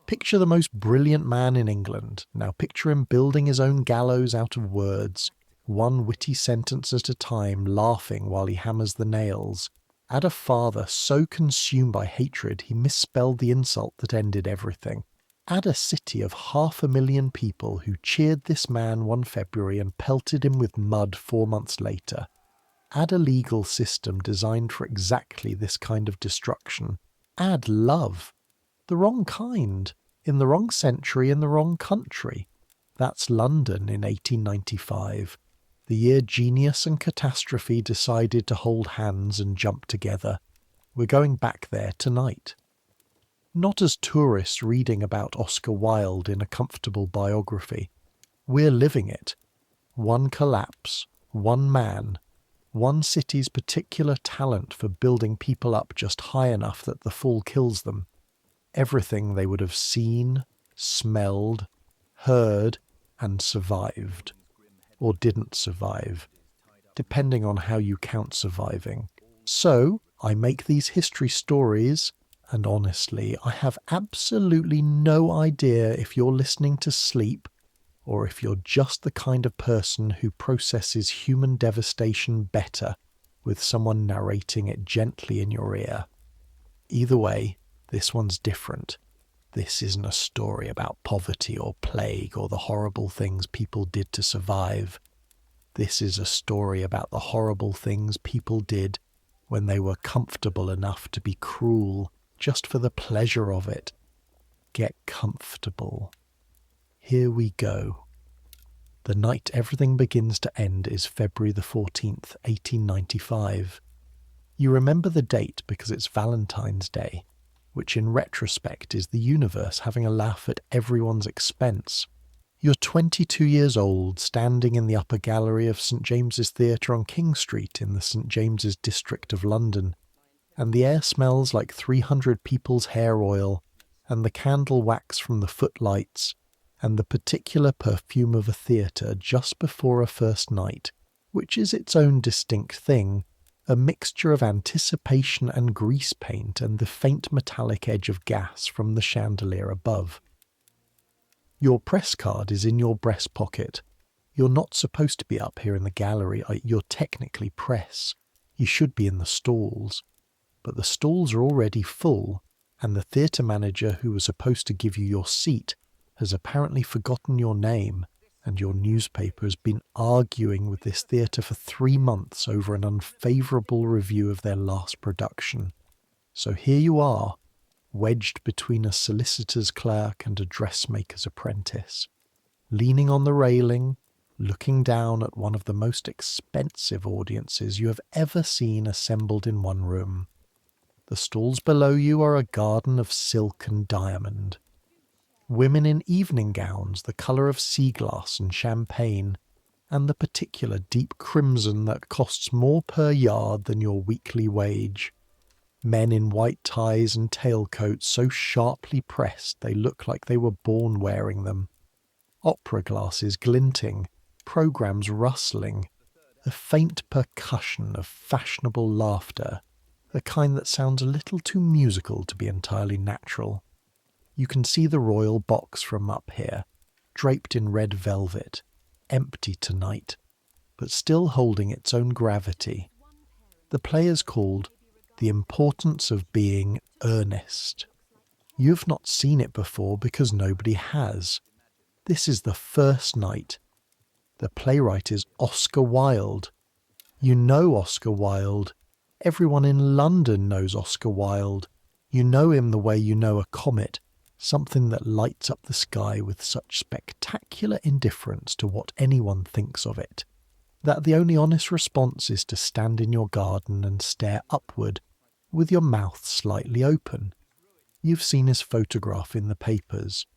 Picture the most brilliant man in England. Now picture him building his own gallows out of words, one witty sentence at a time, laughing while he hammers the nails. Add a father so consumed by hatred he misspelled the insult that ended everything. Add a city of 500,000 people who cheered this man one February and pelted him with mud 4 months later. Add a legal system designed for exactly this kind of destruction. Add love. The wrong kind, in the wrong century, in the wrong country. That's London in 1895, the year genius and catastrophe decided to hold hands and jump together. We're going back there tonight. Not as tourists reading about Oscar Wilde in a comfortable biography. We're living it. One collapse, one man, one city's particular talent for building people up just high enough that the fall kills them. Everything they would have seen, smelled, heard, and survived. Or didn't survive, depending on how you count surviving. So, I make these history stories, and honestly, I have absolutely no idea if you're listening to sleep, or if you're just the kind of person who processes human devastation better with someone narrating it gently in your ear. Either way, this one's different. This isn't a story about poverty or plague or the horrible things people did to survive. This is a story about the horrible things people did when they were comfortable enough to be cruel just for the pleasure of it. Get comfortable. Here we go. The night everything begins to end is February the 14th, 1895. You remember the date because it's Valentine's Day, which in retrospect is the universe having a laugh at everyone's expense. You're 22 years old, standing in the upper gallery of St James's Theatre on King Street in the St James's district of London, and the air smells like 300 people's hair oil, and the candle wax from the footlights, and the particular perfume of a theatre just before a first night, which is its own distinct thing, a mixture of anticipation and grease paint and the faint metallic edge of gas from the chandelier above. Your press card is in your breast pocket. You're not supposed to be up here in the gallery. You're technically press. You should be in the stalls. But the stalls are already full, and the theatre manager who was supposed to give you your seat has apparently forgotten your name, and your newspaper has been arguing with this theatre for 3 months over an unfavourable review of their last production. So here you are, wedged between a solicitor's clerk and a dressmaker's apprentice, leaning on the railing, looking down at one of the most expensive audiences you have ever seen assembled in one room. The stalls below you are a garden of silk and diamond. Women in evening gowns the colour of sea glass and champagne, and the particular deep crimson that costs more per yard than your weekly wage. Men in white ties and tailcoats so sharply pressed they look like they were born wearing them. Opera glasses glinting, programmes rustling, a faint percussion of fashionable laughter, the kind that sounds a little too musical to be entirely natural. You can see the royal box from up here, draped in red velvet, empty tonight, but still holding its own gravity. The play is called The Importance of Being Earnest. You've not seen it before because nobody has. This is the first night. The playwright is Oscar Wilde. You know Oscar Wilde. Everyone in London knows Oscar Wilde. You know him the way you know a comet, something that lights up the sky with such spectacular indifference to what anyone thinks of it, that the only honest response is to stand in your garden and stare upward, with your mouth slightly open. You've seen his photograph in the papers.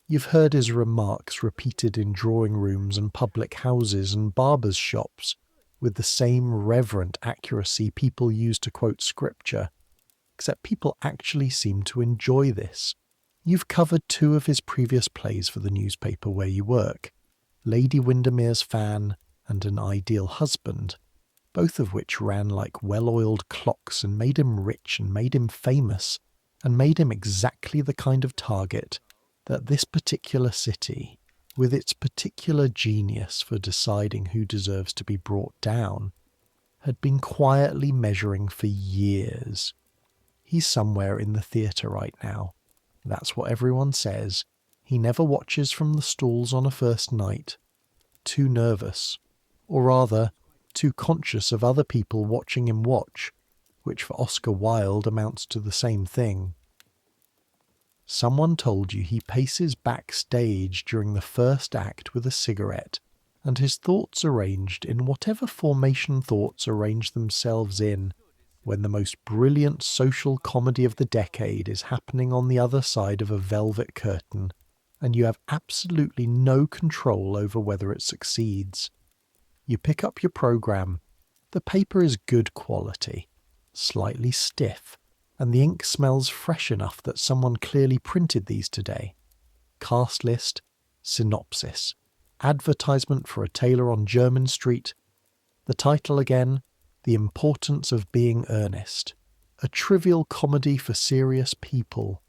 You've heard his remarks repeated in drawing rooms and public houses and barbers' shops, with the same reverent accuracy people use to quote scripture, except people actually seem to enjoy this. You've covered 2 of his previous plays for the newspaper where you work, Lady Windermere's Fan and An Ideal Husband, both of which ran like well-oiled clocks and made him rich and made him famous and made him exactly the kind of target that this particular city, with its particular genius for deciding who deserves to be brought down, had been quietly measuring for years. He's somewhere in the theatre right now. That's what everyone says. He never watches from the stalls on a first night. Too nervous. Or rather, too conscious of other people watching him watch, which for Oscar Wilde amounts to the same thing. Someone told you he paces backstage during the first act with a cigarette, and his thoughts arranged in whatever formation thoughts arrange themselves in when the most brilliant social comedy of the decade is happening on the other side of a velvet curtain, and you have absolutely no control over whether it succeeds. You pick up your programme. The paper is good quality, slightly stiff, and the ink smells fresh enough that someone clearly printed these today. Cast list, synopsis, advertisement for a tailor on Jermyn Street. The title again, The Importance of Being Earnest. A trivial comedy for serious people.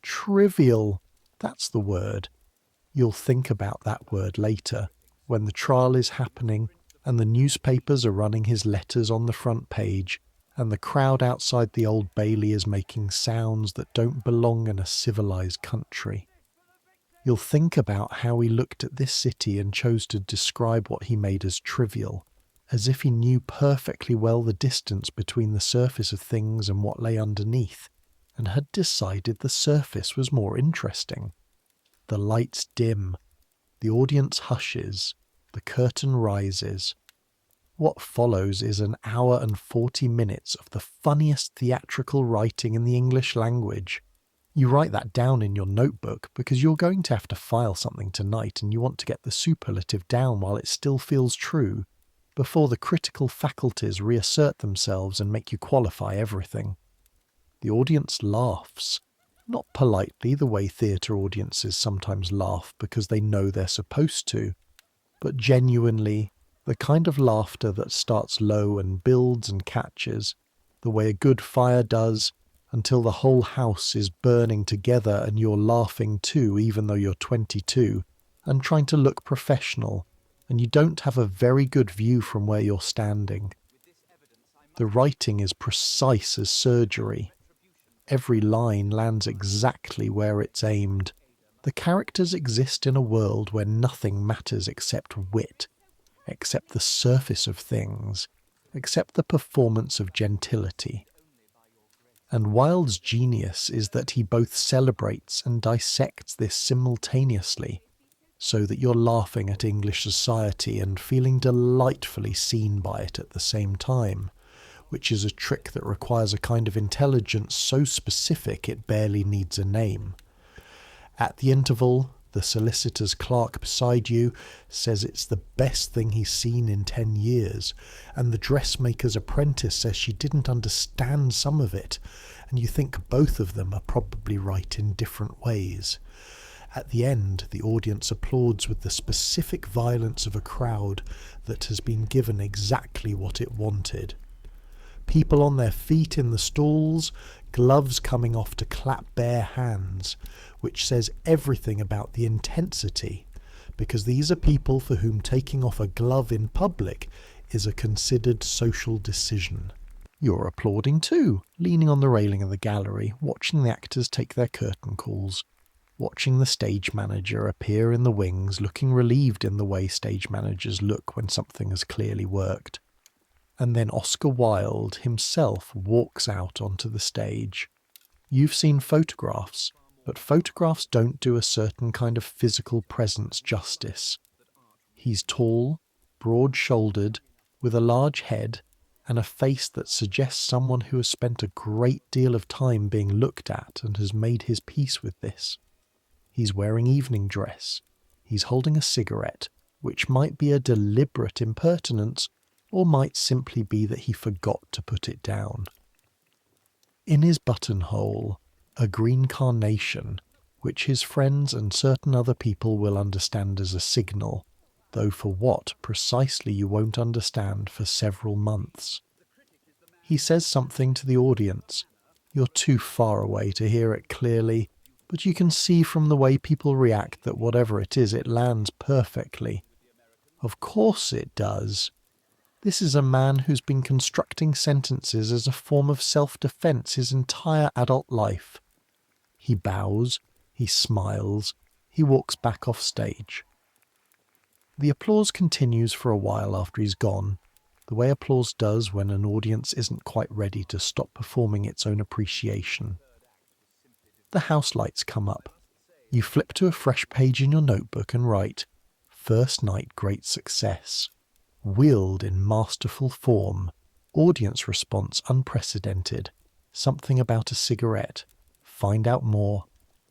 Trivial, that's the word. You'll think about that word later, when the trial is happening and the newspapers are running his letters on the front page, and the crowd outside the Old Bailey is making sounds that don't belong in a civilised country. You'll think about how he looked at this city and chose to describe what he made as trivial, as if he knew perfectly well the distance between the surface of things and what lay underneath, and had decided the surface was more interesting. The lights dim, the audience hushes, the curtain rises. What follows is an hour and 40 minutes of the funniest theatrical writing in the English language. You write that down in your notebook because you're going to have to file something tonight and you want to get the superlative down while it still feels true, before the critical faculties reassert themselves and make you qualify everything. The audience laughs, not politely the way theatre audiences sometimes laugh because they know they're supposed to, but genuinely, the kind of laughter that starts low and builds and catches, the way a good fire does, until the whole house is burning together and you're laughing too even though you're 22, and trying to look professional, and you don't have a very good view from where you're standing. The writing is precise as surgery. Every line lands exactly where it's aimed. The characters exist in a world where nothing matters except wit, except the surface of things, except the performance of gentility. And Wilde's genius is that he both celebrates and dissects this simultaneously, so that you're laughing at English society and feeling delightfully seen by it at the same time, which is a trick that requires a kind of intelligence so specific it barely needs a name. At the interval, the solicitor's clerk beside you says it's the best thing he's seen in 10 years, and the dressmaker's apprentice says she didn't understand some of it, and you think both of them are probably right in different ways. At the end, the audience applauds with the specific violence of a crowd that has been given exactly what it wanted. People on their feet in the stalls, gloves coming off to clap bare hands, which says everything about the intensity, because these are people for whom taking off a glove in public is a considered social decision. You're applauding too, leaning on the railing of the gallery, watching the actors take their curtain calls, watching the stage manager appear in the wings, looking relieved in the way stage managers look when something has clearly worked. And then Oscar Wilde himself walks out onto the stage. You've seen photographs, but photographs don't do a certain kind of physical presence justice. He's tall, broad-shouldered, with a large head, and a face that suggests someone who has spent a great deal of time being looked at and has made his peace with this. He's wearing evening dress. He's holding a cigarette, which might be a deliberate impertinence, or might simply be that he forgot to put it down. In his buttonhole, a green carnation, which his friends and certain other people will understand as a signal, though for what precisely you won't understand for several months. He says something to the audience. You're too far away to hear it clearly, but you can see from the way people react that whatever it is, it lands perfectly. Of course it does. This is a man who's been constructing sentences as a form of self-defense his entire adult life. He bows, he smiles, he walks back off stage. The applause continues for a while after he's gone, the way applause does when an audience isn't quite ready to stop performing its own appreciation. The house lights come up. You flip to a fresh page in your notebook and write, "First night great success. Wilde in masterful form. Audience response unprecedented. Something about a cigarette. Find out more."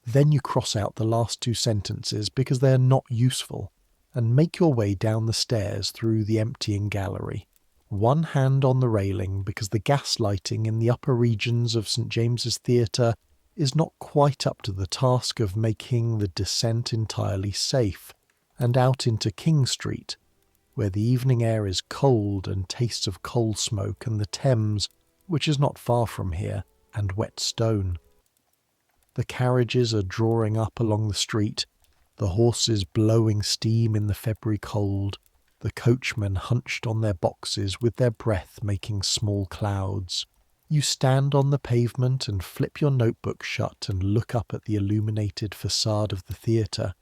Then you cross out the last two sentences because they are not useful, and make your way down the stairs through the emptying gallery. One hand on the railing because the gas lighting in the upper regions of St James's Theatre is not quite up to the task of making the descent entirely safe, and out into King Street, where the evening air is cold and tastes of coal smoke, and the Thames, which is not far from here, and wet stone. The carriages are drawing up along the street, the horses blowing steam in the February cold, the coachmen hunched on their boxes with their breath making small clouds. You stand on the pavement and flip your notebook shut and look up at the illuminated facade of the theatre,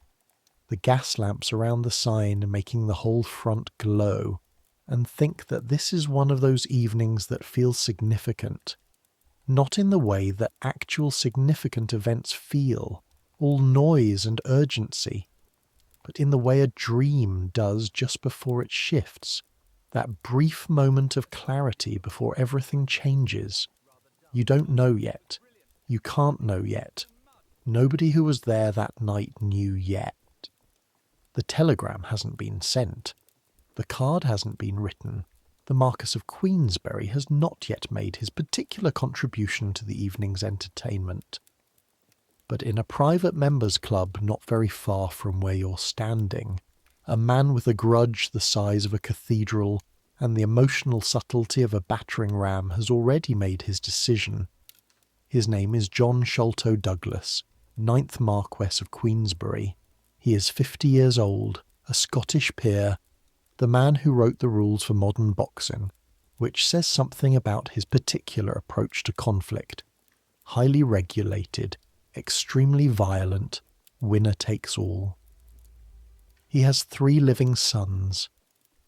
the gas lamps around the sign making the whole front glow, and think that this is one of those evenings that feels significant. Not in the way that actual significant events feel, all noise and urgency, but in the way a dream does just before it shifts, that brief moment of clarity before everything changes. You don't know yet. You can't know yet. Nobody who was there that night knew yet. The telegram hasn't been sent. The card hasn't been written. The Marquess of Queensberry has not yet made his particular contribution to the evening's entertainment. But in a private members' club not very far from where you're standing, a man with a grudge the size of a cathedral and the emotional subtlety of a battering ram has already made his decision. His name is John Sholto Douglas, 9th Marquess of Queensberry. He is 50 years old, a Scottish peer, the man who wrote the rules for modern boxing, which says something about his particular approach to conflict. Highly regulated, extremely violent, winner takes all. He has 3 living sons.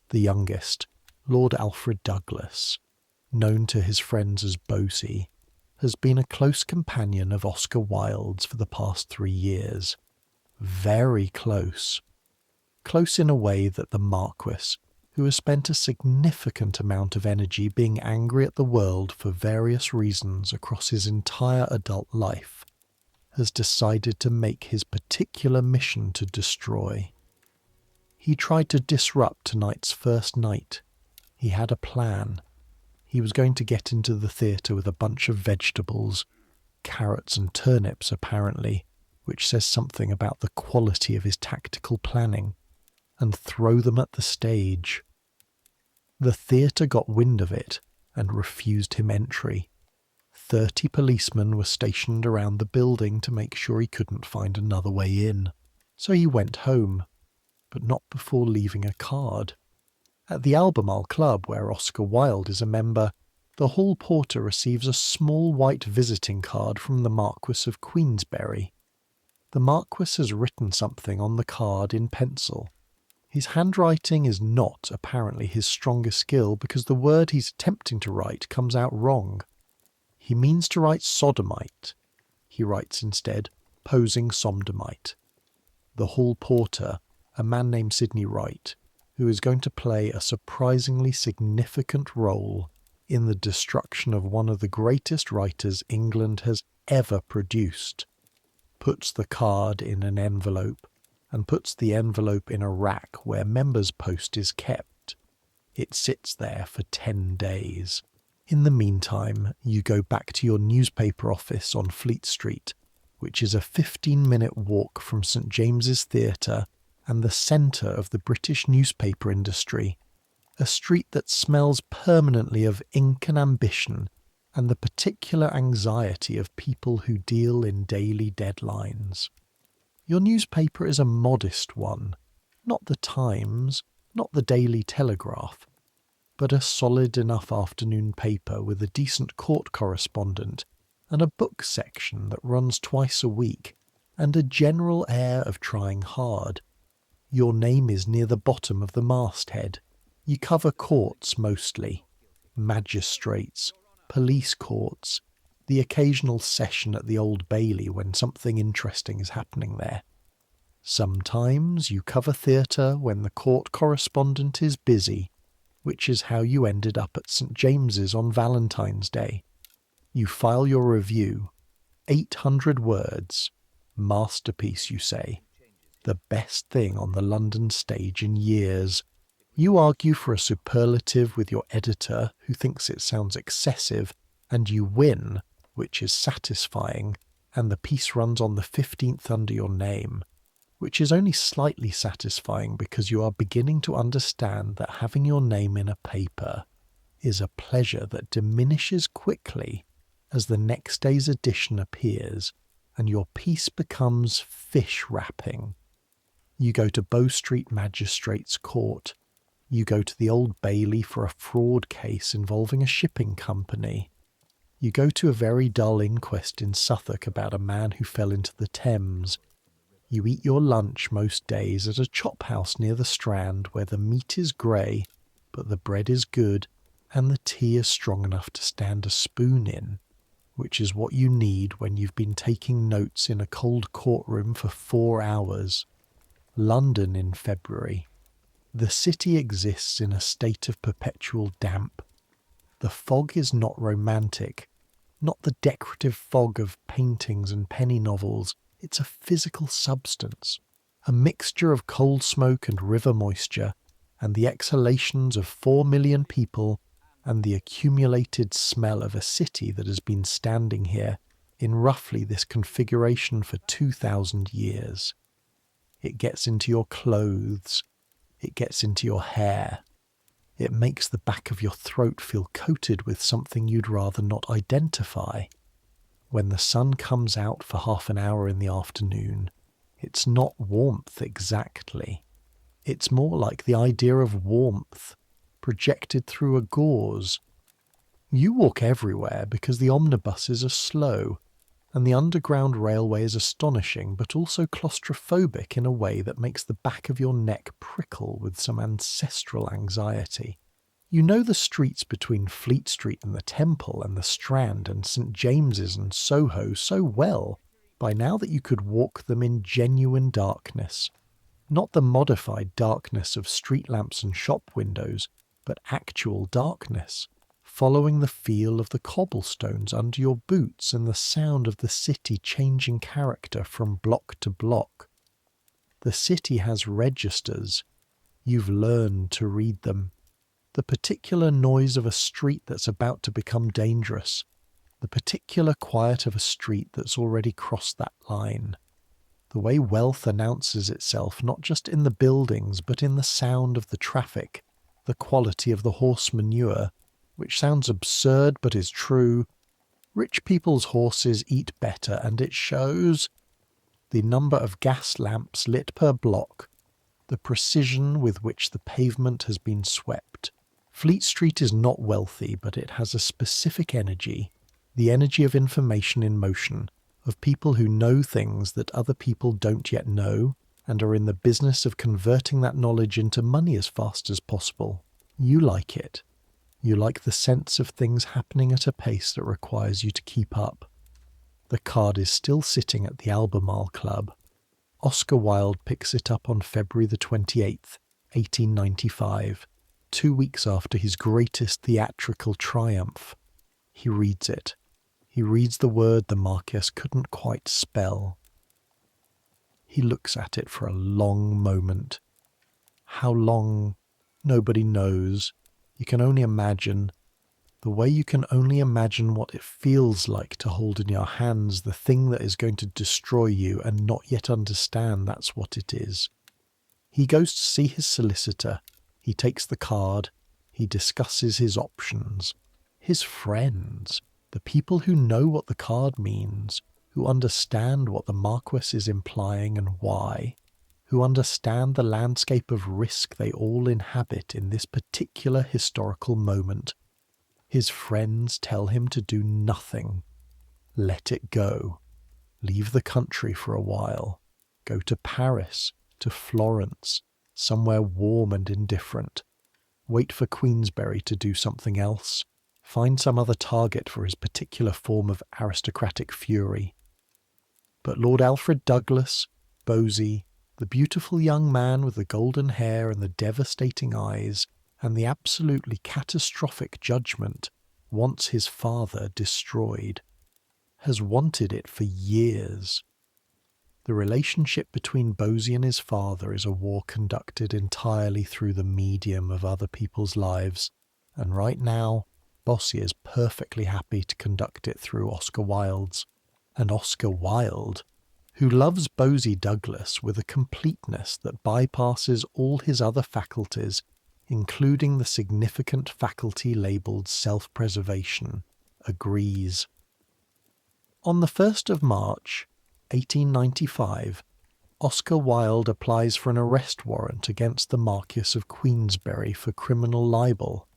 The youngest, Lord Alfred Douglas, known to his friends as Bosie, has been a close companion of Oscar Wilde's for the past 3 years. Very close. Close in a way that the Marquess, who has spent a significant amount of energy being angry at the world for various reasons across his entire adult life, has decided to make his particular mission to destroy. He tried to disrupt tonight's first night. He had a plan. He was going to get into the theatre with a bunch of vegetables, carrots and turnips apparently, which says something about the quality of his tactical planning, and throw them at the stage. The theatre got wind of it and refused him entry. 30 policemen were stationed around the building to make sure he couldn't find another way in. So he went home, but not before leaving a card. At the Albemarle Club, where Oscar Wilde is a member, the hall porter receives a small white visiting card from the Marquess of Queensberry. The Marquess has written something on the card in pencil. His handwriting is not apparently his strongest skill because the word he's attempting to write comes out wrong. He means to write sodomite. He writes instead posing somdomite. The hall porter, a man named Sidney Wright, who is going to play a surprisingly significant role in the destruction of one of the greatest writers England has ever produced, puts the card in an envelope and puts the envelope in a rack where members' post is kept. It sits there for 10 days. In the meantime, you go back to your newspaper office on Fleet Street, which is a 15-minute walk from St James's Theatre and the centre of the British newspaper industry, a street that smells permanently of ink and ambition, and the particular anxiety of people who deal in daily deadlines. Your newspaper is a modest one, not the Times, not the Daily Telegraph, but a solid enough afternoon paper with a decent court correspondent and a book section that runs twice a week, and a general air of trying hard. Your name is near the bottom of the masthead. You cover courts mostly, magistrates, police courts, the occasional session at the Old Bailey when something interesting is happening there. Sometimes you cover theatre when the court correspondent is busy, which is how you ended up at St. James's on Valentine's Day. You file your review, 800 words, masterpiece you say, the best thing on the London stage in years. You argue for a superlative with your editor, who thinks it sounds excessive, and you win, which is satisfying, and the piece runs on the 15th under your name, which is only slightly satisfying because you are beginning to understand that having your name in a paper is a pleasure that diminishes quickly as the next day's edition appears and your piece becomes fish wrapping. You go to Bow Street Magistrates' Court. You go to the Old Bailey for a fraud case involving a shipping company. You go to a very dull inquest in Suffolk about a man who fell into the Thames. You eat your lunch most days at a chop house near the Strand where the meat is grey, but the bread is good, and the tea is strong enough to stand a spoon in, which is what you need when you've been taking notes in a cold courtroom for 4 hours. London in February. The city exists in a state of perpetual damp. The fog is not romantic, not the decorative fog of paintings and penny novels. It's a physical substance, a mixture of coal smoke and river moisture, and the exhalations of 4 million people, and the accumulated smell of a city that has been standing here in roughly this configuration for 2,000 years. It gets into your clothes. It gets into your hair. It makes the back of your throat feel coated with something you'd rather not identify. When the sun comes out for half an hour in the afternoon, it's not warmth exactly. It's more like the idea of warmth projected through a gauze. You walk everywhere because the omnibuses are slow, and the Underground Railway is astonishing but also claustrophobic in a way that makes the back of your neck prickle with some ancestral anxiety. You know the streets between Fleet Street and the Temple and the Strand and St. James's and Soho so well by now that you could walk them in genuine darkness. Not the modified darkness of street lamps and shop windows, but actual darkness, following the feel of the cobblestones under your boots and the sound of the city changing character from block to block. The city has registers. You've learned to read them. The particular noise of a street that's about to become dangerous. The particular quiet of a street that's already crossed that line. The way wealth announces itself not just in the buildings but in the sound of the traffic, the quality of the horse manure, which sounds absurd but is true. Rich people's horses eat better, and it shows. The number of gas lamps lit per block, the precision with which the pavement has been swept. Fleet Street is not wealthy, but it has a specific energy, the energy of information in motion, of people who know things that other people don't yet know, and are in the business of converting that knowledge into money as fast as possible. You like it. You like the sense of things happening at a pace that requires you to keep up. The card is still sitting at the Albemarle Club. Oscar Wilde picks it up on February the 28th, 1895, 2 weeks after his greatest theatrical triumph. He reads it. He reads the word the Marquess couldn't quite spell. He looks at it for a long moment. How long, nobody knows. You can only imagine, the way you can only imagine what it feels like to hold in your hands the thing that is going to destroy you and not yet understand that's what it is. He goes to see his solicitor. He takes the card. He discusses his options. His friends. The people who know what the card means, who understand what the Marquess is implying and why, who understand the landscape of risk they all inhabit in this particular historical moment. His friends tell him to do nothing. Let it go. Leave the country for a while. Go to Paris, to Florence, somewhere warm and indifferent. Wait for Queensberry to do something else. Find some other target for his particular form of aristocratic fury. But Lord Alfred Douglas, Bosie, the beautiful young man with the golden hair and the devastating eyes, and the absolutely catastrophic judgment, wants his father destroyed. Has wanted it for years. The relationship between Bosie and his father is a war conducted entirely through the medium of other people's lives, and right now, Bosie is perfectly happy to conduct it through Oscar Wilde's. And Oscar Wilde, who loves Bosie Douglas with a completeness that bypasses all his other faculties, including the significant faculty labelled self-preservation, agrees. On the 1st of March, 1895, Oscar Wilde applies for an arrest warrant against the Marquess of Queensberry for criminal libel.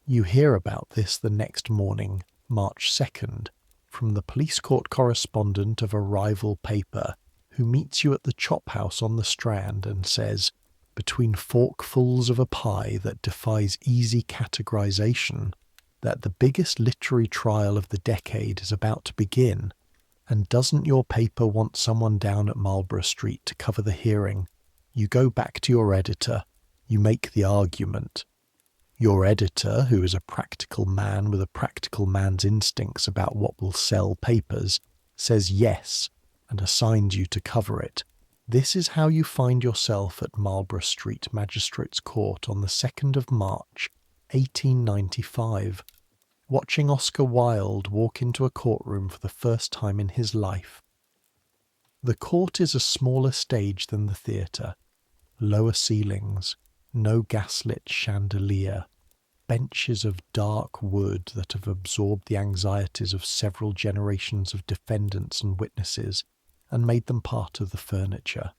You hear about this the next morning, March 2nd, from the police court correspondent of a rival paper who meets you at the chop house on the Strand and says, between forkfuls of a pie that defies easy categorization, that the biggest literary trial of the decade is about to begin, and doesn't your paper want someone down at Marlborough Street to cover the hearing? You go back to your editor, you make the argument. Your editor, who is a practical man with a practical man's instincts about what will sell papers, says yes and assigns you to cover it. This is how you find yourself at Marlborough Street Magistrates' Court on the 2nd of March, 1895, watching Oscar Wilde walk into a courtroom for the first time in his life. The court is a smaller stage than the theatre. Lower ceilings, no gaslit chandelier, benches of dark wood that have absorbed the anxieties of several generations of defendants and witnesses and made them part of the furniture.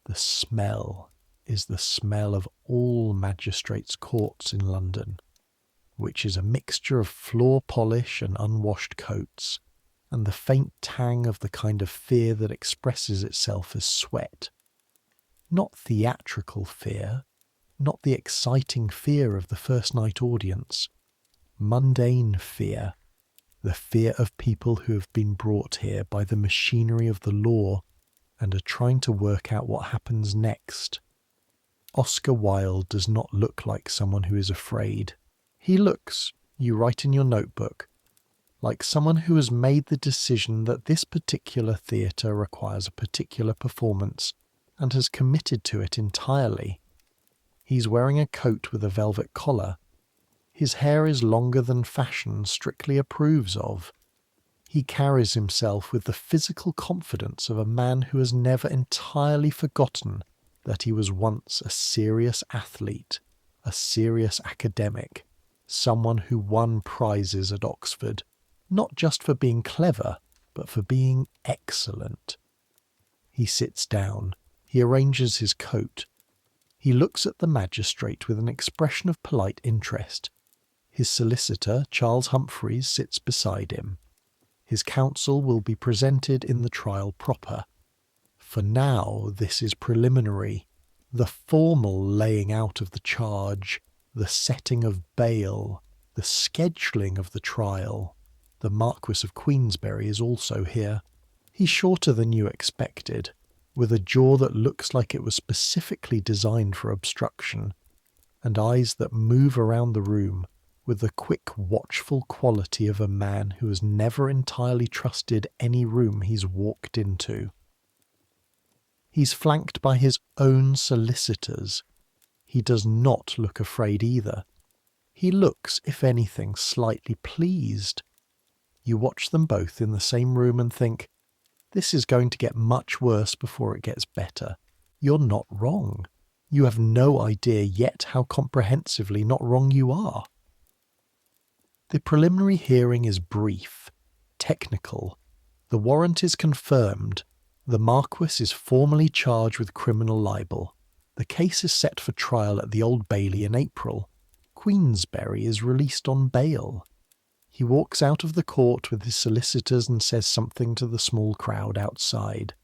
The smell is the smell of all magistrates' courts in London, which is a mixture of floor polish and unwashed coats, and the faint tang of the kind of fear that expresses itself as sweat. Not theatrical fear, not the exciting fear of the first night audience. Mundane fear, the fear of people who have been brought here by the machinery of the law and are trying to work out what happens next. Oscar Wilde does not look like someone who is afraid. He looks, you write in your notebook, like someone who has made the decision that this particular theatre requires a particular performance and has committed to it entirely. He's wearing a coat with a velvet collar. His hair is longer than fashion strictly approves of. He carries himself with the physical confidence of a man who has never entirely forgotten that he was once a serious athlete, a serious academic, someone who won prizes at Oxford, not just for being clever, but for being excellent. He sits down. He arranges his coat. He looks at the magistrate with an expression of polite interest. His solicitor, Charles Humphreys, sits beside him. His counsel will be presented in the trial proper. For now, this is preliminary, the formal laying out of the charge, the setting of bail, the scheduling of the trial. The Marquess of Queensberry is also here. He's shorter than you expected, with a jaw that looks like it was specifically designed for obstruction, and eyes that move around the room with the quick, watchful quality of a man who has never entirely trusted any room he's walked into. He's flanked by his own solicitors. He does not look afraid either. He looks, if anything, slightly pleased. You watch them both in the same room and think, this is going to get much worse before it gets better. You're not wrong. You have no idea yet how comprehensively not wrong you are. The preliminary hearing is brief, technical. The warrant is confirmed. The Marquess is formally charged with criminal libel. The case is set for trial at the Old Bailey in April. Queensberry is released on bail. He walks out of the court with his solicitors and says something to the small crowd outside.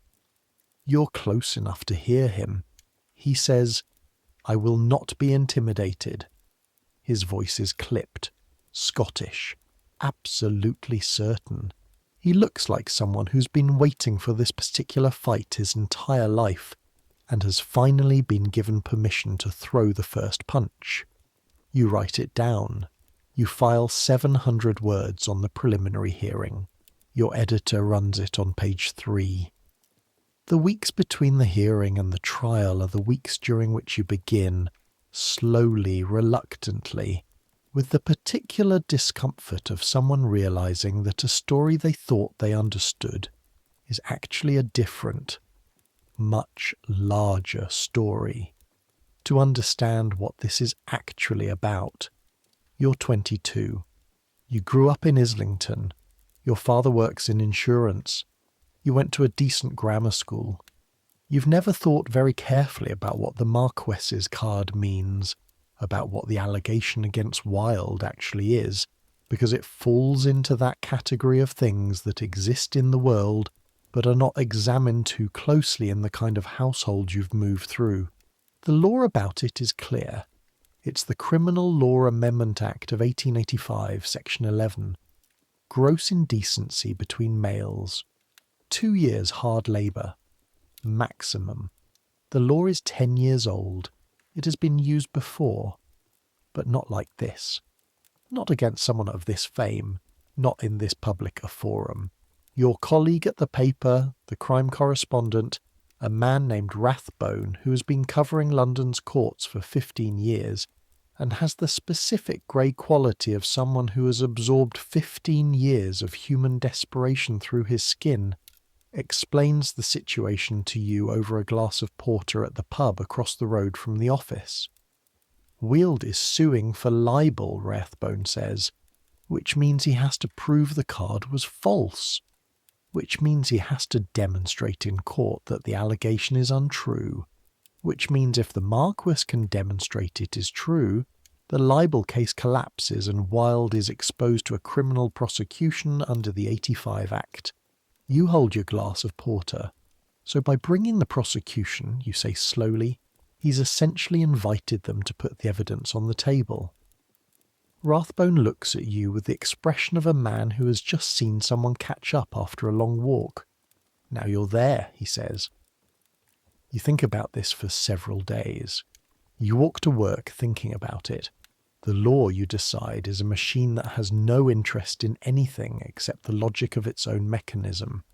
You're close enough to hear him. He says, "I will not be intimidated." His voice is clipped, Scottish, absolutely certain. He looks like someone who's been waiting for this particular fight his entire life and has finally been given permission to throw the first punch. You write it down. You file 700 words on the preliminary hearing. Your editor runs it on page 3. The weeks between the hearing and the trial are the weeks during which you begin, slowly, reluctantly, with the particular discomfort of someone realizing that a story they thought they understood is actually a different, much larger story. To understand what this is actually about. You're 22. You grew up in Islington. Your father works in insurance. You went to a decent grammar school. You've never thought very carefully about what the Marquess's card means, about what the allegation against Wilde actually is, because it falls into that category of things that exist in the world but are not examined too closely in the kind of household you've moved through. The law about it is clear. It's the Criminal Law Amendment Act of 1885, Section 11. Gross indecency between males. 2 years hard labour. Maximum. The law is 10 years old. It has been used before, but not like this. Not against someone of this fame, not in this public a forum. Your colleague at the paper, the crime correspondent, a man named Rathbone who has been covering London's courts for 15 years and has the specific grey quality of someone who has absorbed 15 years of human desperation through his skin, explains the situation to you over a glass of porter at the pub across the road from the office. Wilde is suing for libel, Rathbone says, which means he has to prove the card was false, which means he has to demonstrate in court that the allegation is untrue, which means if the Marquess can demonstrate it is true, the libel case collapses and Wilde is exposed to a criminal prosecution under the 85 Act. You hold your glass of porter. So by bringing the prosecution, you say slowly, he's essentially invited them to put the evidence on the table. Rathbone looks at you with the expression of a man who has just seen someone catch up after a long walk. Now you're there, he says. You think about this for several days. You walk to work thinking about it. The law, you decide, is a machine that has no interest in anything except the logic of its own mechanism.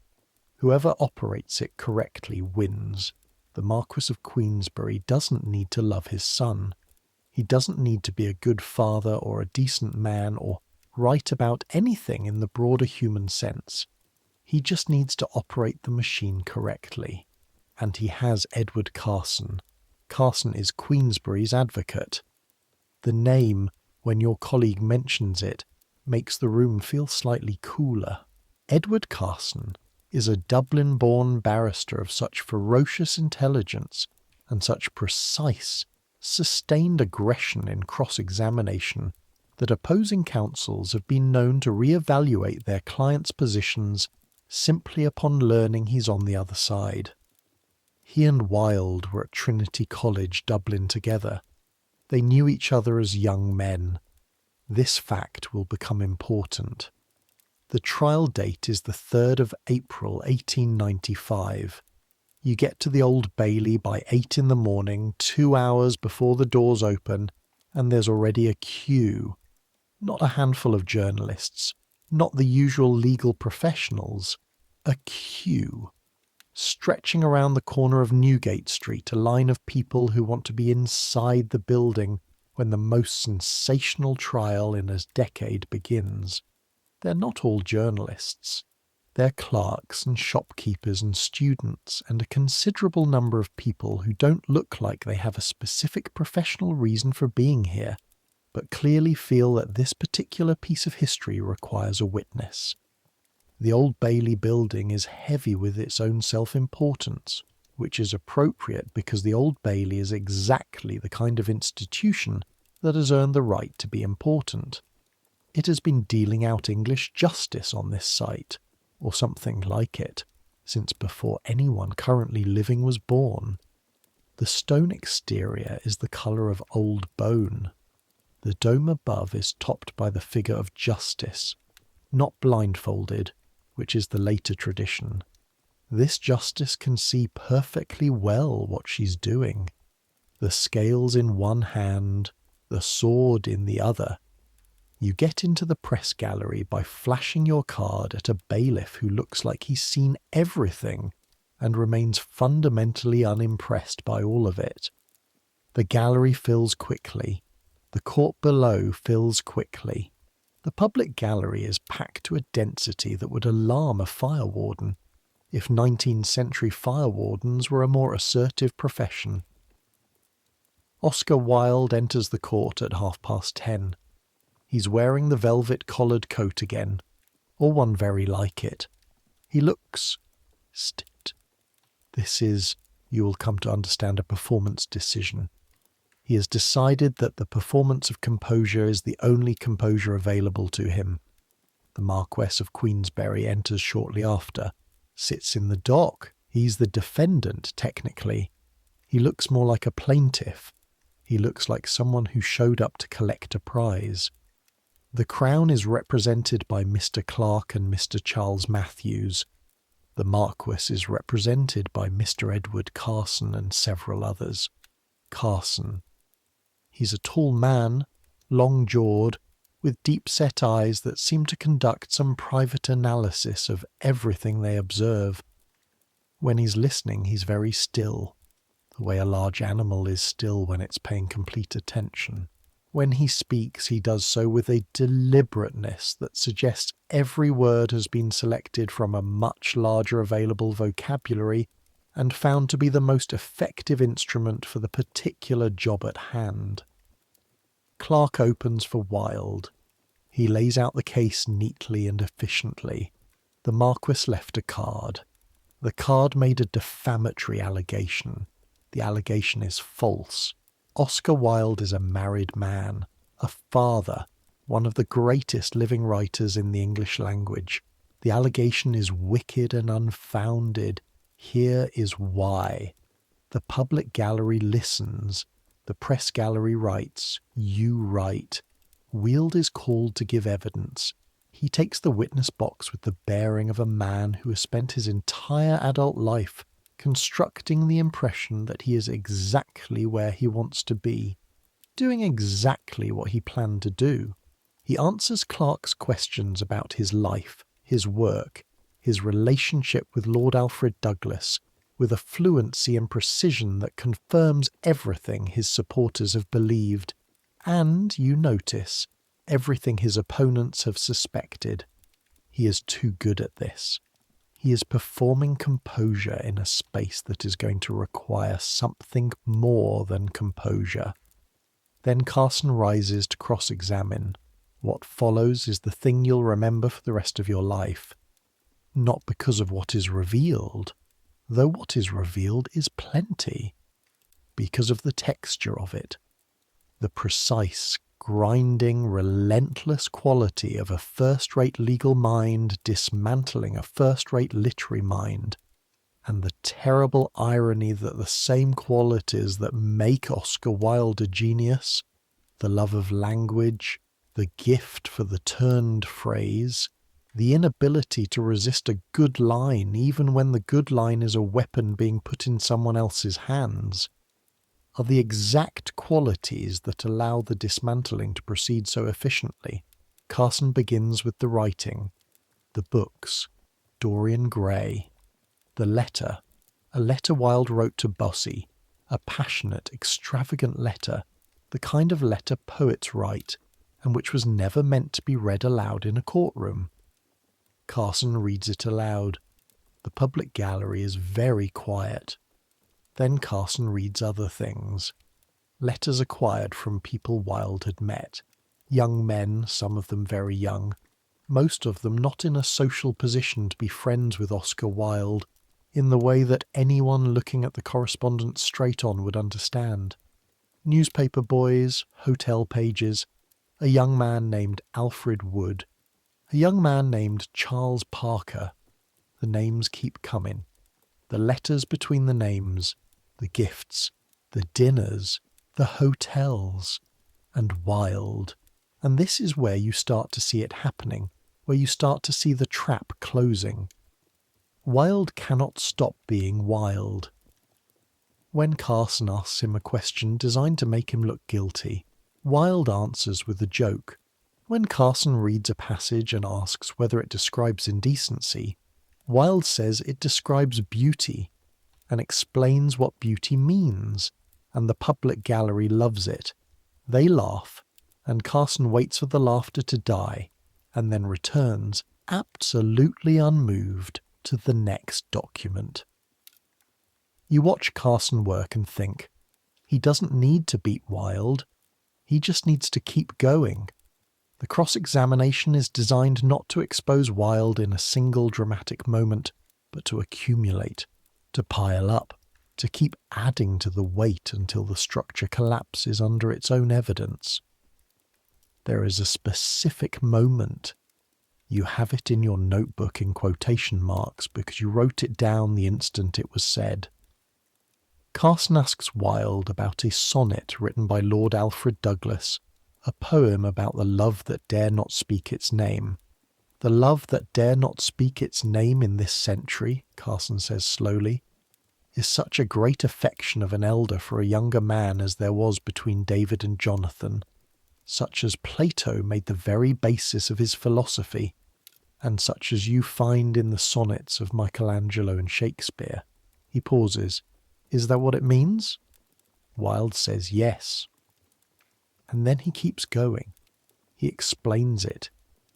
Whoever operates it correctly wins. The Marquess of Queensberry doesn't need to love his son. He doesn't need to be a good father or a decent man or right about anything in the broader human sense. He just needs to operate the machine correctly. And he has Edward Carson. Carson is Queensberry's advocate. The name, when your colleague mentions it, makes the room feel slightly cooler. Edward Carson is a Dublin-born barrister of such ferocious intelligence and such precise, sustained aggression in cross-examination that opposing counsels have been known to re-evaluate their clients' positions simply upon learning he's on the other side. He and Wilde were at Trinity College, Dublin together. They knew each other as young men. This fact will become important. The trial date is the 3rd of April 1895. You get to the Old Bailey by 8 in the morning, 2 hours before the doors open, and there's already a queue. Not a handful of journalists, not the usual legal professionals. A queue. Stretching around the corner of Newgate Street, a line of people who want to be inside the building when the most sensational trial in a decade begins. They're not all journalists. They're clerks and shopkeepers and students and a considerable number of people who don't look like they have a specific professional reason for being here, but clearly feel that this particular piece of history requires a witness. The Old Bailey building is heavy with its own self-importance, which is appropriate because the Old Bailey is exactly the kind of institution that has earned the right to be important. It has been dealing out English justice on this site, or something like it, since before anyone currently living was born. The stone exterior is the colour of old bone. The dome above is topped by the figure of justice, not blindfolded, which is the later tradition. This justice can see perfectly well what she's doing. The scales in one hand, the sword in the other. You get into the press gallery by flashing your card at a bailiff who looks like he's seen everything and remains fundamentally unimpressed by all of it. The gallery fills quickly. The court below fills quickly. The public gallery is packed to a density that would alarm a fire warden, if 19th century fire wardens were a more assertive profession. Oscar Wilde enters the court at 10:30. He's wearing the velvet-collared coat again, or one very like it. He looks stiffed. This is, you will come to understand, a performance decision. He has decided that the performance of composure is the only composure available to him. The Marquess of Queensberry enters shortly after, sits in the dock. He's the defendant, technically. He looks more like a plaintiff. He looks like someone who showed up to collect a prize. The Crown is represented by Mr. Clark and Mr. Charles Matthews. The Marquess is represented by Mr. Edward Carson and several others. Carson. He's a tall man, long-jawed, with deep-set eyes that seem to conduct some private analysis of everything they observe. When he's listening, he's very still, the way a large animal is still when it's paying complete attention. When he speaks, he does so with a deliberateness that suggests every word has been selected from a much larger available vocabulary and found to be the most effective instrument for the particular job at hand. Clark opens for Wilde. He lays out the case neatly and efficiently. The Marquess left a card. The card made a defamatory allegation. The allegation is false. Oscar Wilde is a married man, a father, one of the greatest living writers in the English language. The allegation is wicked and unfounded. Here is why. The public gallery listens. The press gallery writes. You write. Wilde is called to give evidence. He takes the witness box with the bearing of a man who has spent his entire adult life constructing the impression that he is exactly where he wants to be, doing exactly what he planned to do. He answers Clark's questions about his life, his work, his relationship with Lord Alfred Douglas, with a fluency and precision that confirms everything his supporters have believed, and, you notice, everything his opponents have suspected. He is too good at this. He is performing composure in a space that is going to require something more than composure. Then Carson rises to cross-examine. What follows is the thing you'll remember for the rest of your life. Not because of what is revealed, though what is revealed is plenty, because of the texture of it, the precise, grinding, relentless quality of a first-rate legal mind dismantling a first-rate literary mind, and the terrible irony that the same qualities that make Oscar Wilde a genius, the love of language, the gift for the turned phrase, the inability to resist a good line even when the good line is a weapon being put in someone else's hands, are the exact qualities that allow the dismantling to proceed so efficiently. Carson begins with the writing, the books, Dorian Gray, the letter, a letter Wilde wrote to Bossy, a passionate, extravagant letter, the kind of letter poets write, and which was never meant to be read aloud in a courtroom. Carson reads it aloud. The public gallery is very quiet. Then Carson reads other things. letters acquired from people Wilde had met. Young men, some of them very young, most of them not in a social position to be friends with Oscar Wilde in the way that anyone looking at the correspondence straight on would understand. Newspaper boys, hotel pages, a young man named Alfred Wood, a young man named Charles Parker. The names keep coming. The letters between the names, the gifts, the dinners, the hotels, and Wilde. And this is where you start to see it happening, where you start to see the trap closing. Wilde cannot stop being Wilde. When Carson asks him a question designed to make him look guilty, Wilde answers with a joke. When Carson reads a passage and asks whether it describes indecency, Wilde says it describes beauty and explains what beauty means, and the public gallery loves it. They laugh, and Carson waits for the laughter to die, and then returns, absolutely unmoved, to the next document. You watch Carson work and think, he doesn't need to beat Wilde, he just needs to keep going. The cross-examination is designed not to expose Wilde in a single dramatic moment, but to accumulate, to pile up, to keep adding to the weight until the structure collapses under its own evidence. There is a specific moment. You have it in your notebook in quotation marks because you wrote it down the instant it was said. Carson asks Wilde about a sonnet written by Lord Alfred Douglas, a poem about the love that dare not speak its name. The love that dare not speak its name in this century, Carson says slowly, is such a great affection of an elder for a younger man as there was between David and Jonathan, such as Plato made the very basis of his philosophy, and such as you find in the sonnets of Michelangelo and Shakespeare. He pauses. Is that what it means? Wilde says yes. And then he keeps going. He explains it.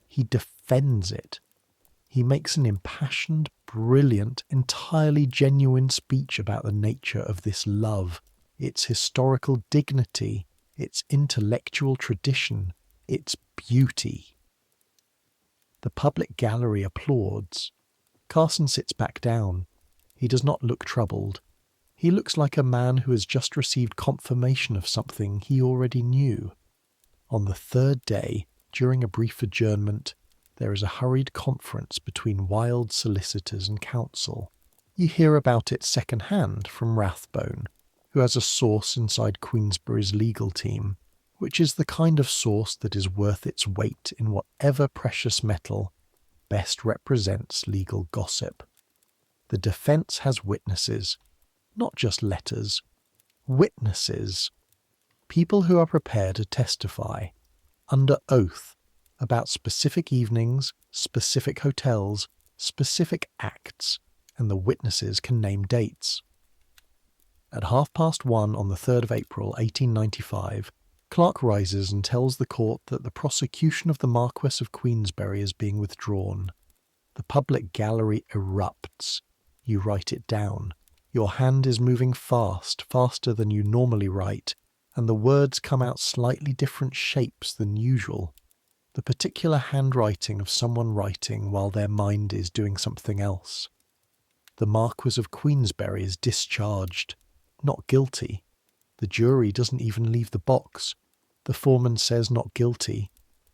He defends it. He makes an impassioned, brilliant, entirely genuine speech about the nature of this love, its historical dignity, its intellectual tradition, its beauty. The public gallery applauds. Carson sits back down. He does not look troubled. He looks like a man who has just received confirmation of something he already knew. On the third day, during a brief adjournment, there is a hurried conference between Wilde's solicitors and counsel. You hear about it second-hand from Rathbone, who has a source inside Queensberry's legal team, which is the kind of source that is worth its weight in whatever precious metal best represents legal gossip. The defence has witnesses, not just letters, witnesses, people who are prepared to testify, under oath, about specific evenings, specific hotels, specific acts, and the witnesses can name dates. At 1:30 on the 3rd of April 1895, Clark rises and tells the court that the prosecution of the Marquess of Queensberry is being withdrawn. The public gallery erupts. You write it down. Your hand is moving fast, faster than you normally write, and the words come out slightly different shapes than usual. The particular handwriting of someone writing while their mind is doing something else. The Marquess of Queensberry is discharged, not guilty. The jury doesn't even leave the box. The foreman says not guilty,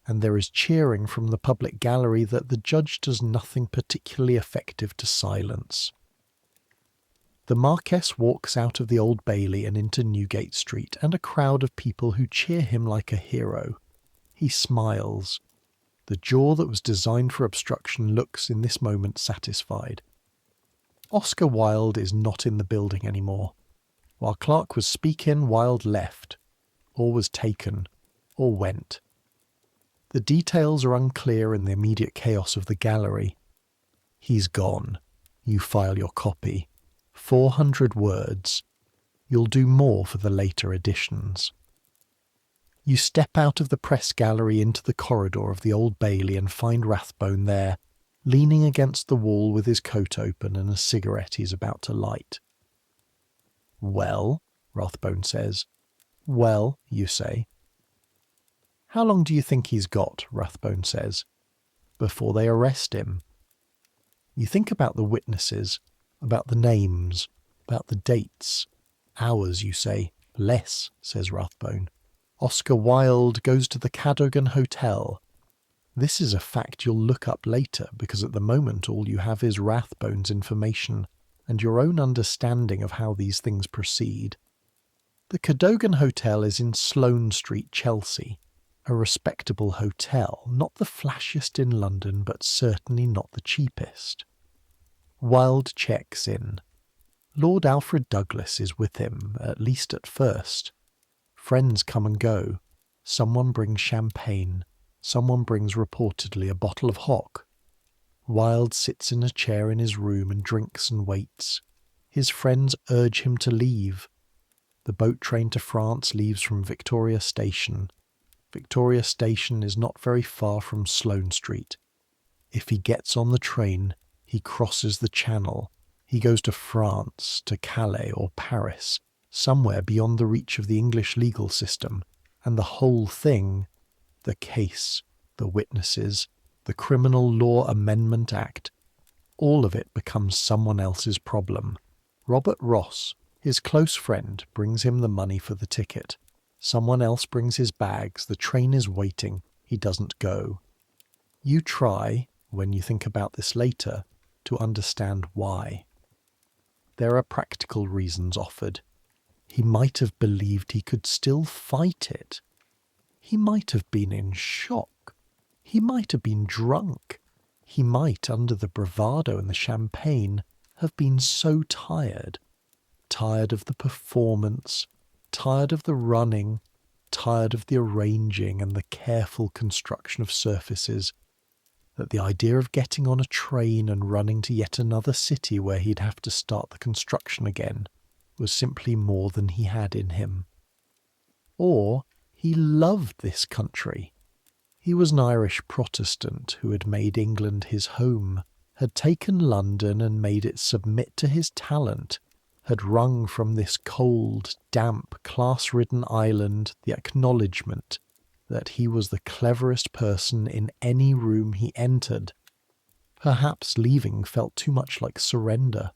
and there is cheering from the public gallery that the judge does nothing particularly effective to silence. The Marquess walks out of the Old Bailey and into Newgate Street, and a crowd of people who cheer him like a hero. He smiles. The jaw that was designed for obstruction looks in this moment satisfied. Oscar Wilde is not in the building anymore. While Clark was speaking, Wilde left, or was taken, or went. The details are unclear in the immediate chaos of the gallery. He's gone. You file your copy. 400 words. You'll do more for the later editions. You step out of the press gallery into the corridor of the Old Bailey and find Rathbone there, leaning against the wall with his coat open and a cigarette he's about to light. "Well," Rathbone says, Well, you say. How long do you think he's got, Rathbone says, before they arrest him? You think about the witnesses, about the names, about the dates. Hours, you say. Less, says Rathbone. Oscar Wilde goes to the Cadogan Hotel. This is a fact you'll look up later, because at the moment all you have is Rathbone's information and your own understanding of how these things proceed. The Cadogan Hotel is in Sloane Street, Chelsea. A respectable hotel, not the flashiest in London, but certainly not the cheapest. Wilde checks in. Lord Alfred Douglas is with him, at least at first. Friends come and go. Someone brings champagne. Someone brings reportedly a bottle of hock. Wilde sits in a chair in his room and drinks and waits. His friends urge him to leave. The boat train to France leaves from Victoria Station. Victoria Station is not very far from Sloane Street. If he gets on the train, he crosses the Channel. He goes to France, to Calais or Paris, somewhere beyond the reach of the English legal system, and the whole thing, the case, the witnesses, the Criminal Law Amendment Act, all of it becomes someone else's problem. Robert Ross, his close friend, brings him the money for the ticket. Someone else brings his bags, the train is waiting, he doesn't go. You try, when you think about this later, to understand why. There are practical reasons offered. He might have believed he could still fight it. He might have been in shock. He might have been drunk. He might, under the bravado and the champagne, have been so tired. Tired of the performance, tired of the running, tired of the arranging and the careful construction of surfaces, that the idea of getting on a train and running to yet another city where he'd have to start the construction again was simply more than he had in him. Or he loved this country. He was an Irish Protestant who had made England his home, had taken London and made it submit to his talent, had wrung from this cold, damp, class-ridden island the acknowledgement that he was the cleverest person in any room he entered. Perhaps leaving felt too much like surrender,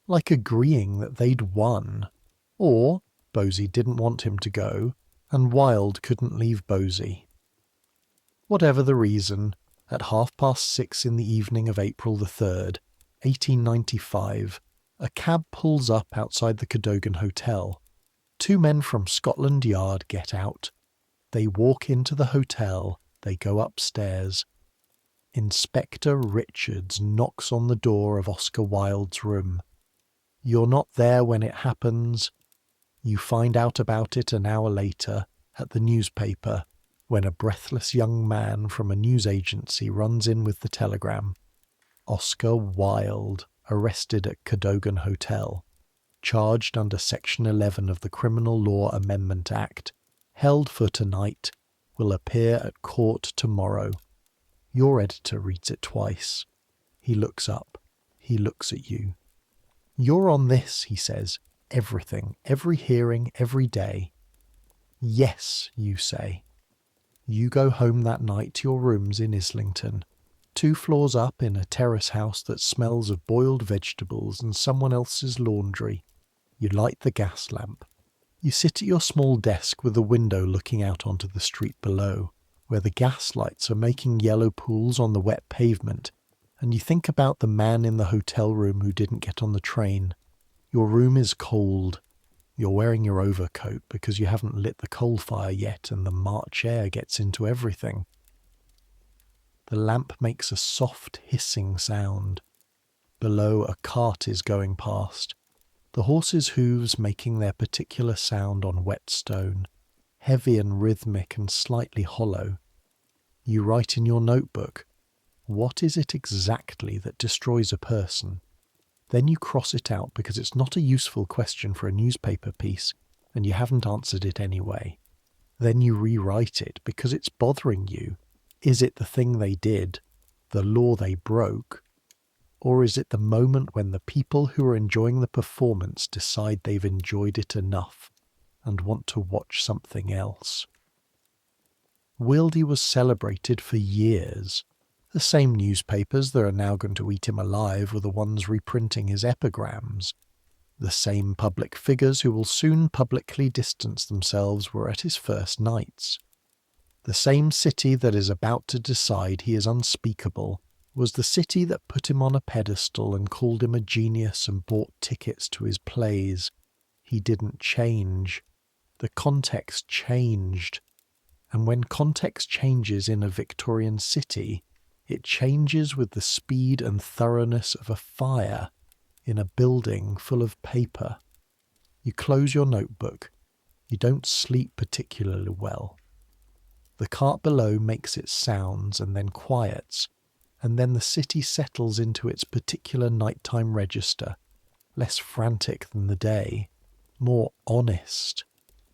like agreeing that they'd won. Or Bosie didn't want him to go, and Wilde couldn't leave Bosie. Whatever the reason, at 6:30 in the evening of April the 3rd, 1895, a cab pulls up outside the Cadogan Hotel. 2 men from Scotland Yard get out. They walk into the hotel. They go upstairs. Inspector Richards knocks on the door of Oscar Wilde's room. You're not there when it happens. You find out about it an hour later at the newspaper when a breathless young man from a news agency runs in with the telegram. Oscar Wilde, arrested at Cadogan Hotel, charged under Section 11 of the Criminal Law Amendment Act, held for tonight, will appear at court tomorrow. Your editor reads it twice. He looks up. He looks at you. You're on this, he says. Everything, every hearing, every day. Yes, you say. You go home that night to your rooms in Islington, 2 floors up in a terrace house that smells of boiled vegetables and someone else's laundry. You light the gas lamp. You sit at your small desk with a window looking out onto the street below, where the gas lights are making yellow pools on the wet pavement, and you think about the man in the hotel room who didn't get on the train. Your room is cold. You're wearing your overcoat because you haven't lit the coal fire yet and the March air gets into everything. The lamp makes a soft hissing sound. Below, a cart is going past, the horses' hooves making their particular sound on wet stone, heavy and rhythmic and slightly hollow. You write in your notebook, what is it exactly that destroys a person? Then you cross it out because it's not a useful question for a newspaper piece, and you haven't answered it anyway. Then you rewrite it because it's bothering you. Is it the thing they did, the law they broke? Or is it the moment when the people who are enjoying the performance decide they've enjoyed it enough, and want to watch something else. Wilde was celebrated for years. The same newspapers that are now going to eat him alive were the ones reprinting his epigrams. The same public figures who will soon publicly distance themselves were at his first nights. The same city that is about to decide he is unspeakable was the city that put him on a pedestal and called him a genius and bought tickets to his plays. He didn't change. The context changed. And when context changes in a Victorian city, it changes with the speed and thoroughness of a fire in a building full of paper. You close your notebook. You don't sleep particularly well. The cart below makes its sounds and then quiets, and then the city settles into its particular nighttime register, less frantic than the day, more honest.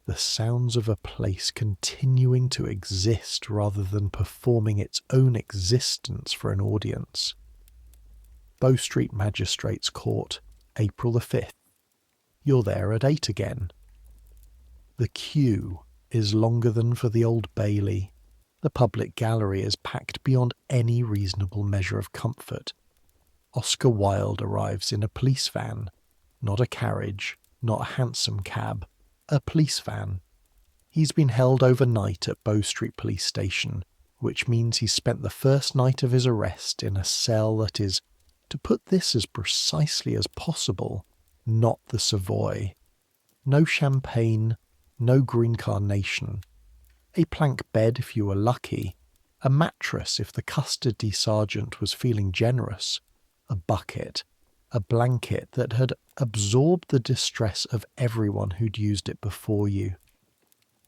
The sounds of a place continuing to exist rather than performing its own existence for an audience. Bow Street Magistrates Court, April the 5th. You're there at 8 again. The queue is longer than for the Old Bailey. The public gallery is packed beyond any reasonable measure of comfort. Oscar Wilde arrives in a police van, not a carriage, not a hansom cab, a police van. He's been held overnight at Bow Street Police Station, which means he spent the first night of his arrest in a cell that is, to put this as precisely as possible, not the Savoy. No champagne, no green carnation. A plank bed if you were lucky, a mattress if the custody sergeant was feeling generous, a bucket, a blanket that had absorbed the distress of everyone who'd used it before you.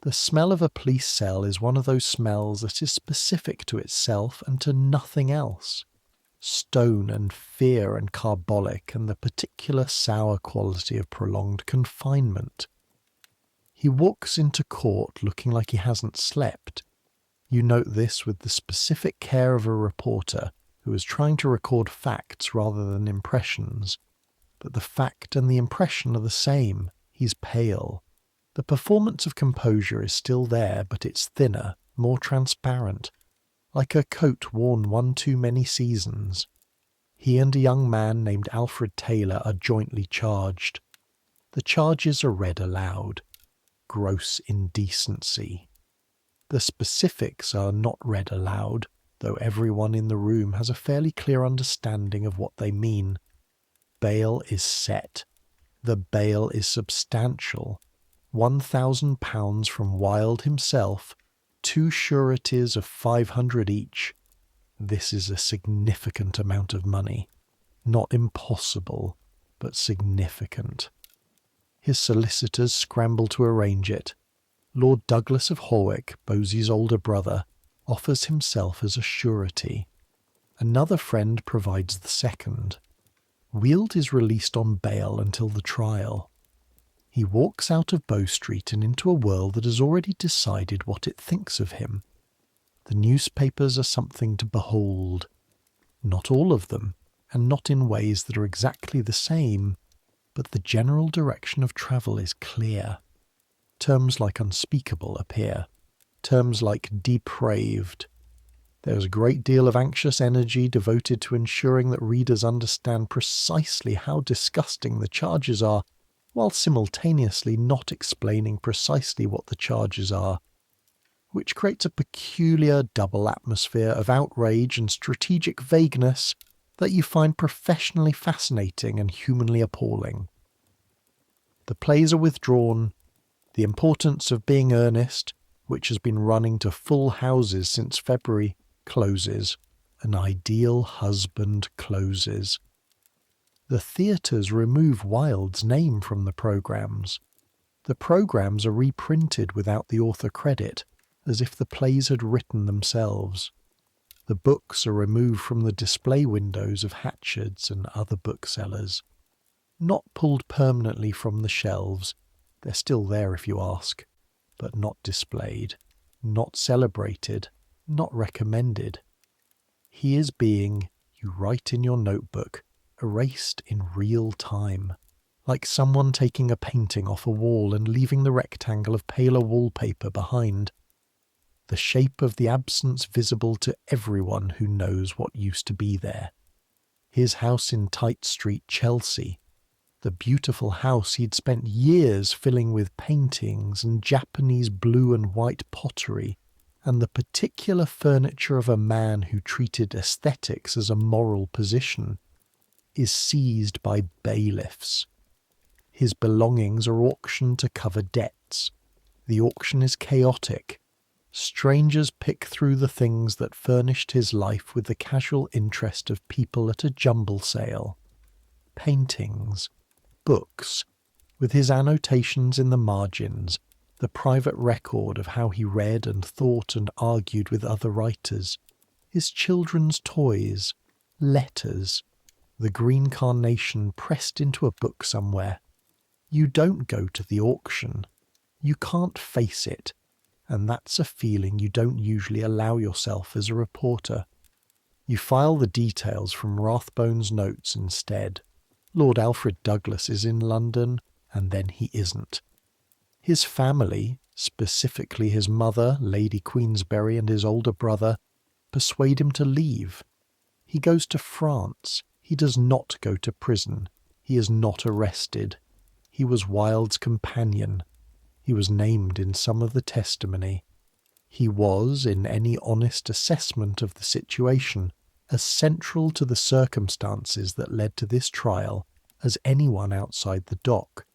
The smell of a police cell is one of those smells that is specific to itself and to nothing else. Stone and fear and carbolic and the particular sour quality of prolonged confinement. He walks into court looking like he hasn't slept. You note this with the specific care of a reporter who is trying to record facts rather than impressions. But the fact and the impression are the same. He's pale. The performance of composure is still there, but it's thinner, more transparent, like a coat worn one too many seasons. He and a young man named Alfred Taylor are jointly charged. The charges are read aloud. Gross indecency. The specifics are not read aloud, though everyone in the room has a fairly clear understanding of what they mean. Bail is set. The bail is substantial. £1,000 from Wilde himself, 2 sureties of 500 each. This is a significant amount of money. Not impossible, but significant. His solicitors scramble to arrange it. Lord Douglas of Hawick, Bosey's older brother, offers himself as a surety. Another friend provides the second. Wilde is released on bail until the trial. He walks out of Bow Street and into a world that has already decided what it thinks of him. The newspapers are something to behold. Not all of them, and not in ways that are exactly the same, but the general direction of travel is clear. Terms like unspeakable appear. Terms like depraved. There is a great deal of anxious energy devoted to ensuring that readers understand precisely how disgusting the charges are, while simultaneously not explaining precisely what the charges are, which creates a peculiar double atmosphere of outrage and strategic vagueness that you find professionally fascinating and humanly appalling. The plays are withdrawn. The importance of being earnest, which has been running to full houses since February, closes. An ideal husband closes. The theatres remove Wilde's name from the programmes. The programmes are reprinted without the author credit, as if the plays had written themselves. The books are removed from the display windows of Hatchard's and other booksellers. Not pulled permanently from the shelves, they're still there if you ask, but not displayed, not celebrated, not recommended. He is being, you write in your notebook, erased in real time. like someone taking a painting off a wall and leaving the rectangle of paler wallpaper behind. The shape of the absence visible to everyone who knows what used to be there. His house in Tite Street, Chelsea. The beautiful house he'd spent years filling with paintings and Japanese blue and white pottery, and the particular furniture of a man who treated aesthetics as a moral position, is seized by bailiffs. His belongings are auctioned to cover debts. The auction is chaotic. Strangers pick through the things that furnished his life with the casual interest of people at a jumble sale. Paintings, books, with his annotations in the margins, the private record of how he read and thought and argued with other writers, his children's toys, letters, the green carnation pressed into a book somewhere. You don't go to the auction. You can't face it, and that's a feeling you don't usually allow yourself as a reporter. You file the details from Rathbone's notes instead. Lord Alfred Douglas is in London, and then he isn't. His family, specifically his mother, Lady Queensberry, and his older brother, persuade him to leave. He goes to France. He does not go to prison. He is not arrested. He was Wilde's companion. He was named in some of the testimony. He was, in any honest assessment of the situation, as central to the circumstances that led to this trial as anyone outside the dock.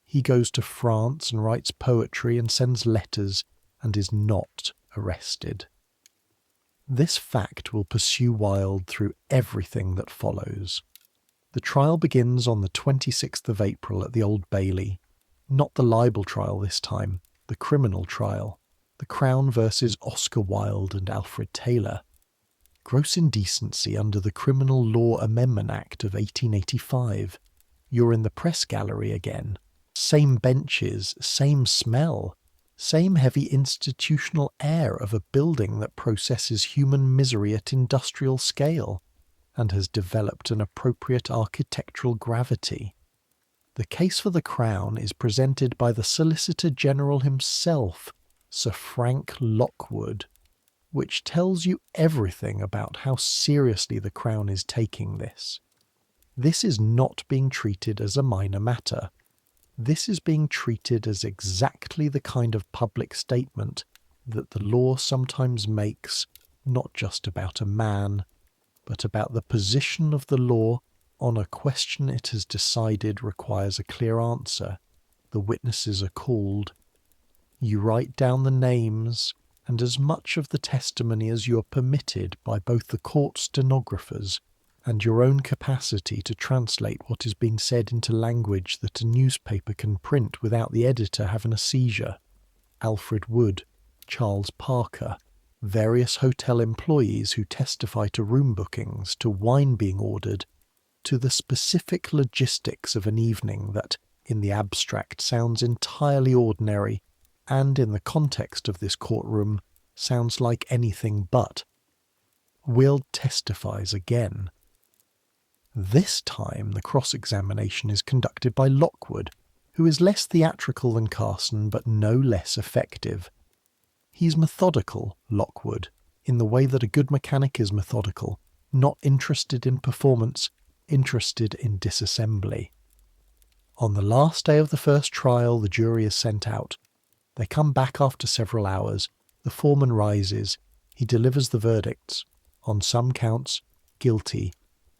He goes to France and writes poetry and sends letters and is not arrested. This fact will pursue Wilde through everything that follows. The trial begins on the 26th of April at the Old Bailey. Not the libel trial this time, the criminal trial. The Crown versus Oscar Wilde and Alfred Taylor. Gross indecency under the Criminal Law Amendment Act of 1885. You're in the press gallery again. Same benches, same smell, same heavy institutional air of a building that processes human misery at industrial scale and has developed an appropriate architectural gravity. The case for the Crown is presented by the Solicitor General himself, Sir Frank Lockwood, which tells you everything about how seriously the Crown is taking this. This is not being treated as a minor matter. This is being treated as exactly the kind of public statement that the law sometimes makes, not just about a man, but about the position of the law on a question it has decided requires a clear answer. The witnesses are called. You write down the names and as much of the testimony as you are permitted by both the court stenographers and your own capacity to translate what is being said into language that a newspaper can print without the editor having a seizure. Alfred Wood, Charles Parker, various hotel employees who testify to room bookings, to wine being ordered, to the specific logistics of an evening that, in the abstract, sounds entirely ordinary, and in the context of this courtroom, sounds like anything but. Wilde testifies again. This time the cross-examination is conducted by Lockwood, who is less theatrical than Carson but no less effective. He's methodical, Lockwood, in the way that a good mechanic is methodical, not interested in performance, interested in disassembly. On the last day of the first trial, the jury is sent out. They come back after several hours. The foreman rises. He delivers the verdicts. On some counts, guilty.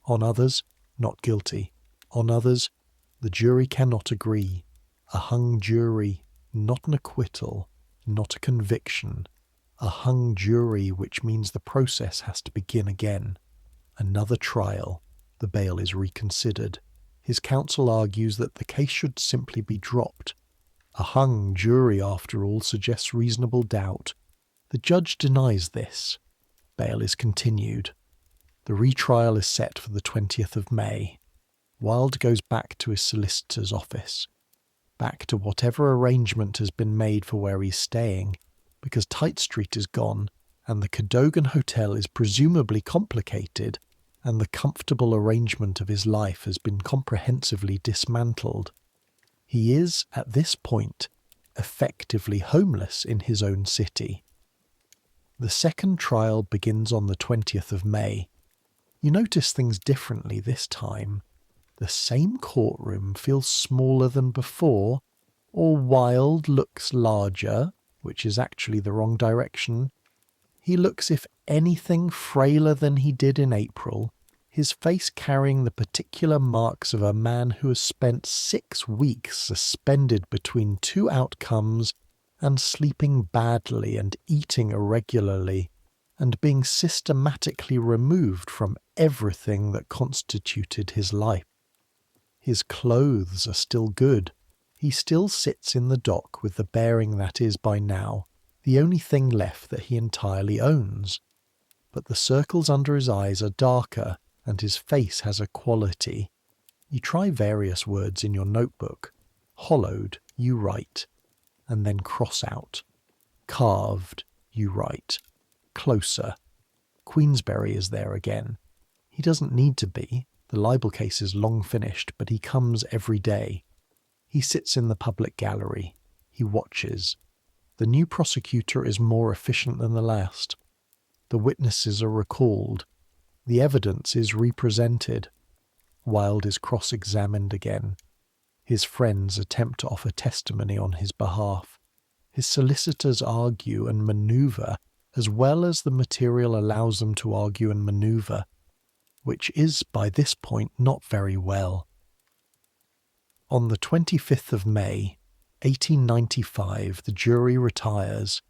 On others, not guilty. On others, the jury cannot agree. A hung jury, not an acquittal, not a conviction. A hung jury, which means the process has to begin again. Another trial. The bail is reconsidered. His counsel argues that the case should simply be dropped. A hung jury, after all, suggests reasonable doubt. The judge denies this. Bail is continued. The retrial is set for the 20th of May. Wilde goes back to his solicitor's office. Back to whatever arrangement has been made for where he's staying, because Tite Street is gone, and the Cadogan Hotel is presumably complicated, and the comfortable arrangement of his life has been comprehensively dismantled. He is, at this point, effectively homeless in his own city. The second trial begins on the 20th of May. You notice things differently this time. The same courtroom feels smaller than before, or Wilde looks larger, which is actually the wrong direction. He looks, if anything, frailer than he did in April, his face carrying the particular marks of a man who has spent 6 weeks suspended between two outcomes and sleeping badly and eating irregularly, and being systematically removed from everything that constituted his life. His clothes are still good. He still sits in the dock with the bearing that is, by now, the only thing left that he entirely owns. But the circles under his eyes are darker, and his face has a quality. You try various words in your notebook. Hollowed, you write, and then cross out. Carved, you write. Closer. Queensberry is there again. He doesn't need to be. The libel case is long finished, but he comes every day. He sits in the public gallery. He watches. The new prosecutor is more efficient than the last. The witnesses are recalled. The evidence is represented. Wilde is cross-examined again. His friends attempt to offer testimony on his behalf. His solicitors argue and manoeuvre as well as the material allows them to argue and manoeuvre, which is, by this point, not very well. On the 25th of May, 1895, the jury retires.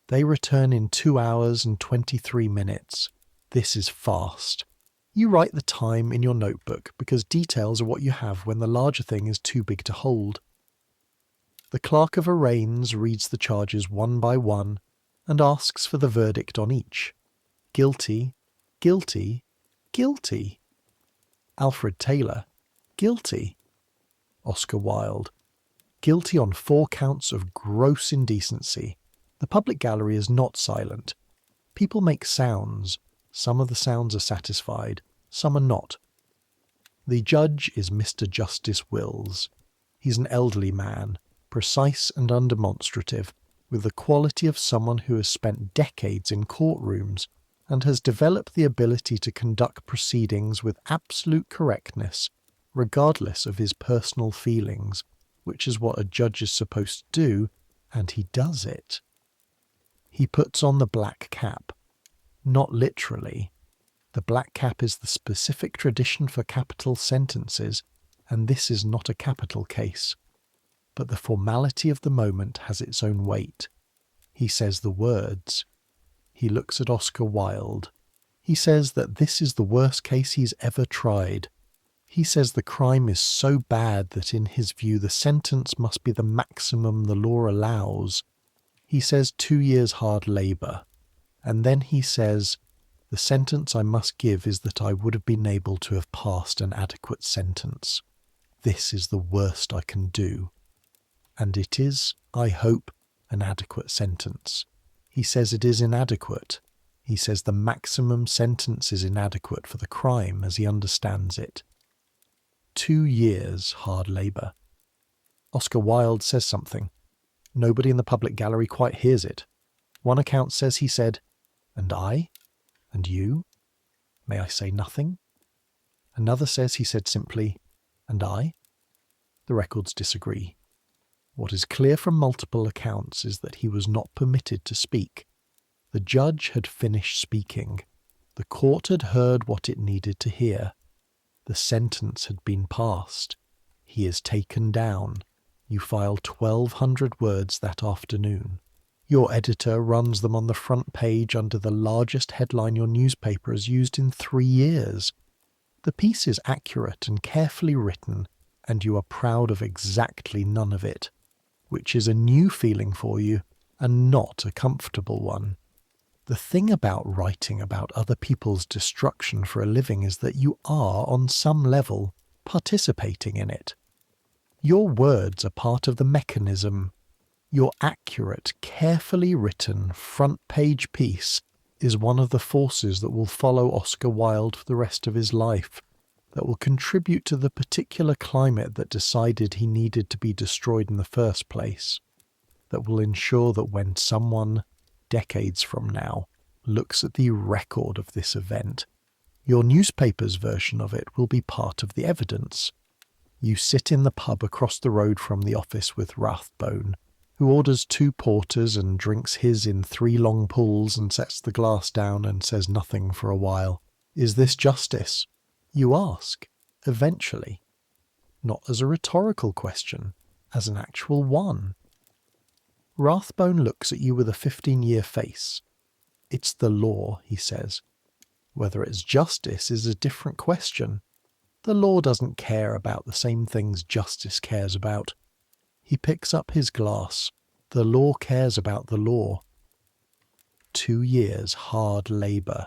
They return in 2 hours and 23 minutes. This is fast. You write the time in your notebook because details are what you have when the larger thing is too big to hold. The clerk of arraigns reads the charges one by one and asks for the verdict on each. Guilty, guilty, guilty. Alfred Taylor, guilty. Oscar Wilde, guilty on 4 counts of gross indecency. The public gallery is not silent. People make sounds. Some of the sounds are satisfied, some are not. The judge is Mr. Justice Wills. He's an elderly man, precise and undemonstrative, with the quality of someone who has spent decades in courtrooms and has developed the ability to conduct proceedings with absolute correctness, regardless of his personal feelings, which is what a judge is supposed to do, and he does it. He puts on the black cap. Not literally. The black cap is the specific tradition for capital sentences, and this is not a capital case. But the formality of the moment has its own weight. He says the words. He looks at Oscar Wilde. He says that this is the worst case he's ever tried. He says the crime is so bad that in his view the sentence must be the maximum the law allows. He says 2 years hard labour. And then he says, the sentence I must give is that I would have been able to have passed an adequate sentence. This is the worst I can do. And it is, I hope, an adequate sentence. He says it is inadequate. He says the maximum sentence is inadequate for the crime as he understands it. 2 years hard labour. Oscar Wilde says something. Nobody in the public gallery quite hears it. One account says he said, "And I? And you? May I say nothing?" Another says he said simply, "And I?" The records disagree. What is clear from multiple accounts is that he was not permitted to speak. The judge had finished speaking. The court had heard what it needed to hear. The sentence had been passed. He is taken down. You file 1,200 words that afternoon. Your editor runs them on the front page under the largest headline your newspaper has used in 3 years. The piece is accurate and carefully written, and you are proud of exactly none of it, which is a new feeling for you and not a comfortable one. The thing about writing about other people's destruction for a living is that you are, on some level, participating in it. Your words are part of the mechanism. Your accurate, carefully written, front-page piece is one of the forces that will follow Oscar Wilde for the rest of his life, that will contribute to the particular climate that decided he needed to be destroyed in the first place, that will ensure that when someone, decades from now, looks at the record of this event, your newspaper's version of it will be part of the evidence. You sit in the pub across the road from the office with Rathbone, who orders 2 porters and drinks his in 3 long pulls and sets the glass down and says nothing for a while. Is this justice? You ask, eventually. Not as a rhetorical question, as an actual one. Rathbone looks at you with a 15-year face. It's the law, he says. Whether it's justice is a different question. The law doesn't care about the same things justice cares about. He picks up his glass. The law cares about the law. 2 years hard labour.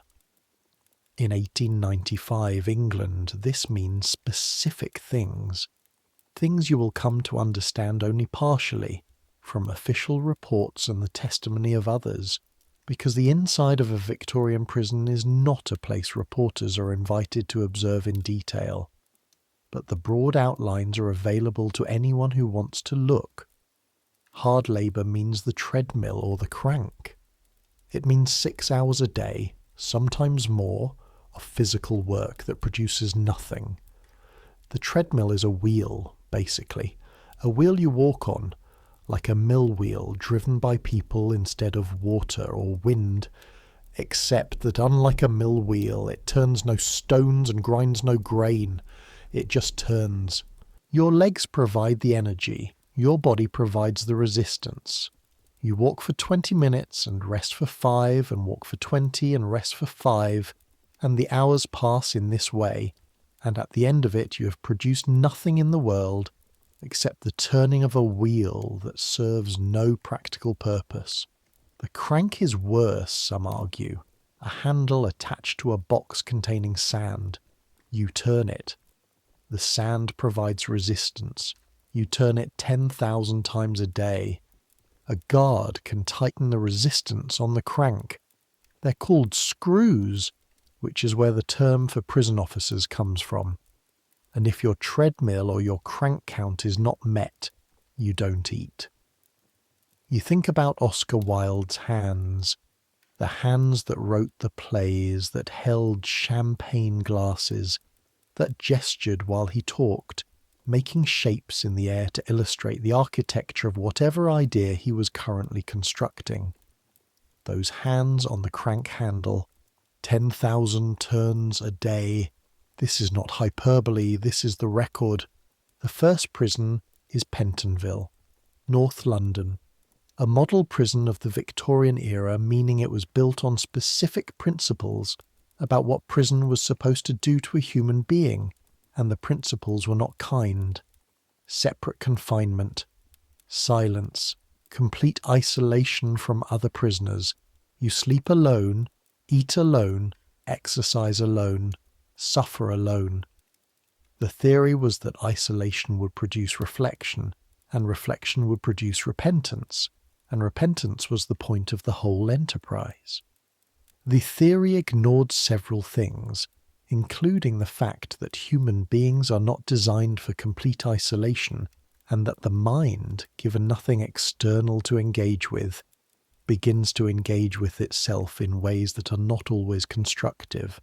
In 1895 England, this means specific things. Things you will come to understand only partially, from official reports and the testimony of others, because the inside of a Victorian prison is not a place reporters are invited to observe in detail. But the broad outlines are available to anyone who wants to look. Hard labour means the treadmill or the crank. It means 6 hours a day, sometimes more, of physical work that produces nothing. The treadmill is a wheel, basically. A wheel you walk on, like a mill wheel driven by people instead of water or wind, except that unlike a mill wheel, it turns no stones and grinds no grain. It just turns. Your legs provide the energy. Your body provides the resistance. You walk for 20 minutes and rest for 5, and walk for 20 and rest for 5, and the hours pass in this way, and at the end of it you have produced nothing in the world except the turning of a wheel that serves no practical purpose. The crank is worse, some argue. A handle attached to a box containing sand. You turn it. The sand provides resistance. You turn it 10,000 times a day. A guard can tighten the resistance on the crank. They're called screws, which is where the term for prison officers comes from. And if your treadmill or your crank count is not met, you don't eat. You think about Oscar Wilde's hands, the hands that wrote the plays, that held champagne glasses, that gestured while he talked, making shapes in the air to illustrate the architecture of whatever idea he was currently constructing. Those hands on the crank handle, 10,000 turns a day. This is not hyperbole, this is the record. The first prison is Pentonville, North London, a model prison of the Victorian era, meaning it was built on specific principles about what prison was supposed to do to a human being, and the principles were not kind. Separate confinement, silence, complete isolation from other prisoners. You sleep alone, eat alone, exercise alone, suffer alone. The theory was that isolation would produce reflection, and reflection would produce repentance, and repentance was the point of the whole enterprise. The theory ignored several things, including the fact that human beings are not designed for complete isolation, and that the mind, given nothing external to engage with, begins to engage with itself in ways that are not always constructive.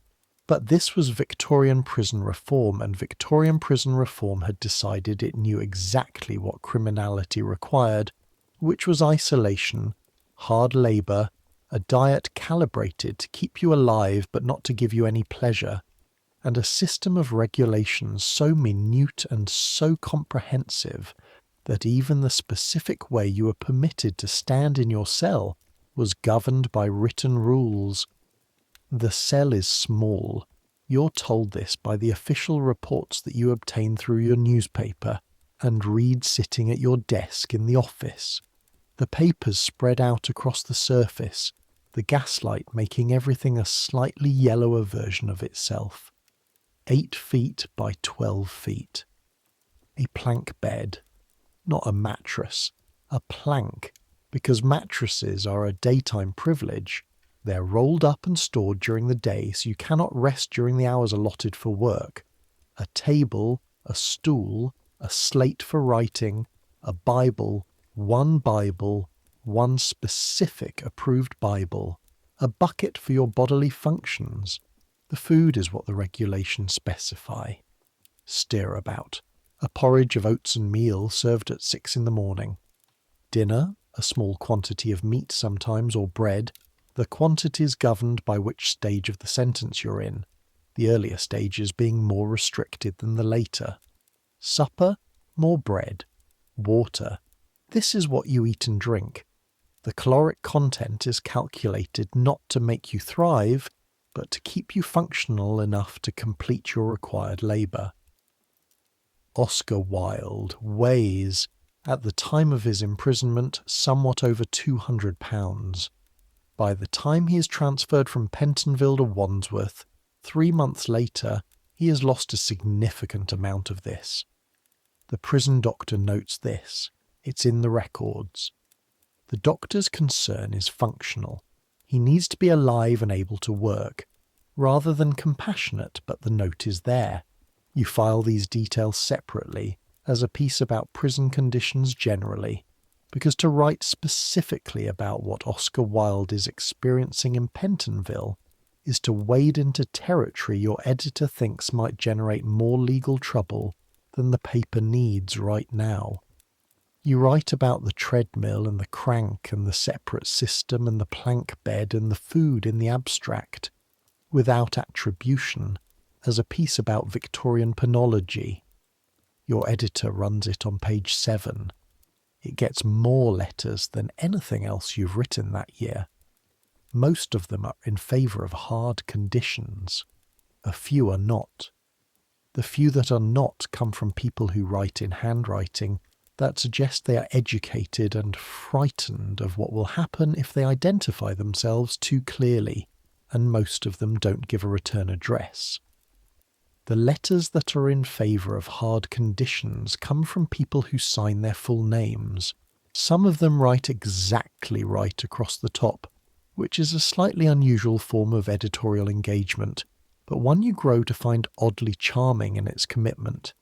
But this was Victorian prison reform, and Victorian prison reform had decided it knew exactly what criminality required, which was isolation, hard labour, a diet calibrated to keep you alive but not to give you any pleasure, and a system of regulations so minute and so comprehensive that even the specific way you were permitted to stand in your cell was governed by written rules. The cell is small. You're told this by the official reports that you obtain through your newspaper and read sitting at your desk in the office. The papers spread out across the surface, the gaslight making everything a slightly yellower version of itself. 8 feet by 12 feet. A plank bed. Not a mattress. A plank, because mattresses are a daytime privilege. They're rolled up and stored during the day so you cannot rest during the hours allotted for work. A table, a stool, a slate for writing, a Bible, one specific approved Bible, a bucket for your bodily functions. The food is what the regulations specify. Stirabout. A porridge of oats and meal served at 6 in the morning. Dinner, a small quantity of meat sometimes or bread, the quantities governed by which stage of the sentence you're in, the earlier stages being more restricted than the later. Supper, more bread. Water. This is what you eat and drink. The caloric content is calculated not to make you thrive, but to keep you functional enough to complete your required labour. Oscar Wilde weighs, at the time of his imprisonment, somewhat over £200. By the time he is transferred from Pentonville to Wandsworth, 3 months later, he has lost a significant amount of this. The prison doctor notes this. It's in the records. The doctor's concern is functional. He needs to be alive and able to work, rather than compassionate, but the note is there. You file these details separately, as a piece about prison conditions generally, because to write specifically about what Oscar Wilde is experiencing in Pentonville is to wade into territory your editor thinks might generate more legal trouble than the paper needs right now. You write about the treadmill and the crank and the separate system and the plank bed and the food in the abstract, without attribution, as a piece about Victorian penology. Your editor runs it on page 7. It gets more letters than anything else you've written that year. Most of them are in favour of hard conditions. A few are not. The few that are not come from people who write in handwriting that suggest they are educated and frightened of what will happen if they identify themselves too clearly, and most of them don't give a return address. The letters that are in favour of hard conditions come from people who sign their full names. Some of them write exactly right across the top, which is a slightly unusual form of editorial engagement, but one you grow to find oddly charming in its commitment.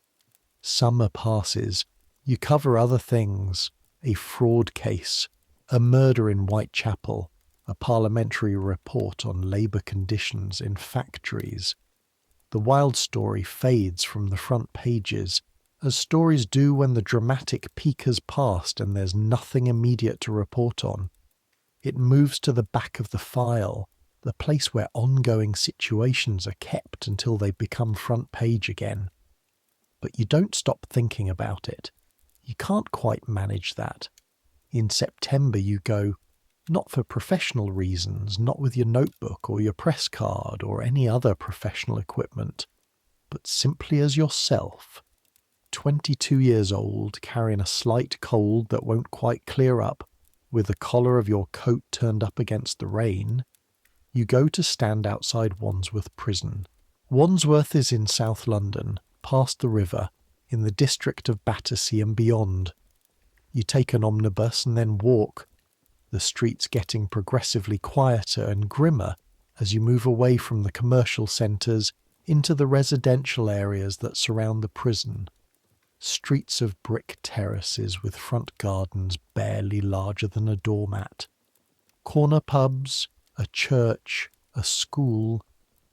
Summer passes. You cover other things, a fraud case, a murder in Whitechapel, a parliamentary report on labour conditions in factories. The Wilde story fades from the front pages, as stories do when the dramatic peak has passed and there's nothing immediate to report on. It moves to the back of the file, the place where ongoing situations are kept until they become front page again. But you don't stop thinking about it. You can't quite manage that. In September you go, not for professional reasons, not with your notebook or your press card or any other professional equipment, but simply as yourself, 22 years old, carrying a slight cold that won't quite clear up, with the collar of your coat turned up against the rain. You go to stand outside Wandsworth Prison. Wandsworth is in South London, past the river, in the district of Battersea and beyond. You take an omnibus and then walk, the streets getting progressively quieter and grimmer as you move away from the commercial centres into the residential areas that surround the prison. Streets of brick terraces with front gardens barely larger than a doormat. Corner pubs, a church, a school,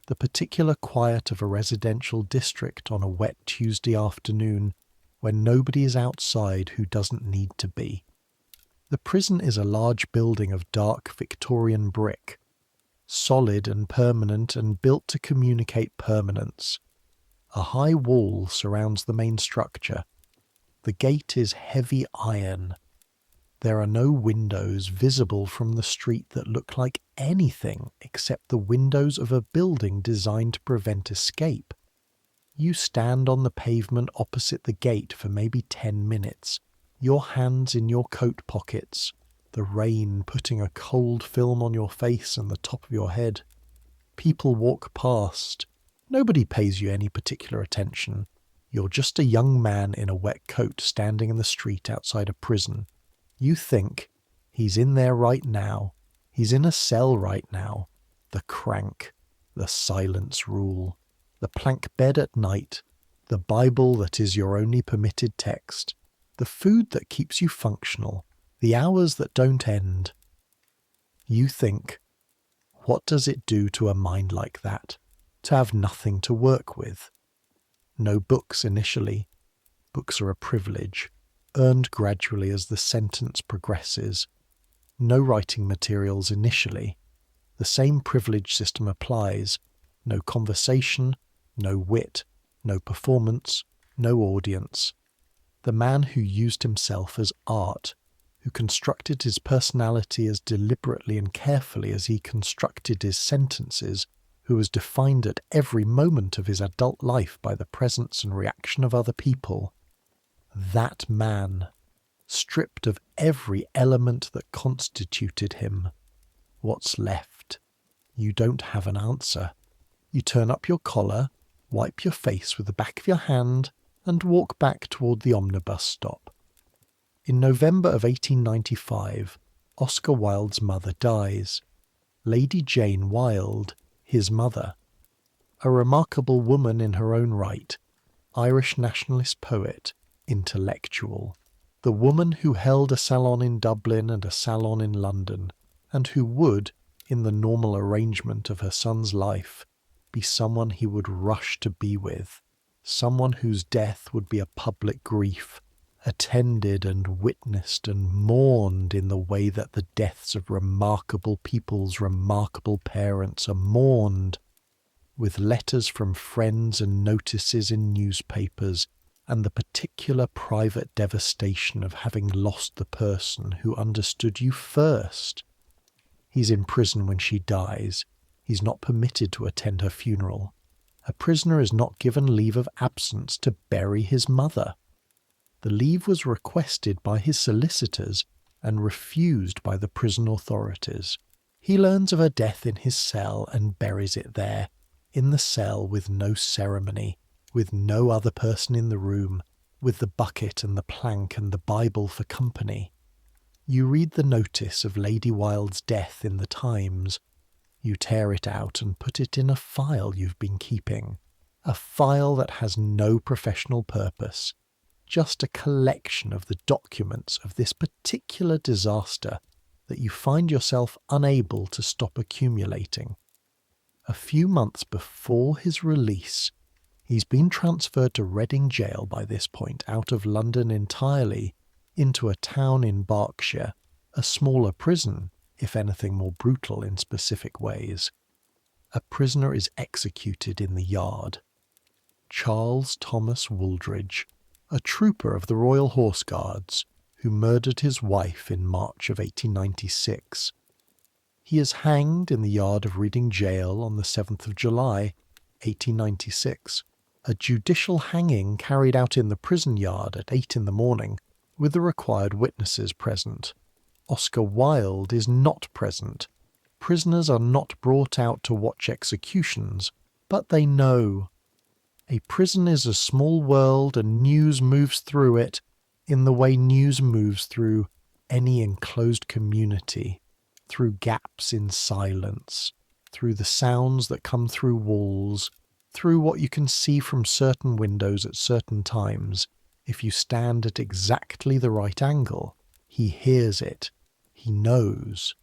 the particular quiet of a residential district on a wet Tuesday afternoon when nobody is outside who doesn't need to be. The prison is a large building of dark Victorian brick, solid and permanent and built to communicate permanence. A high wall surrounds the main structure. The gate is heavy iron. There are no windows visible from the street that look like anything except the windows of a building designed to prevent escape. You stand on the pavement opposite the gate for maybe 10 minutes, your hands in your coat pockets, the rain putting a cold film on your face and the top of your head. People walk past. Nobody pays you any particular attention. You're just a young man in a wet coat standing in the street outside a prison. You think, he's in there right now. He's in a cell right now. The crank, the silence rule, the plank bed at night, the Bible that is your only permitted text, the food that keeps you functional, the hours that don't end. You think, what does it do to a mind like that, to have nothing to work with? No books initially. Books are a privilege, earned gradually as the sentence progresses. No writing materials initially. The same privilege system applies. No conversation, no wit, no performance, no audience. The man who used himself as art, who constructed his personality as deliberately and carefully as he constructed his sentences, who was defined at every moment of his adult life by the presence and reaction of other people, that man, stripped of every element that constituted him, what's left? You don't have an answer. You turn up your collar, wipe your face with the back of your hand, and walk back toward the omnibus stop. In November of 1895, Oscar Wilde's mother dies. Lady Jane Wilde, his mother. A remarkable woman in her own right, Irish nationalist poet, intellectual. The woman who held a salon in Dublin and a salon in London, and who would, in the normal arrangement of her son's life, be someone he would rush to be with, someone whose death would be a public grief, attended and witnessed and mourned in the way that the deaths of remarkable people's remarkable parents are mourned, with letters from friends and notices in newspapers, and the particular private devastation of having lost the person who understood you first. He's in prison when she dies. He's not permitted to attend her funeral. A prisoner is not given leave of absence to bury his mother. The leave was requested by his solicitors and refused by the prison authorities. He learns of her death in his cell and buries it there, in the cell with no ceremony, with no other person in the room, with the bucket and the plank and the Bible for company. You read the notice of Lady Wilde's death in the Times. You tear it out and put it in a file you've been keeping, a file that has no professional purpose, just a collection of the documents of this particular disaster that you find yourself unable to stop accumulating. A few months before his release, he's been transferred to Reading Gaol by this point, out of London entirely, into a town in Berkshire, a smaller prison, if anything more brutal in specific ways. A prisoner is executed in the yard. Charles Thomas Wooldridge, a trooper of the Royal Horse Guards, who murdered his wife in March of 1896. He is hanged in the yard of Reading Gaol on the 7th of July, 1896, a judicial hanging carried out in the prison yard at 8 in the morning, with the required witnesses present. Oscar Wilde is not present. Prisoners are not brought out to watch executions, but they know. A prison is a small world and news moves through it in the way news moves through any enclosed community, through gaps in silence, through the sounds that come through walls, through what you can see from certain windows at certain times. If you stand at exactly the right angle, he hears it, he knows.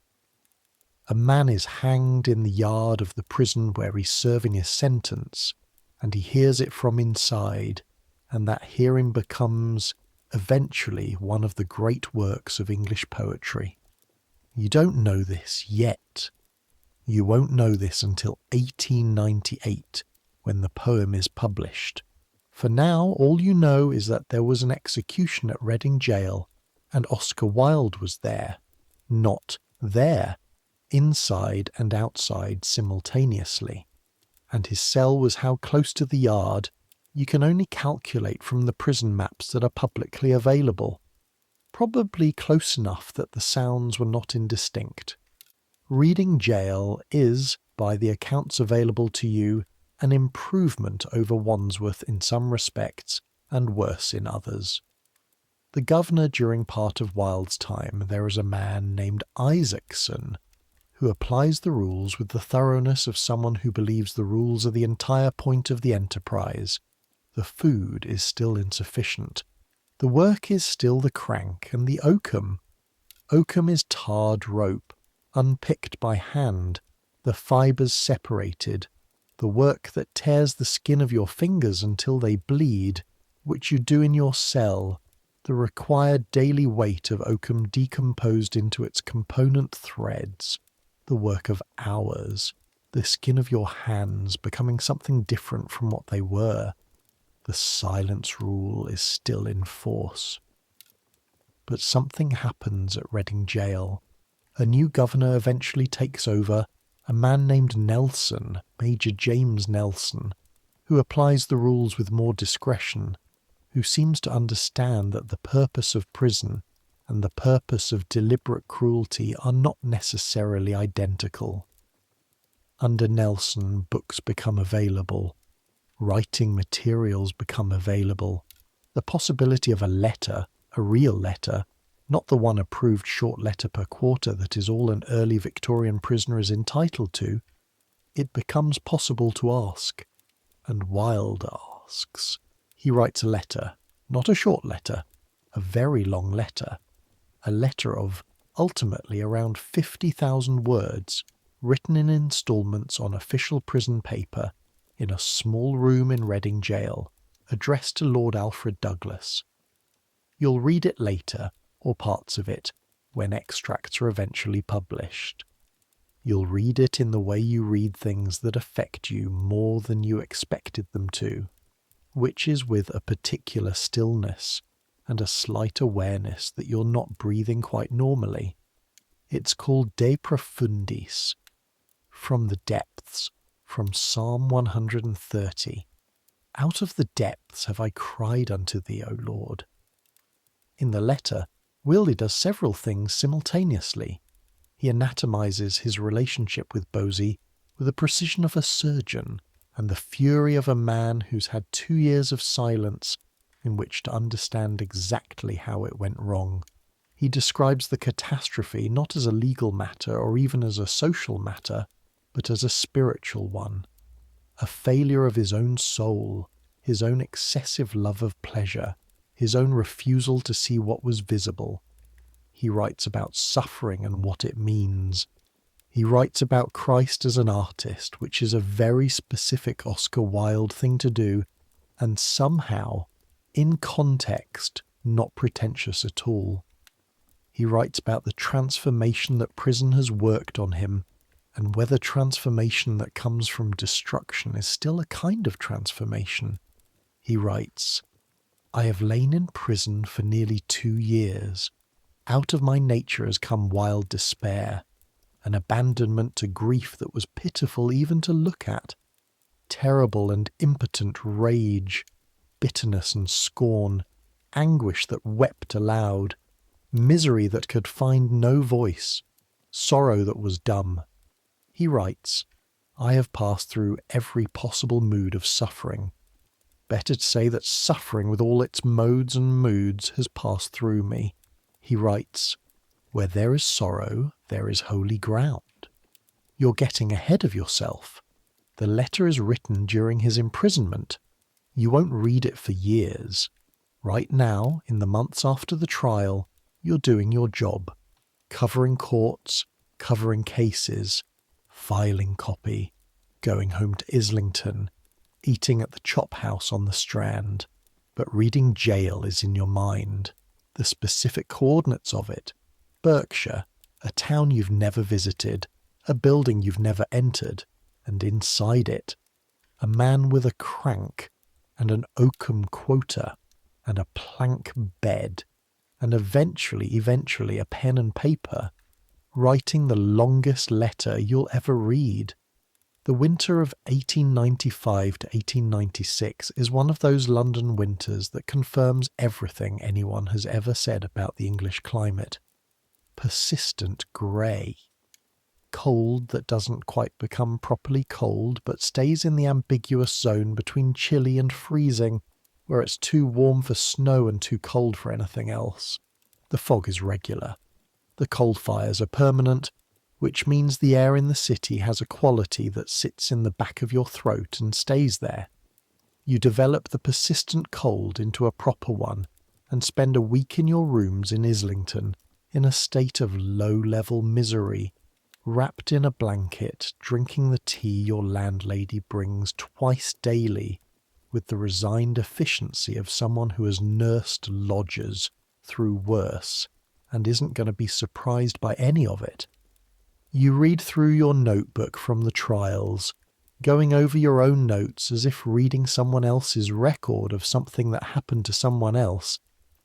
A man is hanged in the yard of the prison where he's serving his sentence, and he hears it from inside, and that hearing becomes, eventually, one of the great works of English poetry. You don't know this yet. You won't know this until 1898, when the poem is published. For now, all you know is that there was an execution at Reading Gaol, and Oscar Wilde was there. Not there, inside and outside simultaneously. And his cell was how close to the yard you can only calculate from the prison maps that are publicly available. Probably close enough that the sounds were not indistinct. Reading Gaol is, by the accounts available to you, an improvement over Wandsworth in some respects, and worse in others. The governor during part of Wilde's time, there is a man named Isaacson, who applies the rules with the thoroughness of someone who believes the rules are the entire point of the enterprise. The food is still insufficient. The work is still the crank and the oakum. Oakum is tarred rope, unpicked by hand, the fibres separated, the work that tears the skin of your fingers until they bleed, which you do in your cell, the required daily weight of oakum decomposed into its component threads, the work of hours, the skin of your hands becoming something different from what they were. The silence rule is still in force. But something happens at Reading Gaol. A new governor eventually takes over, a man named Nelson, Major James Nelson, who applies the rules with more discretion, who seems to understand that the purpose of prison and the purpose of deliberate cruelty are not necessarily identical. Under Nelson, books become available. Writing materials become available. The possibility of a letter, a real letter, not the one approved short letter per quarter that is all an early Victorian prisoner is entitled to, it becomes possible to ask. And Wilde asks. He writes a letter, not a short letter, a very long letter, a letter of ultimately around 50,000 words, written in instalments on official prison paper, in a small room in Reading Gaol, addressed to Lord Alfred Douglas. You'll read it later, or parts of it, when extracts are eventually published. You'll read it in the way you read things that affect you more than you expected them to, which is with a particular stillness and a slight awareness that you're not breathing quite normally. It's called De Profundis, from the depths, from Psalm 130. Out of the depths have I cried unto thee, O Lord. In the letter, Wilde does several things simultaneously. He anatomizes his relationship with Bosie with the precision of a surgeon and the fury of a man who's had 2 years of silence in which to understand exactly how it went wrong. He describes the catastrophe not as a legal matter or even as a social matter, but as a spiritual one. A failure of his own soul, his own excessive love of pleasure, his own refusal to see what was visible. He writes about suffering and what it means. He writes about Christ as an artist, which is a very specific Oscar Wilde thing to do, and somehow, in context, not pretentious at all. He writes about the transformation that prison has worked on him, and whether transformation that comes from destruction is still a kind of transformation. He writes, I have lain in prison for nearly 2 years. Out of my nature has come wild despair, an abandonment to grief that was pitiful even to look at, terrible and impotent rage, bitterness and scorn, anguish that wept aloud, misery that could find no voice, sorrow that was dumb. He writes, I have passed through every possible mood of suffering. Better to say that suffering with all its modes and moods has passed through me. He writes, where there is sorrow, there is holy ground. You're getting ahead of yourself. The letter is written during his imprisonment. You won't read it for years. Right now, in the months after the trial, you're doing your job, covering courts, covering cases, filing copy, going home to Islington, eating at the chop house on the Strand. But Reading Gaol is in your mind, the specific coordinates of it. Berkshire, a town you've never visited, a building you've never entered, and inside it, a man with a crank, and an oakum quota, and a plank bed, and eventually a pen and paper, writing the longest letter you'll ever read. The winter of 1895 to 1896 is one of those London winters that confirms everything anyone has ever said about the English climate. Persistent grey. Cold that doesn't quite become properly cold but stays in the ambiguous zone between chilly and freezing, where it's too warm for snow and too cold for anything else. The fog is regular. The coal fires are permanent. which means the air in the city has a quality that sits in the back of your throat and stays there. You develop the persistent cold into a proper one and spend a week in your rooms in Islington in a state of low-level misery, wrapped in a blanket, drinking the tea your landlady brings twice daily with the resigned efficiency of someone who has nursed lodgers through worse and isn't going to be surprised by any of it. You read through your notebook from the trials, going over your own notes as if reading someone else's record of something that happened to someone else,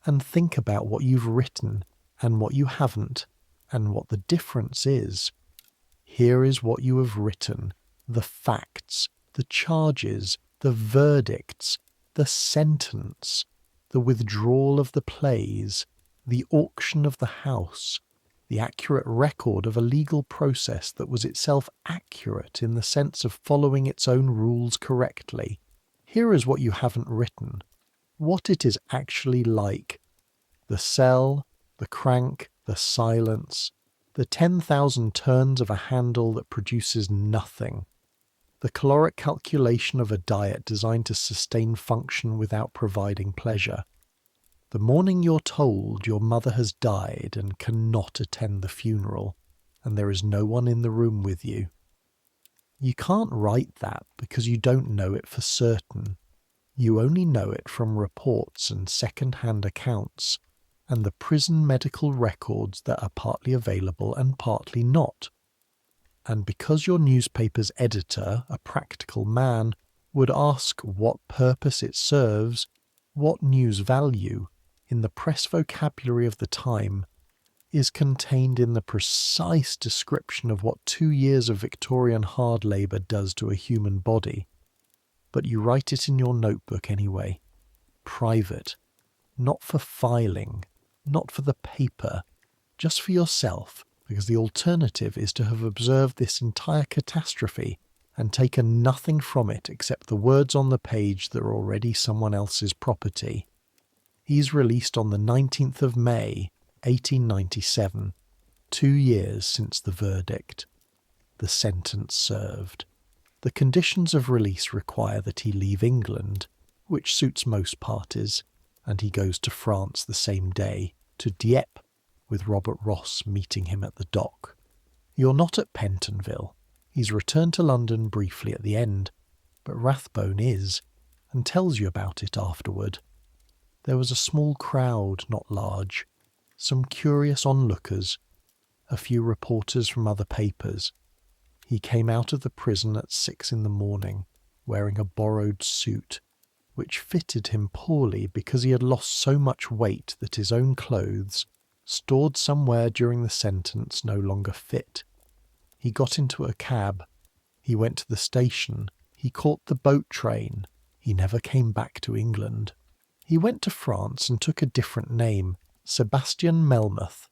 and think about what you've written and what you haven't, and what the difference is. Here is what you have written: the facts, the charges, the verdicts, the sentence, the withdrawal of the plays, the auction of the house, the accurate record of a legal process that was itself accurate in the sense of following its own rules correctly. Here is what you haven't written: what it is actually like. The cell, the crank, the silence, the 10,000 turns of a handle that produces nothing, the caloric calculation of a diet designed to sustain function without providing pleasure. The morning you're told your mother has died and cannot attend the funeral, and there is no one in the room with you. You can't write that because you don't know it for certain. You only know it from reports and second-hand accounts, and the prison medical records that are partly available and partly not. And because your newspaper's editor, a practical man, would ask what purpose it serves, what news value, in the press vocabulary of the time, is contained in the precise description of what 2 years of Victorian hard labour does to a human body. But you write it in your notebook anyway. Private. Not for filing. Not for the paper. Just for yourself, because the alternative is to have observed this entire catastrophe and taken nothing from it except the words on the page that are already someone else's property. He's released on the 19th of May, 1897, 2 years since the verdict. The sentence served. The conditions of release require that he leave England, which suits most parties, and he goes to France the same day, to Dieppe, with Robert Ross meeting him at the dock. You're not at Pentonville. He's returned to London briefly at the end, but Rathbone is, and tells you about it afterward. There was a small crowd, not large, some curious onlookers, a few reporters from other papers. He came out of the prison at 6 in the morning, wearing a borrowed suit, which fitted him poorly because he had lost so much weight that his own clothes, stored somewhere during the sentence, no longer fit. He got into a cab. He went to the station. He caught the boat train. He never came back to England. He went to France and took a different name, Sebastian Melmoth,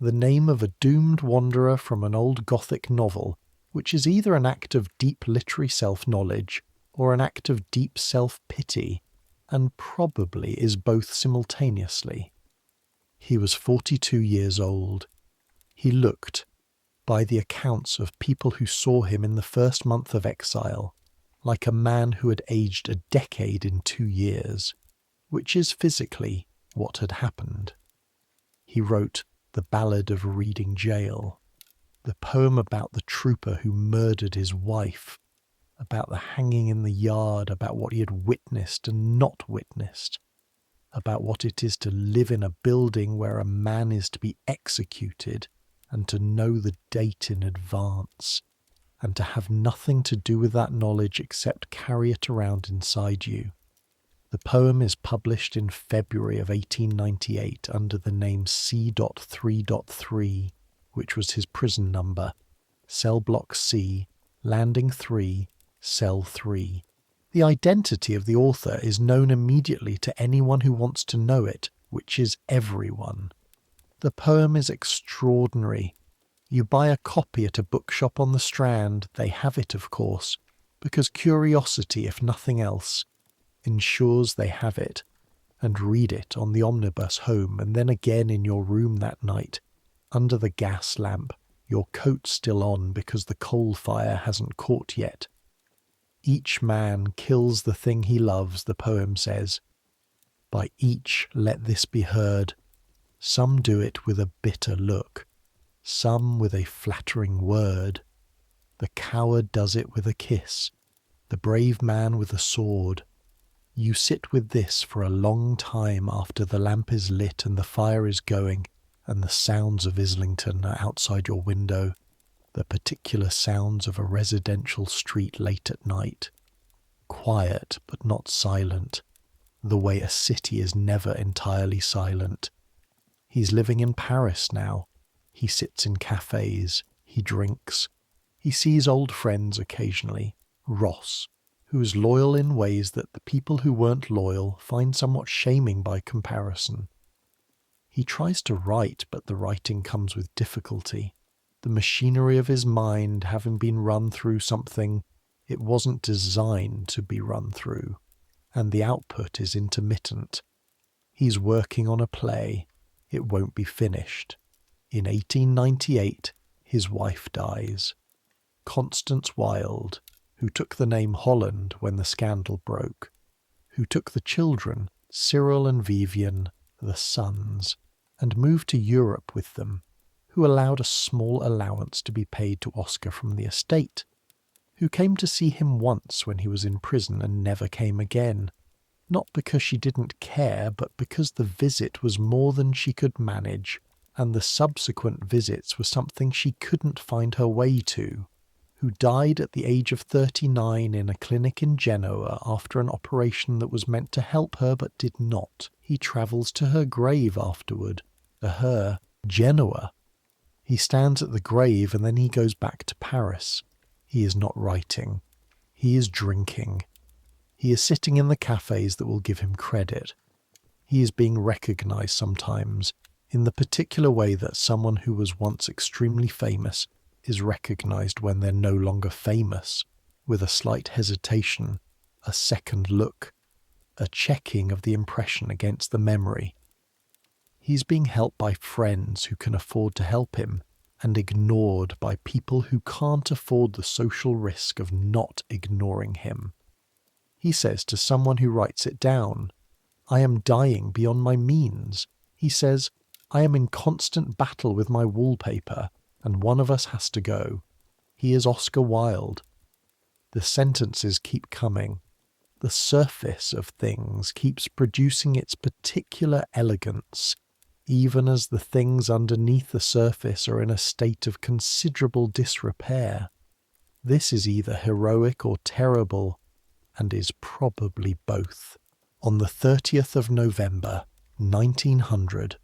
the name of a doomed wanderer from an old Gothic novel, which is either an act of deep literary self-knowledge or an act of deep self-pity, and probably is both simultaneously. He was 42 years old. He looked, by the accounts of people who saw him in the first month of exile, like a man who had aged a decade in 2 years, which is physically what had happened. He wrote The Ballad of Reading Gaol, the poem about the trooper who murdered his wife, about the hanging in the yard, about what he had witnessed and not witnessed, about what it is to live in a building where a man is to be executed and to know the date in advance, and to have nothing to do with that knowledge except carry it around inside you. The poem is published in February of 1898 under the name C.3.3, which was his prison number, Cell Block C, Landing 3, Cell 3. The identity of the author is known immediately to anyone who wants to know it, which is everyone. The poem is extraordinary. You buy a copy at a bookshop on the Strand, they have it of course, because curiosity, if nothing else, ensures they have it, and read it on the omnibus home and then again in your room that night, under the gas lamp, your coat still on because the coal fire hasn't caught yet. Each man kills the thing he loves, the poem says. By each let this be heard. Some do it with a bitter look, some with a flattering word. The coward does it with a kiss, the brave man with a sword. You sit with this for a long time after the lamp is lit and the fire is going, and the sounds of Islington are outside your window, the particular sounds of a residential street late at night. Quiet but not silent, the way a city is never entirely silent. He's living in Paris now. He sits in cafes. He drinks. He sees old friends occasionally. Ross, who is loyal in ways that the people who weren't loyal find somewhat shaming by comparison. He tries to write, but the writing comes with difficulty. The machinery of his mind having been run through something it wasn't designed to be run through, and the output is intermittent. He's working on a play. It won't be finished. In 1898, his wife dies. Constance Wilde, who took the name Holland when the scandal broke, who took the children, Cyril and Vivian, the sons, and moved to Europe with them, who allowed a small allowance to be paid to Oscar from the estate, who came to see him once when he was in prison and never came again, not because she didn't care, but because the visit was more than she could manage, and the subsequent visits were something she couldn't find her way to, who died at the age of 39 in a clinic in Genoa after an operation that was meant to help her but did not. He travels to her grave afterward. To her, Genoa. He stands at the grave and then he goes back to Paris. He is not writing. He is drinking. He is sitting in the cafes that will give him credit. He is being recognised sometimes in the particular way that someone who was once extremely famous is recognised when they're no longer famous, with a slight hesitation, a second look, a checking of the impression against the memory. He's being helped by friends who can afford to help him, and ignored by people who can't afford the social risk of not ignoring him. He says to someone who writes it down, "I am dying beyond my means." He says, "I am in constant battle with my wallpaper, and one of us has to go." He is Oscar Wilde. The sentences keep coming. The surface of things keeps producing its particular elegance, even as the things underneath the surface are in a state of considerable disrepair. This is either heroic or terrible, and is probably both. On the 30th of November, 1900,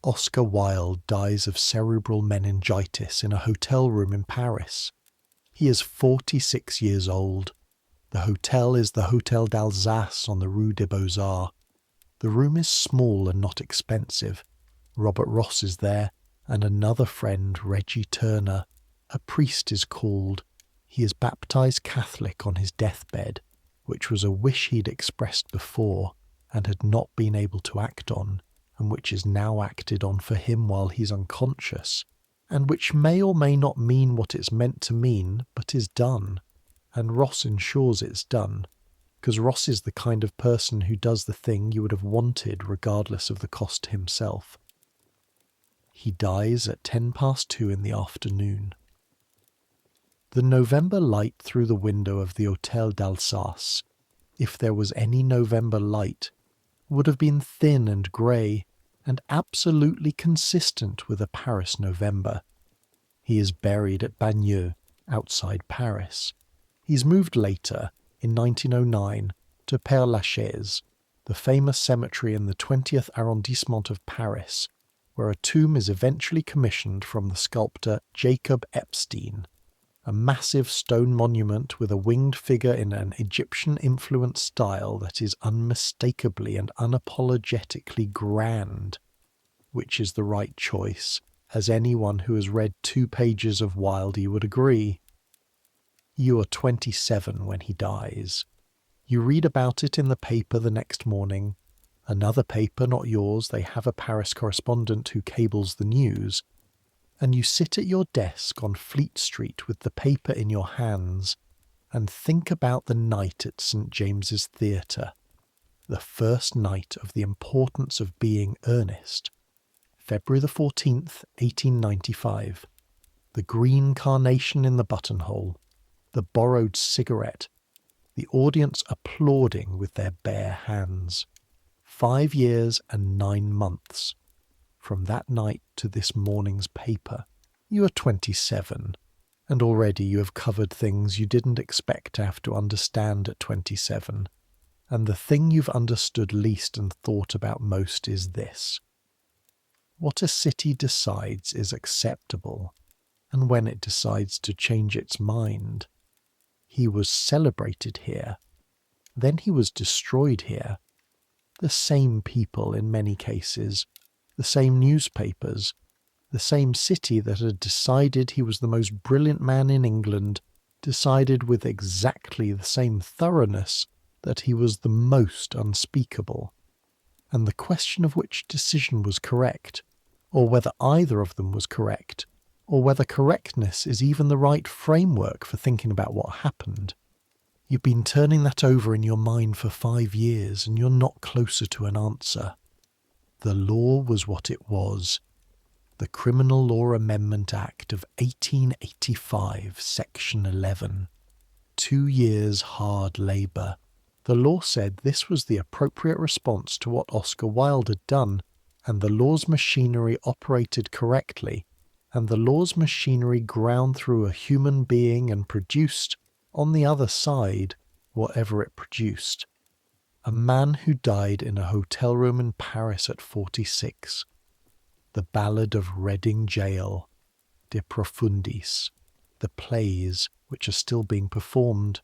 Oscar Wilde dies of cerebral meningitis in a hotel room in Paris. He is 46 years old. The hotel is the Hotel d'Alsace on the Rue des Beaux-Arts. The room is small and not expensive. Robert Ross is there, and another friend, Reggie Turner. A priest is called. He is baptised Catholic on his deathbed, which was a wish he'd expressed before and had not been able to act on, and which is now acted on for him while he's unconscious, and which may or may not mean what it's meant to mean, but is done. And Ross ensures it's done, because Ross is the kind of person who does the thing you would have wanted regardless of the cost to himself. He dies at 2:10 in the afternoon. The November light through the window of the Hôtel d'Alsace, if there was any November light, would have been thin and grey, and absolutely consistent with a Paris November. He is buried at Bagneux, outside Paris. He's moved later, in 1909, to Père Lachaise, the famous cemetery in the 20th arrondissement of Paris, where a tomb is eventually commissioned from the sculptor Jacob Epstein, a massive stone monument with a winged figure in an Egyptian-influenced style that is unmistakably and unapologetically grand, which is the right choice, as anyone who has read 2 pages of Wilde would agree. You are 27 when he dies. You read about it in the paper the next morning. Another paper, not yours, they have a Paris correspondent who cables the news. and you sit at your desk on Fleet Street with the paper in your hands and think about the night at St. James's Theatre, the first night of the importance of being earnest, February the 14th, 1895, the green carnation in the buttonhole, the borrowed cigarette, the audience applauding with their bare hands. 5 years and 9 months. From that night to this morning's paper, you are 27, and already you have covered things you didn't expect to have to understand at 27. And the thing you've understood least and thought about most is this: what a city decides is acceptable, and when it decides to change its mind. He was celebrated here, then he was destroyed here. The same people in many cases, the same newspapers, the same city that had decided he was the most brilliant man in England, decided with exactly the same thoroughness that he was the most unspeakable. And the question of which decision was correct, or whether either of them was correct, or whether correctness is even the right framework for thinking about what happened. You've been turning that over in your mind for 5 years, and you're not closer to an answer. The law was what it was. The Criminal Law Amendment Act of 1885, Section 11. 2 years hard labour. The law said this was the appropriate response to what Oscar Wilde had done, and the law's machinery operated correctly, and the law's machinery ground through a human being and produced, on the other side, whatever it produced. A man who died in a hotel room in Paris at 46. The Ballad of Reading Gaol, De Profundis, the plays which are still being performed.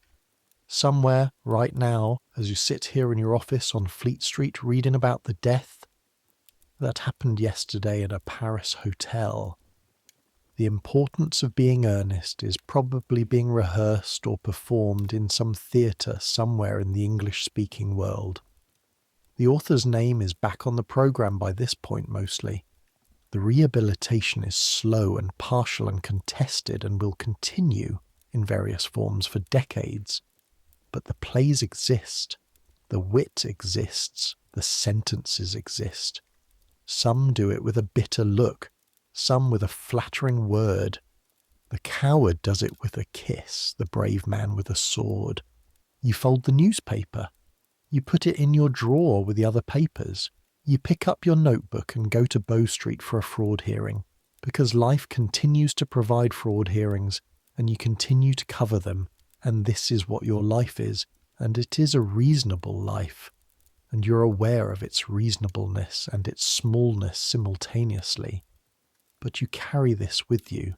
Somewhere, right now, as you sit here in your office on Fleet Street reading about the death that happened yesterday in a Paris hotel. The importance of being earnest is probably being rehearsed or performed in some theatre somewhere in the English-speaking world. The author's name is back on the programme by this point mostly. The rehabilitation is slow and partial and contested and will continue in various forms for decades. But the plays exist, the wit exists, the sentences exist. Some do it with a bitter look, some with a flattering word. The coward does it with a kiss, the brave man with a sword. You fold the newspaper. You put it in your drawer with the other papers. You pick up your notebook and go to Bow Street for a fraud hearing, because life continues to provide fraud hearings, and you continue to cover them, and this is what your life is, and it is a reasonable life, and you're aware of its reasonableness and its smallness simultaneously. But you carry this with you.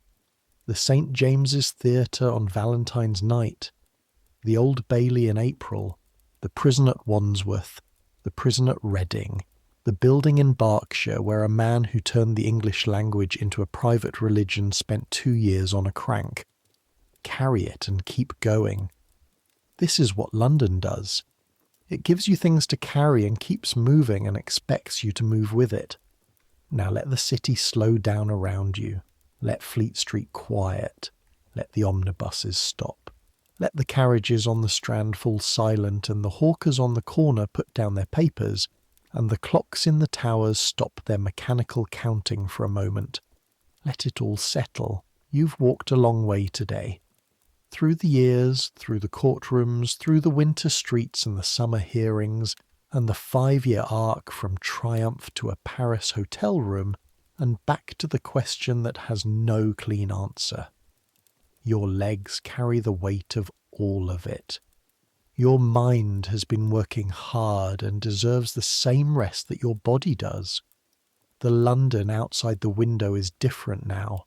The St. James's Theatre on Valentine's night, the Old Bailey in April, the prison at Wandsworth, the prison at Reading, the building in Berkshire where a man who turned the English language into a private religion spent 2 years on a crank. Carry it and keep going. This is what London does. It gives you things to carry and keeps moving and expects you to move with it. Now let the city slow down around you. Let Fleet Street quiet. Let the omnibuses stop. Let the carriages on the Strand fall silent and the hawkers on the corner put down their papers and the clocks in the towers stop their mechanical counting for a moment. Let it all settle. You've walked a long way today. Through the years, through the courtrooms, through the winter streets and the summer hearings, and the 5-year arc from triumph to a Paris hotel room, and back to the question that has no clean answer. Your legs carry the weight of all of it. Your mind has been working hard and deserves the same rest that your body does. The London outside the window is different now.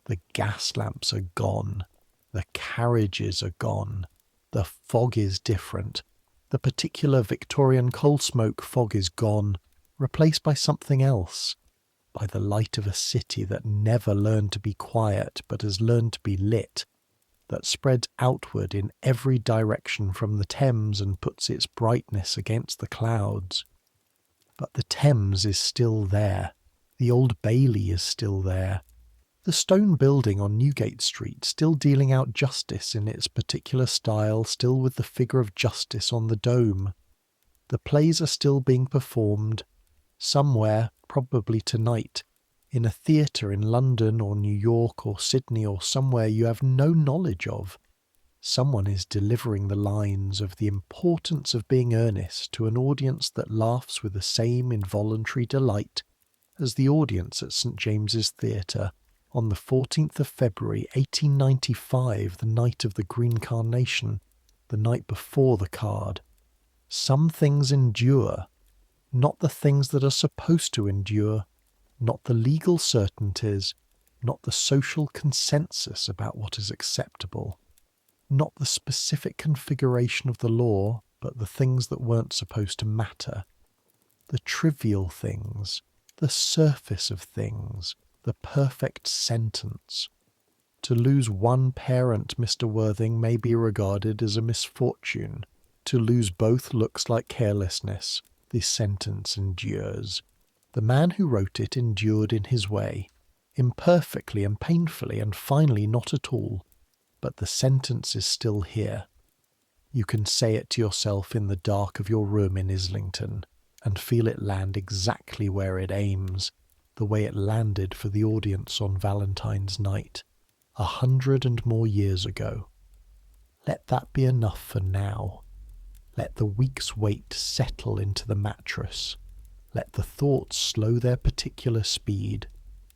The gas lamps are gone. The carriages are gone. The fog is different. The particular Victorian coal smoke fog is gone, replaced by something else, by the light of a city that never learned to be quiet but has learned to be lit, that spreads outward in every direction from the Thames and puts its brightness against the clouds. But the Thames is still there. The Old Bailey is still there. The stone building on Newgate Street still dealing out justice in its particular style, still with the figure of justice on the dome. The plays are still being performed, somewhere, probably tonight, in a theatre in London or New York or Sydney or somewhere you have no knowledge of. Someone is delivering the lines of the importance of being earnest to an audience that laughs with the same involuntary delight as the audience at St James's Theatre on the 14th of February 1895, the night of the Green Carnation, the night before the card. Some things endure, not the things that are supposed to endure, not the legal certainties, not the social consensus about what is acceptable, not the specific configuration of the law, but the things that weren't supposed to matter, the trivial things, the surface of things, the perfect sentence. To lose one parent, Mr. Worthing, may be regarded as a misfortune. To lose both looks like carelessness. This sentence endures. The man who wrote it endured in his way, imperfectly and painfully, and finally not at all. But the sentence is still here. You can say it to yourself in the dark of your room in Islington, and feel it land exactly where it aims, the way it landed for the audience on Valentine's night, 100 and more years ago. Let that be enough for now. Let the week's weight settle into the mattress. Let the thoughts slow their particular speed,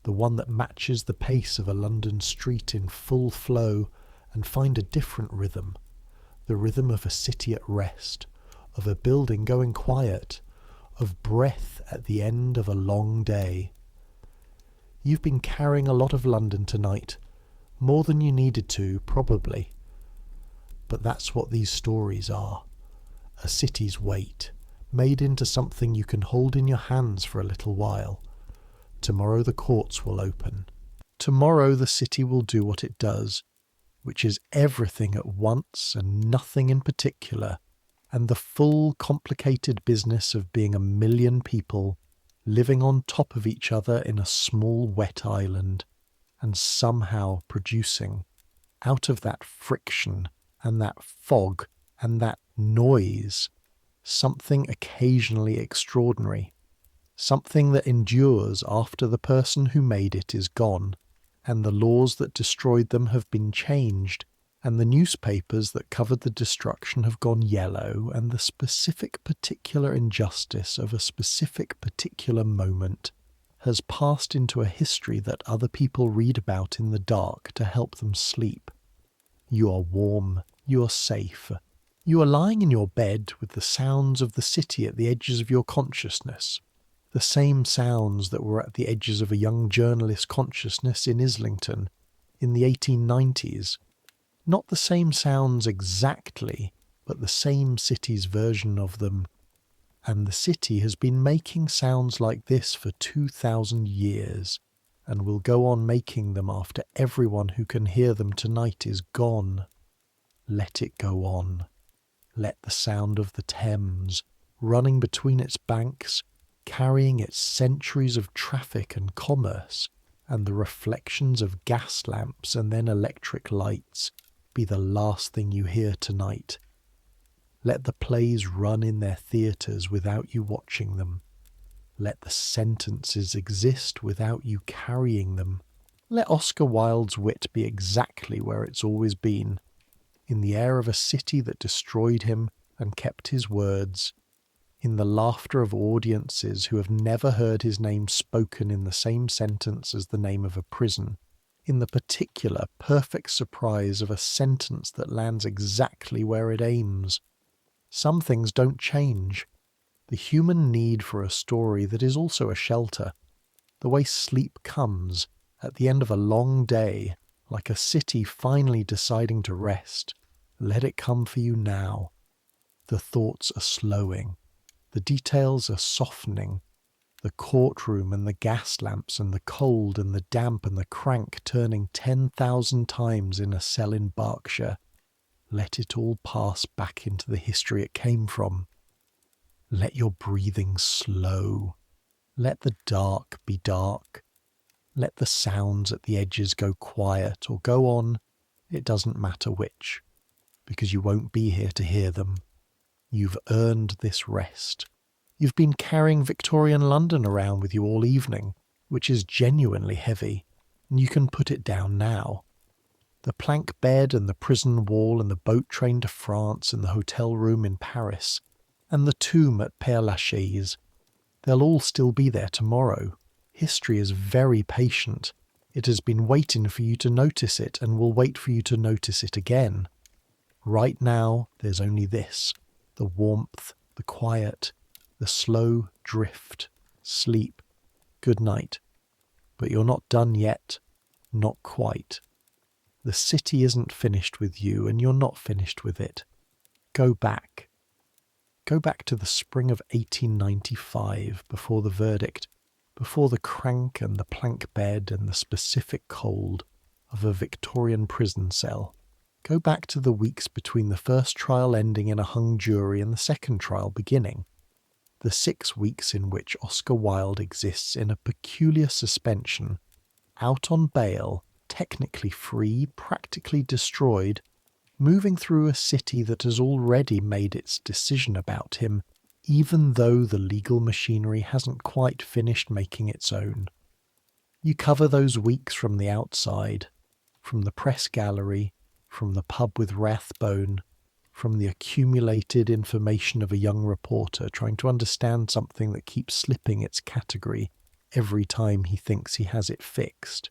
the one that matches the pace of a London street in full flow, and find a different rhythm, the rhythm of a city at rest, of a building going quiet, of breath at the end of a long day. You've been carrying a lot of London tonight, more than you needed to, probably. But that's what these stories are. A city's weight, made into something you can hold in your hands for a little while. Tomorrow the courts will open. Tomorrow the city will do what it does, which is everything at once and nothing in particular, and the full complicated business of being a million people living on top of each other in a small wet island, and somehow producing, out of that friction and that fog and that noise, something occasionally extraordinary, something that endures after the person who made it is gone, and the laws that destroyed them have been changed, and the newspapers that covered the destruction have gone yellow, and the specific particular injustice of a specific particular moment has passed into a history that other people read about in the dark to help them sleep. You are warm, you are safe. You are lying in your bed with the sounds of the city at the edges of your consciousness, the same sounds that were at the edges of a young journalist's consciousness in Islington in the 1890s. Not the same sounds exactly, but the same city's version of them. And the city has been making sounds like this for 2,000 years, and will go on making them after everyone who can hear them tonight is gone. Let it go on. Let the sound of the Thames, running between its banks, carrying its centuries of traffic and commerce, and the reflections of gas lamps and then electric lights, be the last thing you hear tonight. Let the plays run in their theatres without you watching them. Let the sentences exist without you carrying them. Let Oscar Wilde's wit be exactly where it's always been, in the air of a city that destroyed him and kept his words, in the laughter of audiences who have never heard his name spoken in the same sentence as the name of a prison, in the particular perfect surprise of a sentence that lands exactly where it aims. Some things don't change. The human need for a story that is also a shelter, the way sleep comes at the end of a long day, like a city finally deciding to rest. Let it come for you now. The thoughts are slowing. The details are softening. The courtroom and the gas lamps and the cold and the damp and the crank turning 10,000 times in a cell in Berkshire. Let it all pass back into the history it came from. Let your breathing slow. Let the dark be dark. Let the sounds at the edges go quiet or go on, it doesn't matter which, because you won't be here to hear them. You've earned this rest. You've been carrying Victorian London around with you all evening, which is genuinely heavy, and you can put it down now. The plank bed and the prison wall and the boat train to France and the hotel room in Paris and the tomb at Père Lachaise, they'll all still be there tomorrow. History is very patient. It has been waiting for you to notice it and will wait for you to notice it again. Right now, there's only this, the warmth, the quiet, the slow drift, sleep, good night. But you're not done yet, not quite. The city isn't finished with you, and you're not finished with it. Go back. Go back to the spring of 1895, before the verdict, before the crank and the plank bed and the specific cold of a Victorian prison cell. Go back to the weeks between the first trial ending in a hung jury and the second trial beginning. The 6 weeks in which Oscar Wilde exists in a peculiar suspension, out on bail, technically free, practically destroyed, moving through a city that has already made its decision about him, even though the legal machinery hasn't quite finished making its own. You cover those weeks from the outside, from the press gallery, from the pub with Rathbone, from the accumulated information of a young reporter trying to understand something that keeps slipping its category every time he thinks he has it fixed.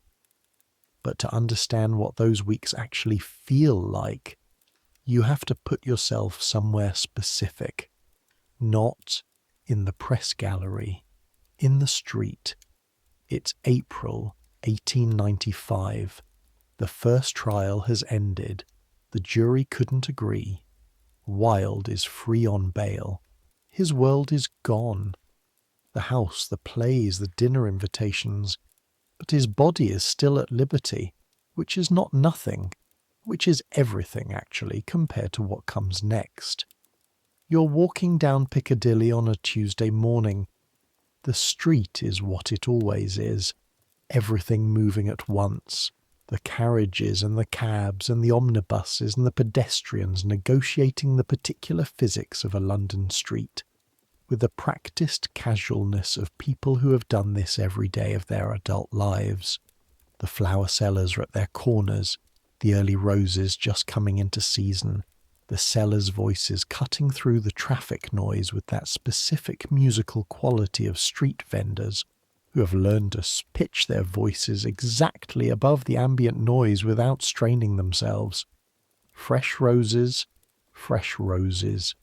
But to understand what those weeks actually feel like, you have to put yourself somewhere specific. Not in the press gallery, in the street. It's April 1895. The first trial has ended. The jury couldn't agree. Wilde is free on bail. His world is gone. The house, the plays, the dinner invitations. But his body is still at liberty, which is not nothing, which is everything, actually, compared to what comes next. You're walking down Piccadilly on a Tuesday morning. The street is what it always is, everything moving at once. The carriages and the cabs and the omnibuses and the pedestrians negotiating the particular physics of a London street, with the practised casualness of people who have done this every day of their adult lives. The flower sellers are at their corners, the early roses just coming into season, the sellers' voices cutting through the traffic noise with that specific musical quality of street vendors who have learned to pitch their voices exactly above the ambient noise without straining themselves. Fresh roses, fresh roses.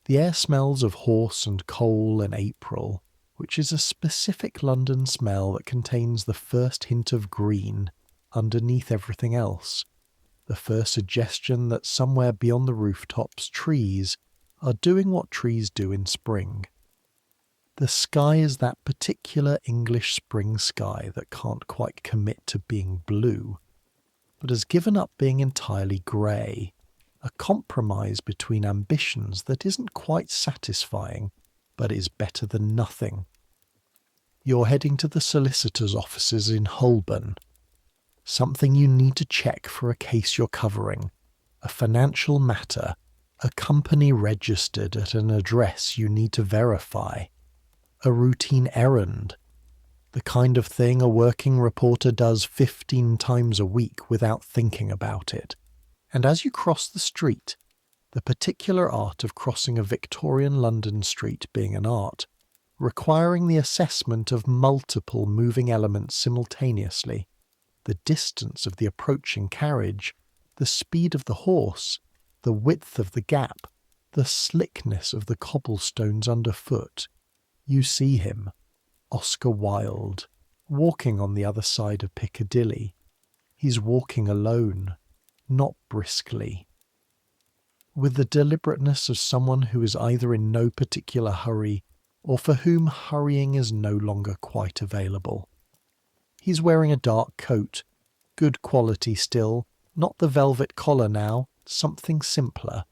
The air smells of horse and coal and April, which is a specific London smell that contains the first hint of green underneath everything else. The first suggestion that somewhere beyond the rooftops trees are doing what trees do in spring. The sky is that particular English spring sky that can't quite commit to being blue, but has given up being entirely grey, a compromise between ambitions that isn't quite satisfying, but is better than nothing. You're heading to the solicitor's offices in Holborn. Something you need to check for a case you're covering, a financial matter, a company registered at an address you need to verify, a routine errand, the kind of thing a working reporter does 15 times a week without thinking about it. And as you cross the street, the particular art of crossing a Victorian London street being an art, requiring the assessment of multiple moving elements simultaneously, the distance of the approaching carriage, the speed of the horse, the width of the gap, the slickness of the cobblestones underfoot, you see him, Oscar Wilde, walking on the other side of Piccadilly. He's walking alone, not briskly. With the deliberateness of someone who is either in no particular hurry or for whom hurrying is no longer quite available. He's wearing a dark coat, good quality still, not the velvet collar now, something simpler.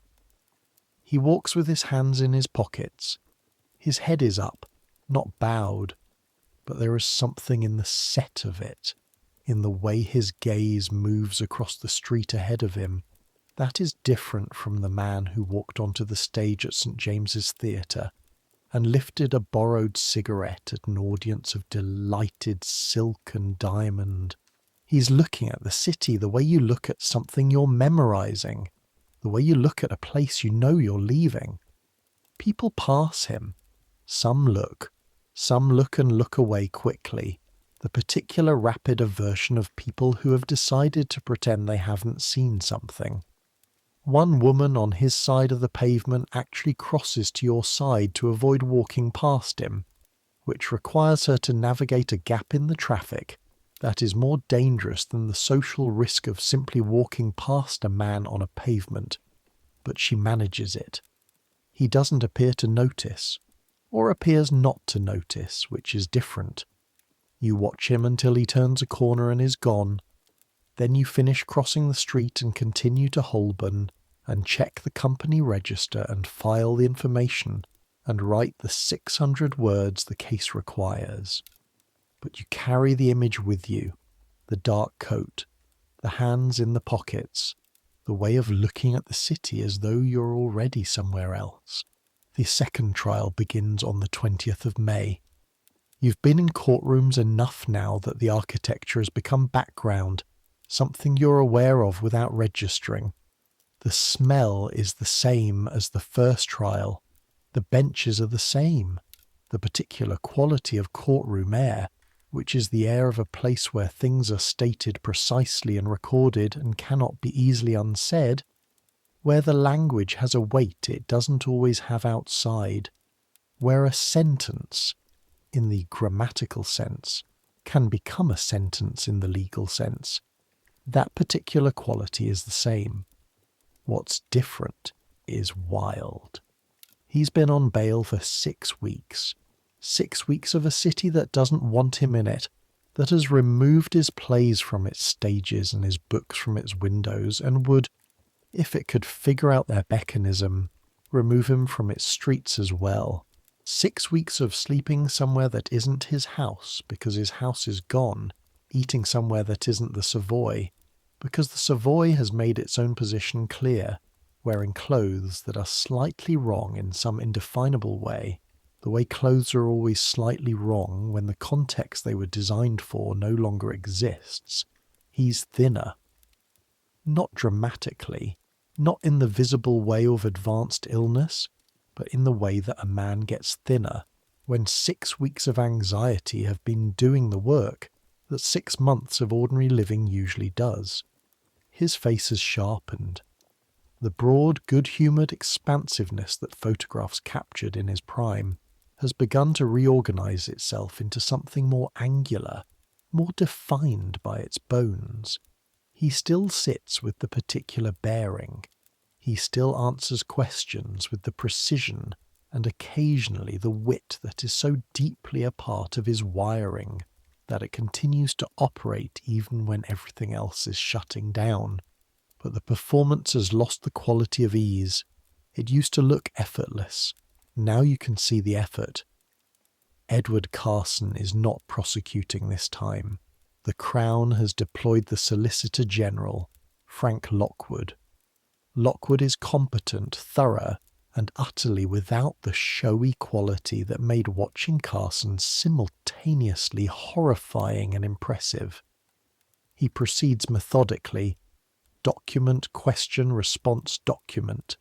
He walks with his hands in his pockets. His head is up, not bowed, but there is something in the set of it, in the way his gaze moves across the street ahead of him, that is different from the man who walked onto the stage at St. James's Theatre and lifted a borrowed cigarette at an audience of delighted silk and diamond. He's looking at the city the way you look at something you're memorizing, the way you look at a place you know you're leaving. People pass him. Some look and look away quickly, the particular rapid aversion of people who have decided to pretend they haven't seen something. One woman on his side of the pavement actually crosses to your side to avoid walking past him, which requires her to navigate a gap in the traffic that is more dangerous than the social risk of simply walking past a man on a pavement, but she manages it. He doesn't appear to notice, or appears not to notice, which is different. You watch him until he turns a corner and is gone. Then you finish crossing the street and continue to Holborn and check the company register and file the information and write the 600 words the case requires. But you carry the image with you, the dark coat, the hands in the pockets, the way of looking at the city as though you're already somewhere else. The second trial begins on the 20th of May. You've been in courtrooms enough now that the architecture has become background, something you're aware of without registering. The smell is the same as the first trial. The benches are the same. The particular quality of courtroom air, which is the air of a place where things are stated precisely and recorded and cannot be easily unsaid, where the language has a weight it doesn't always have outside, where a sentence, in the grammatical sense, can become a sentence in the legal sense. That particular quality is the same. What's different is Wilde. He's been on bail for 6 weeks. 6 weeks of a city that doesn't want him in it, that has removed his plays from its stages and his books from its windows, and would, if it could figure out their mechanism, remove him from its streets as well. 6 weeks of sleeping somewhere that isn't his house because his house is gone, eating somewhere that isn't the Savoy, because the Savoy has made its own position clear, wearing clothes that are slightly wrong in some indefinable way, the way clothes are always slightly wrong when the context they were designed for no longer exists. He's thinner. Not dramatically, not in the visible way of advanced illness, but in the way that a man gets thinner when 6 weeks of anxiety have been doing the work that 6 months of ordinary living usually does. His face has sharpened. The broad, good-humoured expansiveness that photographs captured in his prime has begun to reorganise itself into something more angular, more defined by its bones. He still sits with the particular bearing. He still answers questions with the precision and occasionally the wit that is so deeply a part of his wiring that it continues to operate even when everything else is shutting down. But the performance has lost the quality of ease. It used to look effortless. Now you can see the effort. Edward Carson is not prosecuting this time. The Crown has deployed the Solicitor General, Frank Lockwood. Lockwood is competent, thorough, and utterly without the showy quality that made watching Carson simultaneously horrifying and impressive. He proceeds methodically, document, question, response, document.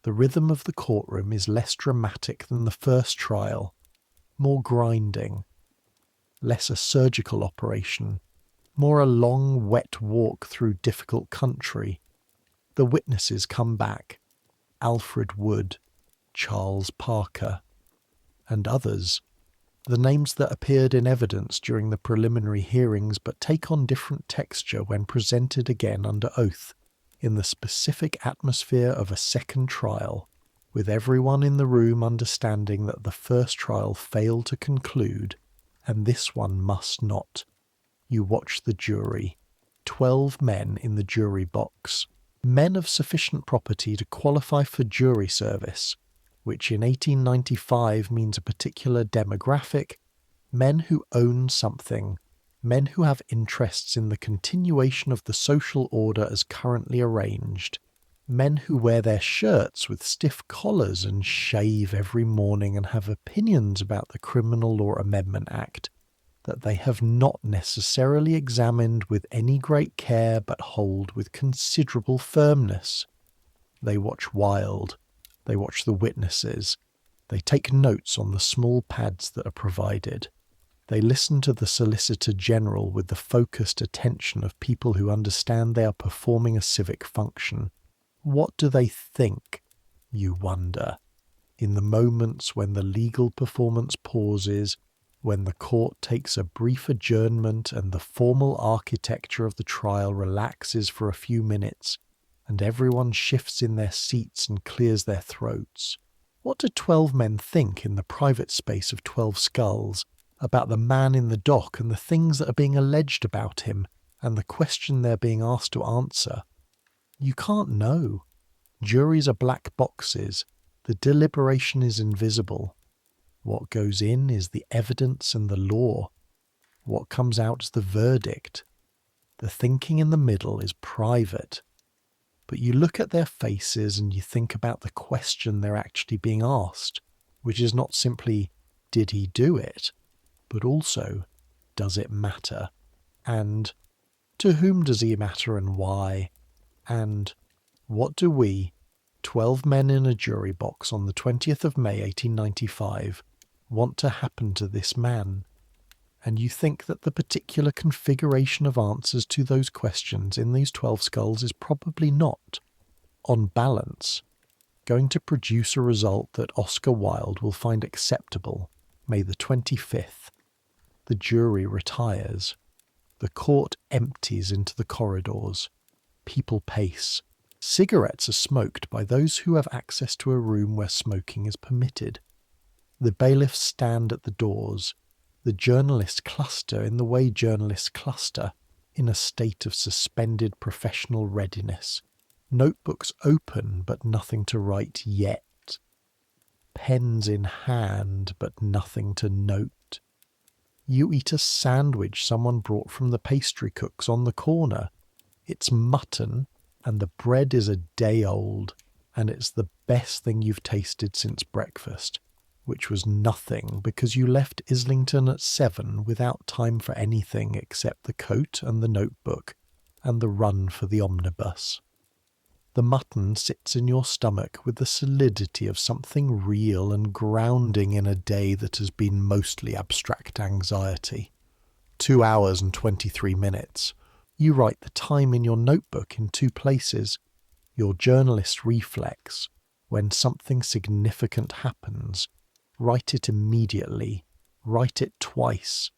The rhythm of the courtroom is less dramatic than the first trial, more grinding, less a surgical operation, more a long, wet walk through difficult country. The witnesses come back. Alfred Wood, Charles Parker, and others, the names that appeared in evidence during the preliminary hearings but take on different texture when presented again under oath, in the specific atmosphere of a second trial, with everyone in the room understanding that the first trial failed to conclude, and this one must not. You watch the jury, 12 men in the jury box, men of sufficient property to qualify for jury service, which in 1895 means a particular demographic, men who own something, men who have interests in the continuation of the social order as currently arranged, men who wear their shirts with stiff collars and shave every morning and have opinions about the Criminal Law Amendment Act that they have not necessarily examined with any great care but hold with considerable firmness. They watch Wilde, they watch the witnesses, they take notes on the small pads that are provided. They listen to the Solicitor General with the focused attention of people who understand they are performing a civic function. What do they think, you wonder, in the moments when the legal performance pauses, when the court takes a brief adjournment and the formal architecture of the trial relaxes for a few minutes, and everyone shifts in their seats and clears their throats? What do 12 men think in the private space of 12 skulls about the man in the dock and the things that are being alleged about him and the question they're being asked to answer? You can't know. Juries are black boxes. The deliberation is invisible. What goes in is the evidence and the law. What comes out is the verdict. The thinking in the middle is private. But you look at their faces and you think about the question they're actually being asked, which is not simply, did he do it? But also, does it matter? And to whom does he matter and why? And what do we, 12 men in a jury box on the 20th of May 1895, want to happen to this man? And you think that the particular configuration of answers to those questions in these 12 skulls is probably not, on balance, going to produce a result that Oscar Wilde will find acceptable May the 25th. The jury retires. The court empties into the corridors. People pace. Cigarettes are smoked by those who have access to a room where smoking is permitted. The bailiffs stand at the doors. The journalists cluster in the way journalists cluster, in a state of suspended professional readiness. Notebooks open, but nothing to write yet. Pens in hand, but nothing to note. You eat a sandwich someone brought from the pastry cook's on the corner. It's mutton, and the bread is a day old, and it's the best thing you've tasted since breakfast, which was nothing because you left Islington at 7 without time for anything except the coat and the notebook and the run for the omnibus. The mutton sits in your stomach with the solidity of something real and grounding in a day that has been mostly abstract anxiety. 2 hours and 23 minutes. You write the time in your notebook in 2 places. Your journalist reflex, when something significant happens, write it immediately. Write it twice,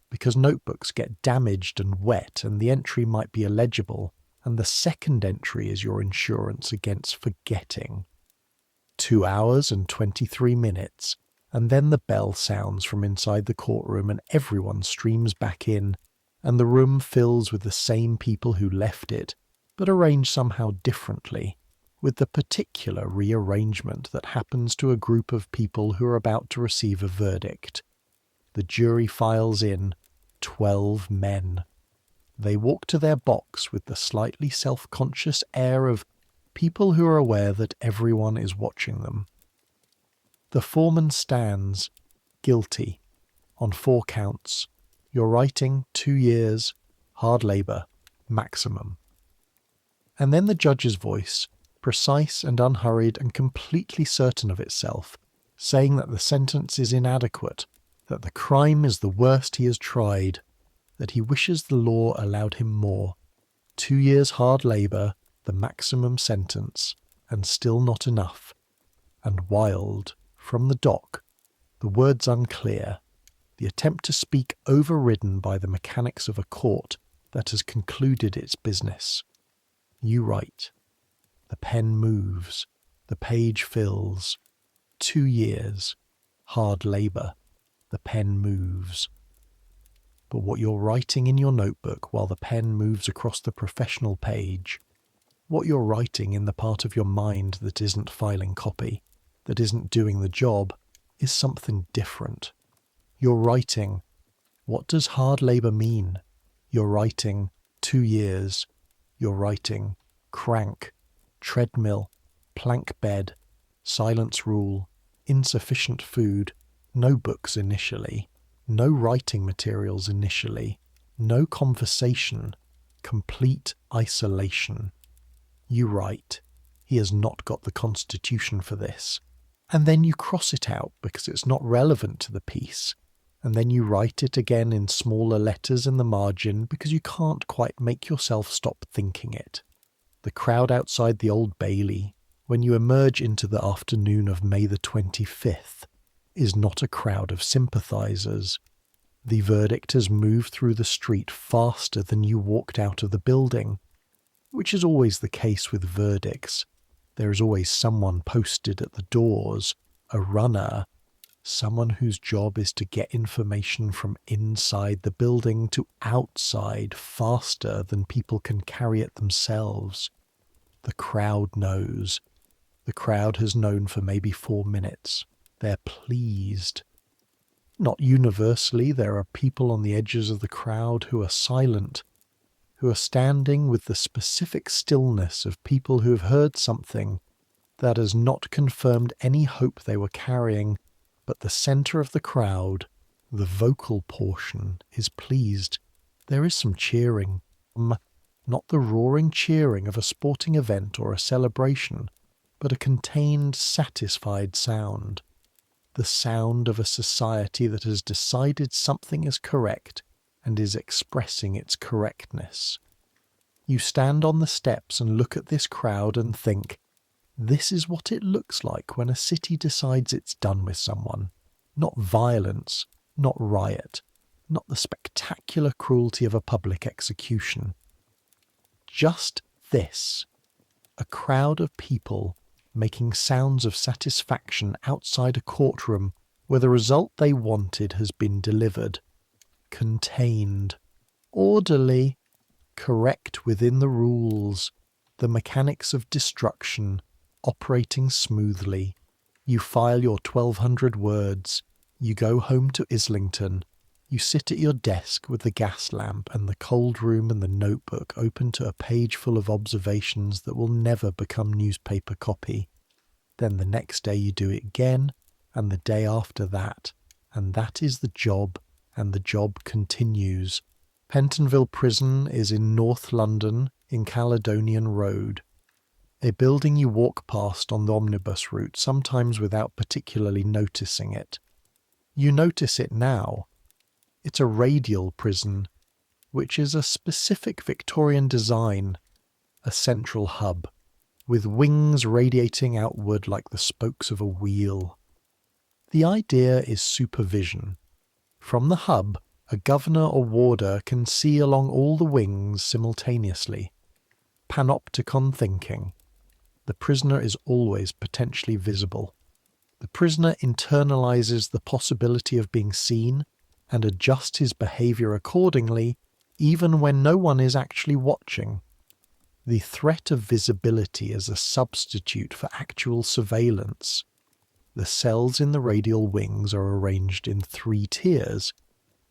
because notebooks get damaged and wet and the entry might be illegible, and the second entry is your insurance against forgetting. 2 hours and 23 minutes, and then the bell sounds from inside the courtroom and everyone streams back in, and the room fills with the same people who left it, but arranged somehow differently, with the particular rearrangement that happens to a group of people who are about to receive a verdict. The jury files in, 12 men. They walk to their box with the slightly self-conscious air of people who are aware that everyone is watching them. The foreman stands, guilty, on 4 counts. You're writing 2 years, hard labour, maximum. And then the judge's voice, precise and unhurried and completely certain of itself, saying that the sentence is inadequate, that the crime is the worst he has tried, that he wishes the law allowed him more. 2 years hard labour, the maximum sentence, and still not enough. And Wilde, from the dock, the words unclear, the attempt to speak overridden by the mechanics of a court that has concluded its business. You write. The pen moves. The page fills. 2 years. Hard labour. The pen moves. But what you're writing in your notebook while the pen moves across the professional page, what you're writing in the part of your mind that isn't filing copy, that isn't doing the job, is something different. You're writing, What does hard labour mean? You're writing 2 years. You're writing crank, treadmill, plank bed, silence rule, insufficient food, no books initially, no writing materials initially, no conversation, complete isolation. You write, he has not got the constitution for this. And then you cross it out because it's not relevant to the piece. And then you write it again in smaller letters in the margin because you can't quite make yourself stop thinking it. The crowd outside the Old Bailey, when you emerge into the afternoon of May the 25th, is not a crowd of sympathisers. The verdict has moved through the street faster than you walked out of the building, which is always the case with verdicts. There is always someone posted at the doors, a runner, someone whose job is to get information from inside the building to outside faster than people can carry it themselves. The crowd knows. The crowd has known for maybe 4 minutes. They're pleased. Not universally, there are people on the edges of the crowd who are silent, who are standing with the specific stillness of people who have heard something that has not confirmed any hope they were carrying, but the centre of the crowd, the vocal portion, is pleased. There is some cheering, not the roaring cheering of a sporting event or a celebration, but a contained, satisfied sound. The sound of a society that has decided something is correct and is expressing its correctness. You stand on the steps and look at this crowd and think, this is what it looks like when a city decides it's done with someone. Not violence, not riot, not the spectacular cruelty of a public execution. Just this, a crowd of people making sounds of satisfaction outside a courtroom where the result they wanted has been delivered. Contained, orderly, correct within the rules, the mechanics of destruction, operating smoothly. You file your 1,200 words. You go home to Islington. You sit at your desk with the gas lamp and the cold room and the notebook open to a page full of observations that will never become newspaper copy. Then the next day you do it again, and the day after that. And that is the job, and the job continues. Pentonville Prison is in North London, in Caledonian Road. A building you walk past on the omnibus route, sometimes without particularly noticing it. You notice it now. It's a radial prison, which is a specific Victorian design, a central hub, with wings radiating outward like the spokes of a wheel. The idea is supervision. From the hub, a governor or warder can see along all the wings simultaneously. Panopticon thinking. The prisoner is always potentially visible. The prisoner internalizes the possibility of being seen and adjusts his behaviour accordingly, even when no one is actually watching. The threat of visibility is a substitute for actual surveillance. The cells in the radial wings are arranged in 3 tiers,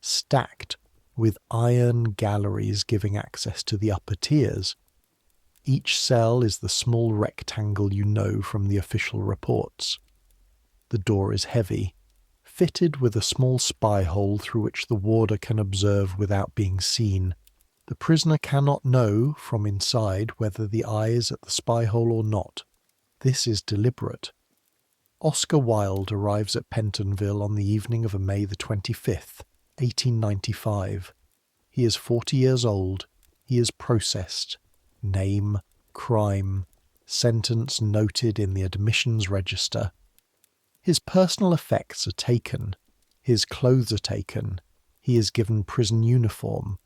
stacked with iron galleries giving access to the upper tiers. Each cell is the small rectangle you know from the official reports. The door is heavy, fitted with a small spy hole through which the warder can observe without being seen. The prisoner cannot know from inside whether the eye is at the spy hole or not. This is deliberate. Oscar Wilde arrives at Pentonville on the evening of May the 25th, 1895. He is 40 years old. He is processed. Name, crime, sentence noted in the admissions register. His personal effects are taken. His clothes are taken. He is given prison uniform.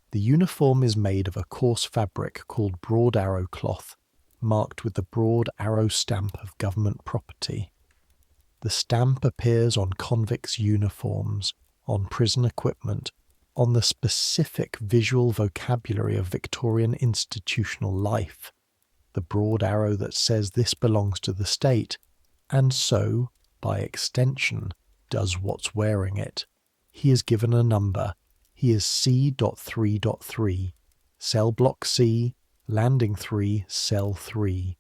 The uniform is made of a coarse fabric called broad arrow cloth, marked with the broad arrow stamp of government property. The stamp appears on convicts' uniforms, on prison equipment, on the specific visual vocabulary of Victorian institutional life, the broad arrow that says this belongs to the state, and so, by extension, does what's wearing it. He is given a number. He is C.3.3, cell block C, landing 3, cell 3.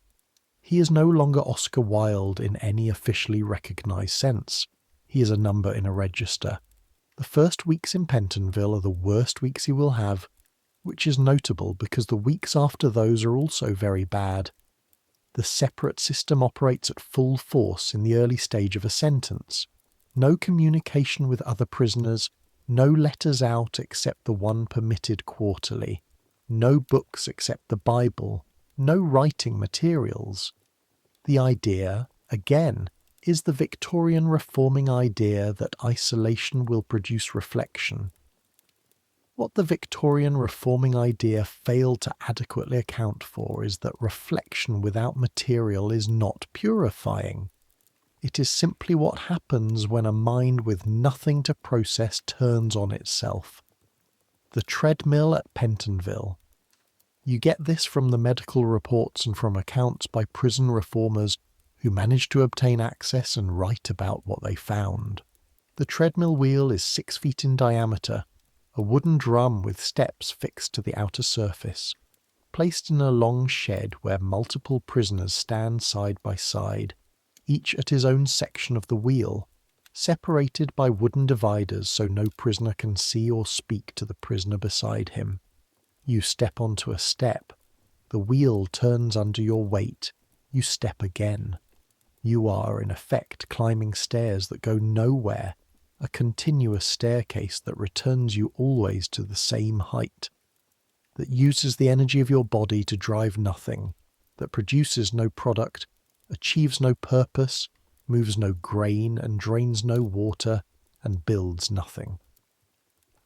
He is no longer Oscar Wilde in any officially recognised sense. He is a number in a register. The first weeks in Pentonville are the worst weeks he will have, which is notable because the weeks after those are also very bad. The separate system operates at full force in the early stage of a sentence. No communication with other prisoners, no letters out except the one permitted quarterly, no books except the Bible, no writing materials. The idea, again, is the Victorian reforming idea that isolation will produce reflection. What the Victorian reforming idea failed to adequately account for is that reflection without material is not purifying. It is simply what happens when a mind with nothing to process turns on itself. The treadmill at Pentonville. You get this from the medical reports and from accounts by prison reformers who managed to obtain access and write about what they found. The treadmill wheel is 6 feet in diameter, a wooden drum with steps fixed to the outer surface, placed in a long shed where multiple prisoners stand side by side, each at his own section of the wheel, separated by wooden dividers so no prisoner can see or speak to the prisoner beside him. You step onto a step. The wheel turns under your weight. You step again. You are, in effect, climbing stairs that go nowhere, a continuous staircase that returns you always to the same height, that uses the energy of your body to drive nothing, that produces no product, achieves no purpose, moves no grain and drains no water, and builds nothing.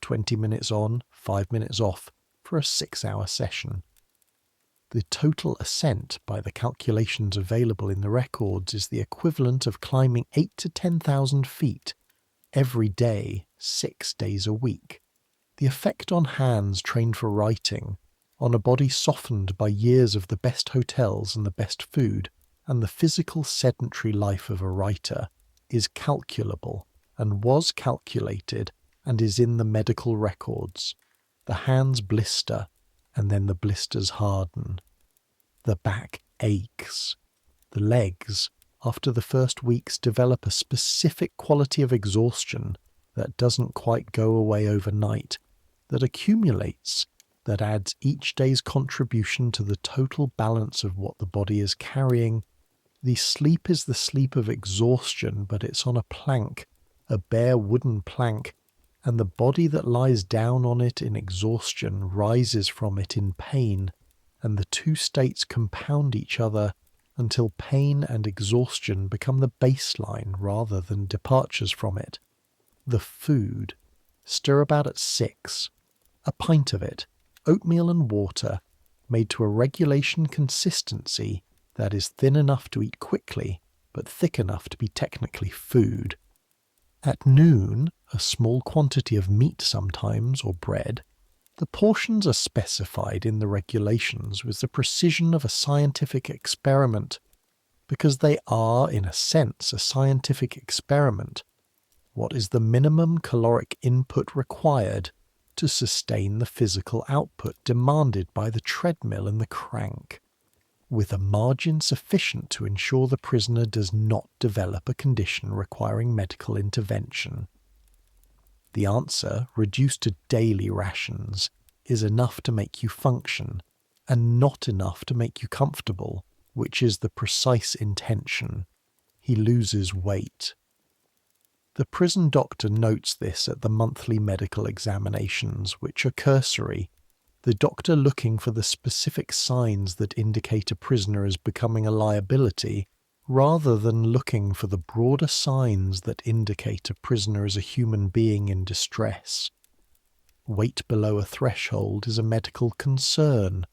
20 minutes on, 5 minutes off, for a 6-hour session. The total ascent, by the calculations available in the records, is the equivalent of climbing 8 to 10,000 feet every day, 6 days a week. The effect on hands trained for writing, on a body softened by years of the best hotels and the best food, and the physical sedentary life of a writer, is calculable, and was calculated, and is in the medical records. The hands blister, and then the blisters harden. The back aches. The legs, after the first weeks, develop a specific quality of exhaustion that doesn't quite go away overnight, that accumulates, that adds each day's contribution to the total balance of what the body is carrying. The sleep is the sleep of exhaustion, but it's on a plank, a bare wooden plank, and the body that lies down on it in exhaustion rises from it in pain, and the two states compound each other until pain and exhaustion become the baseline rather than departures from it. The food. Stir about at 6. A pint of it, oatmeal and water, made to a regulation consistency that is thin enough to eat quickly, but thick enough to be technically food. At noon, a small quantity of meat sometimes, or bread. The portions are specified in the regulations with the precision of a scientific experiment, because they are, in a sense, a scientific experiment. What is the minimum caloric input required to sustain the physical output demanded by the treadmill and the crank, with a margin sufficient to ensure the prisoner does not develop a condition requiring medical intervention? The answer, reduced to daily rations, is enough to make you function, and not enough to make you comfortable, which is the precise intention. He loses weight. The prison doctor notes this at the monthly medical examinations, which are cursory, the doctor looking for the specific signs that indicate a prisoner is becoming a liability, rather than looking for the broader signs that indicate a prisoner is a human being in distress. Weight below a threshold is a medical concern.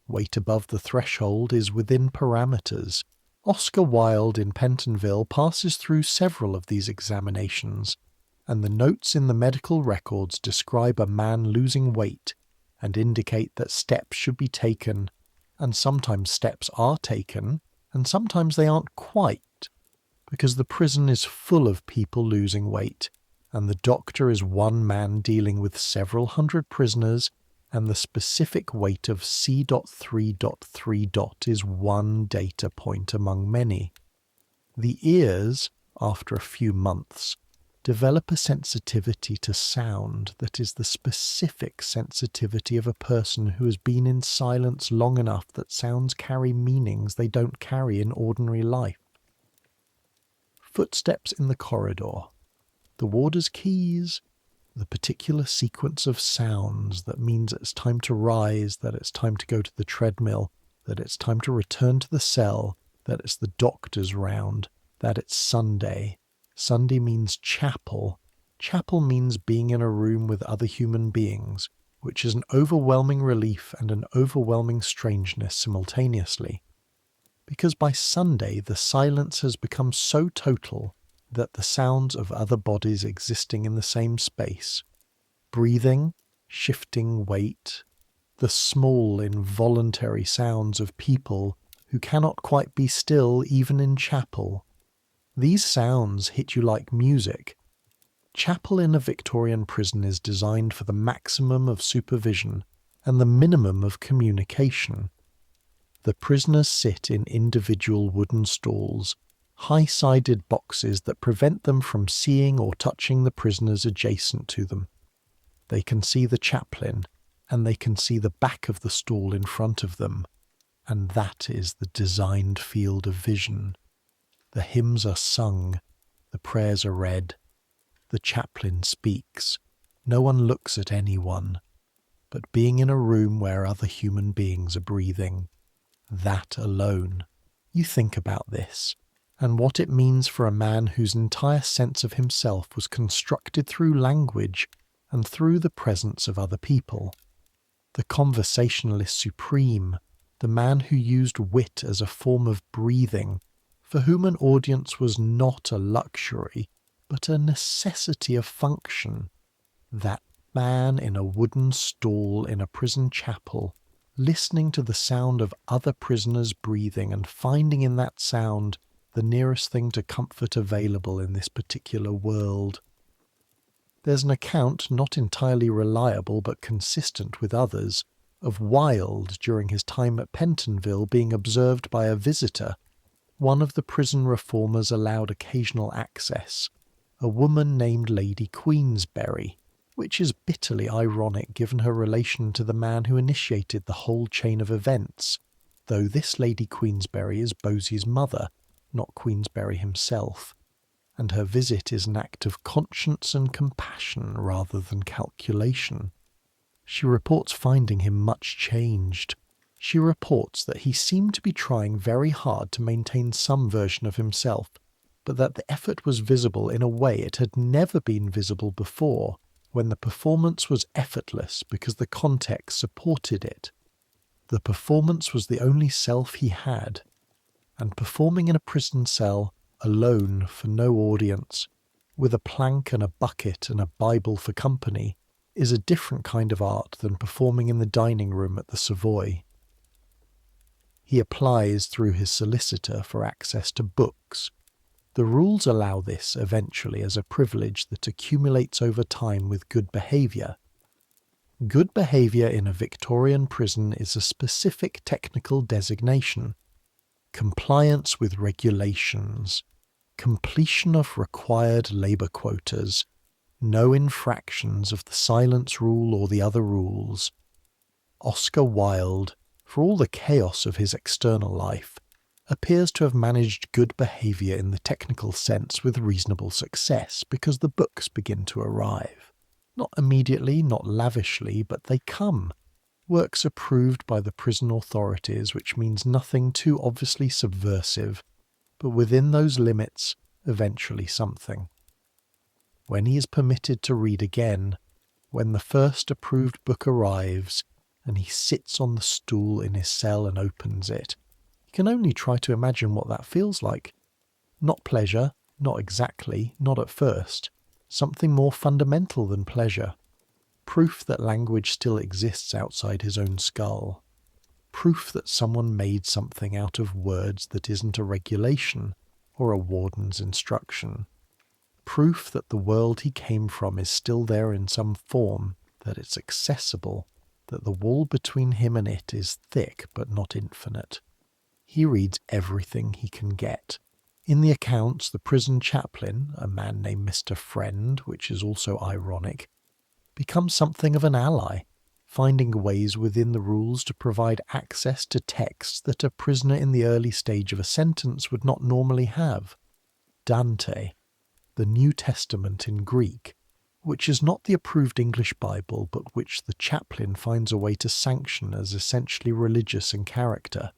Weight above the threshold is within parameters. Oscar Wilde in Pentonville passes through several of these examinations, and the notes in the medical records describe a man losing weight and indicate that steps should be taken, and sometimes steps are taken, and sometimes they aren't quite, because the prison is full of people losing weight, and the doctor is one man dealing with several hundred prisoners, and the specific weight of C.3.3. is one data point among many. The ears, after a few months, develop a sensitivity to sound that is the specific sensitivity of a person who has been in silence long enough that sounds carry meanings they don't carry in ordinary life. Footsteps in the corridor, the warder's keys, the particular sequence of sounds that means it's time to rise, that it's time to go to the treadmill, that it's time to return to the cell, that it's the doctor's round, that it's Sunday. Sunday means chapel. Chapel means being in a room with other human beings, which is an overwhelming relief and an overwhelming strangeness simultaneously. Because by Sunday the silence has become so total that the sounds of other bodies existing in the same space, breathing, shifting weight, the small involuntary sounds of people who cannot quite be still even in chapel, these sounds hit you like music. Chapel in a Victorian prison is designed for the maximum of supervision and the minimum of communication. The prisoners sit in individual wooden stalls, high-sided boxes that prevent them from seeing or touching the prisoners adjacent to them. They can see the chaplain, and they can see the back of the stall in front of them, and that is the designed field of vision. The hymns are sung, the prayers are read, the chaplain speaks. No one looks at anyone, but being in a room where other human beings are breathing, that alone. You think about this, and what it means for a man whose entire sense of himself was constructed through language and through the presence of other people. The conversationalist supreme, the man who used wit as a form of breathing, for whom an audience was not a luxury, but a necessity of function. That man in a wooden stall in a prison chapel, listening to the sound of other prisoners breathing and finding in that sound the nearest thing to comfort available in this particular world. There's an account, not entirely reliable but consistent with others, of Wilde during his time at Pentonville being observed by a visitor, one of the prison reformers allowed occasional access, a woman named Lady Queensberry, which is bitterly ironic given her relation to the man who initiated the whole chain of events, though this Lady Queensberry is Bosey's mother, not Queensberry himself, and her visit is an act of conscience and compassion rather than calculation. She reports finding him much changed. She reports that he seemed to be trying very hard to maintain some version of himself, but that the effort was visible in a way it had never been visible before, when the performance was effortless because the context supported it. The performance was the only self he had, and performing in a prison cell, alone for no audience, with a plank and a bucket and a Bible for company, is a different kind of art than performing in the dining room at the Savoy. He applies through his solicitor for access to books. The rules allow this eventually as a privilege that accumulates over time with good behaviour. Good behaviour in a Victorian prison is a specific technical designation. Compliance with regulations, completion of required labour quotas, no infractions of the silence rule or the other rules. Oscar Wilde, for all the chaos of his external life, appears to have managed good behaviour in the technical sense with reasonable success because the books begin to arrive. Not immediately, not lavishly, but they come. Works approved by the prison authorities, which means nothing too obviously subversive, but within those limits, eventually something. When he is permitted to read again, when the first approved book arrives, and he sits on the stool in his cell and opens it, he can only try to imagine what that feels like. Not pleasure, not exactly, not at first. Something more fundamental than pleasure. Proof that language still exists outside his own skull. Proof that someone made something out of words that isn't a regulation or a warden's instruction. proof that the world he came from is still there in some form, that it's accessible, that the wall between him and it is thick but not infinite. He reads everything he can get. In the accounts, the prison chaplain, a man named Mr. Friend, which is also ironic, becomes something of an ally, finding ways within the rules to provide access to texts that a prisoner in the early stage of a sentence would not normally have. Dante, the New Testament in Greek, which is not the approved English Bible, but which the chaplain finds a way to sanction as essentially religious in character.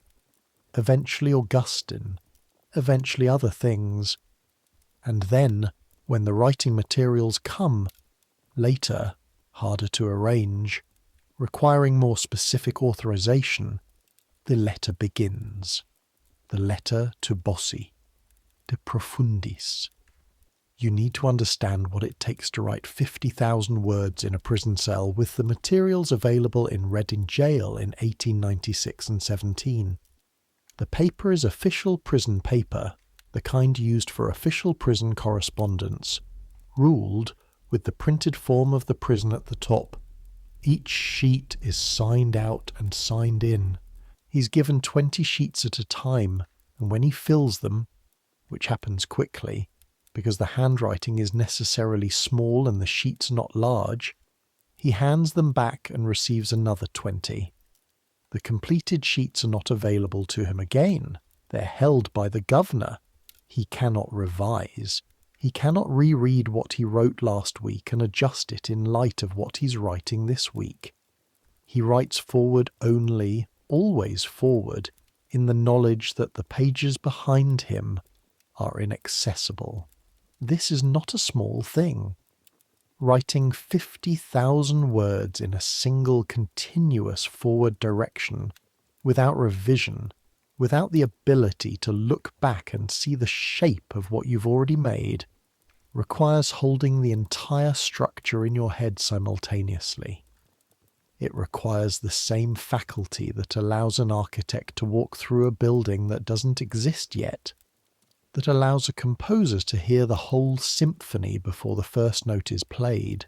Eventually Augustine, eventually other things. And then, when the writing materials come, later, harder to arrange, requiring more specific authorization, the letter begins. The letter to Bossi, De Profundis. You need to understand what it takes to write 50,000 words in a prison cell with the materials available in Reading Gaol in 1896 and 17. The paper is official prison paper, the kind used for official prison correspondence, ruled with the printed form of the prison at the top. Each sheet is signed out and signed in. He's given 20 sheets at a time, and when he fills them, which happens quickly, because the handwriting is necessarily small and the sheets not large, he hands them back and receives another 20. The completed sheets are not available to him again. They're held by the governor. He cannot revise. He cannot reread what he wrote last week and adjust it in light of what he's writing this week. He writes forward only, always forward, in the knowledge that the pages behind him are inaccessible. This is not a small thing. Writing 50,000 words in a single continuous forward direction, without revision, without the ability to look back and see the shape of what you've already made, requires holding the entire structure in your head simultaneously. It requires the same faculty that allows an architect to walk through a building that doesn't exist yet, that allows a composer to hear the whole symphony before the first note is played,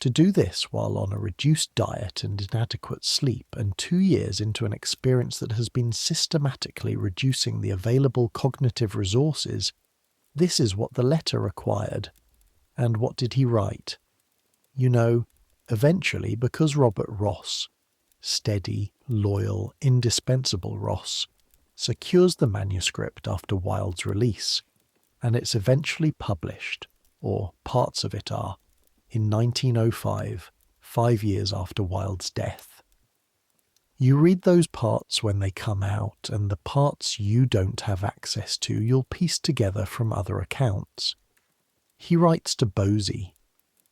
to do this while on a reduced diet and inadequate sleep and 2 years into an experience that has been systematically reducing the available cognitive resources. This is what the letter required. And what did he write? You know, eventually, because Robert Ross, steady, loyal, indispensable Ross, secures the manuscript after Wilde's release, and it's eventually published, or parts of it are, in 1905, 5 years after Wilde's death. You read those parts when they come out, and the parts you don't have access to you'll piece together from other accounts. He writes to Bosie.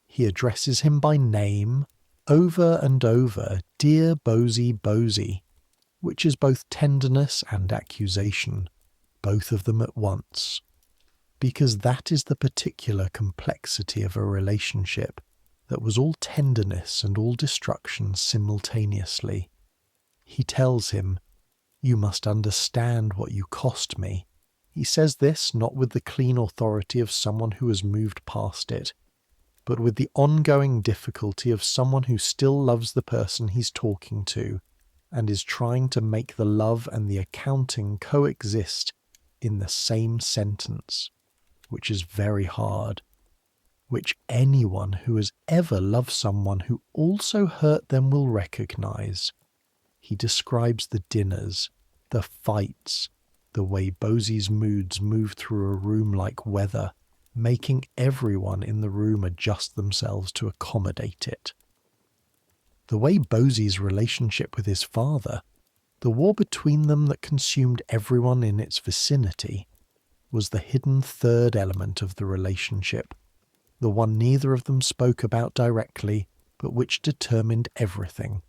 He addresses him by name, over and over, "Dear Bosie, Bosie," which is both tenderness and accusation, both of them at once. Because that is the particular complexity of a relationship that was all tenderness and all destruction simultaneously. He tells him, "You must understand what you cost me." He says this not with the clean authority of someone who has moved past it, but with the ongoing difficulty of someone who still loves the person he's talking to and is trying to make the love and the accounting coexist in the same sentence, which is very hard, which anyone who has ever loved someone who also hurt them will recognize. He describes the dinners, the fights, the way Bosie's moods move through a room like weather, making everyone in the room adjust themselves to accommodate it. The way Bosie's relationship with his father, the war between them that consumed everyone in its vicinity, was the hidden third element of the relationship, the one neither of them spoke about directly, but which determined everything.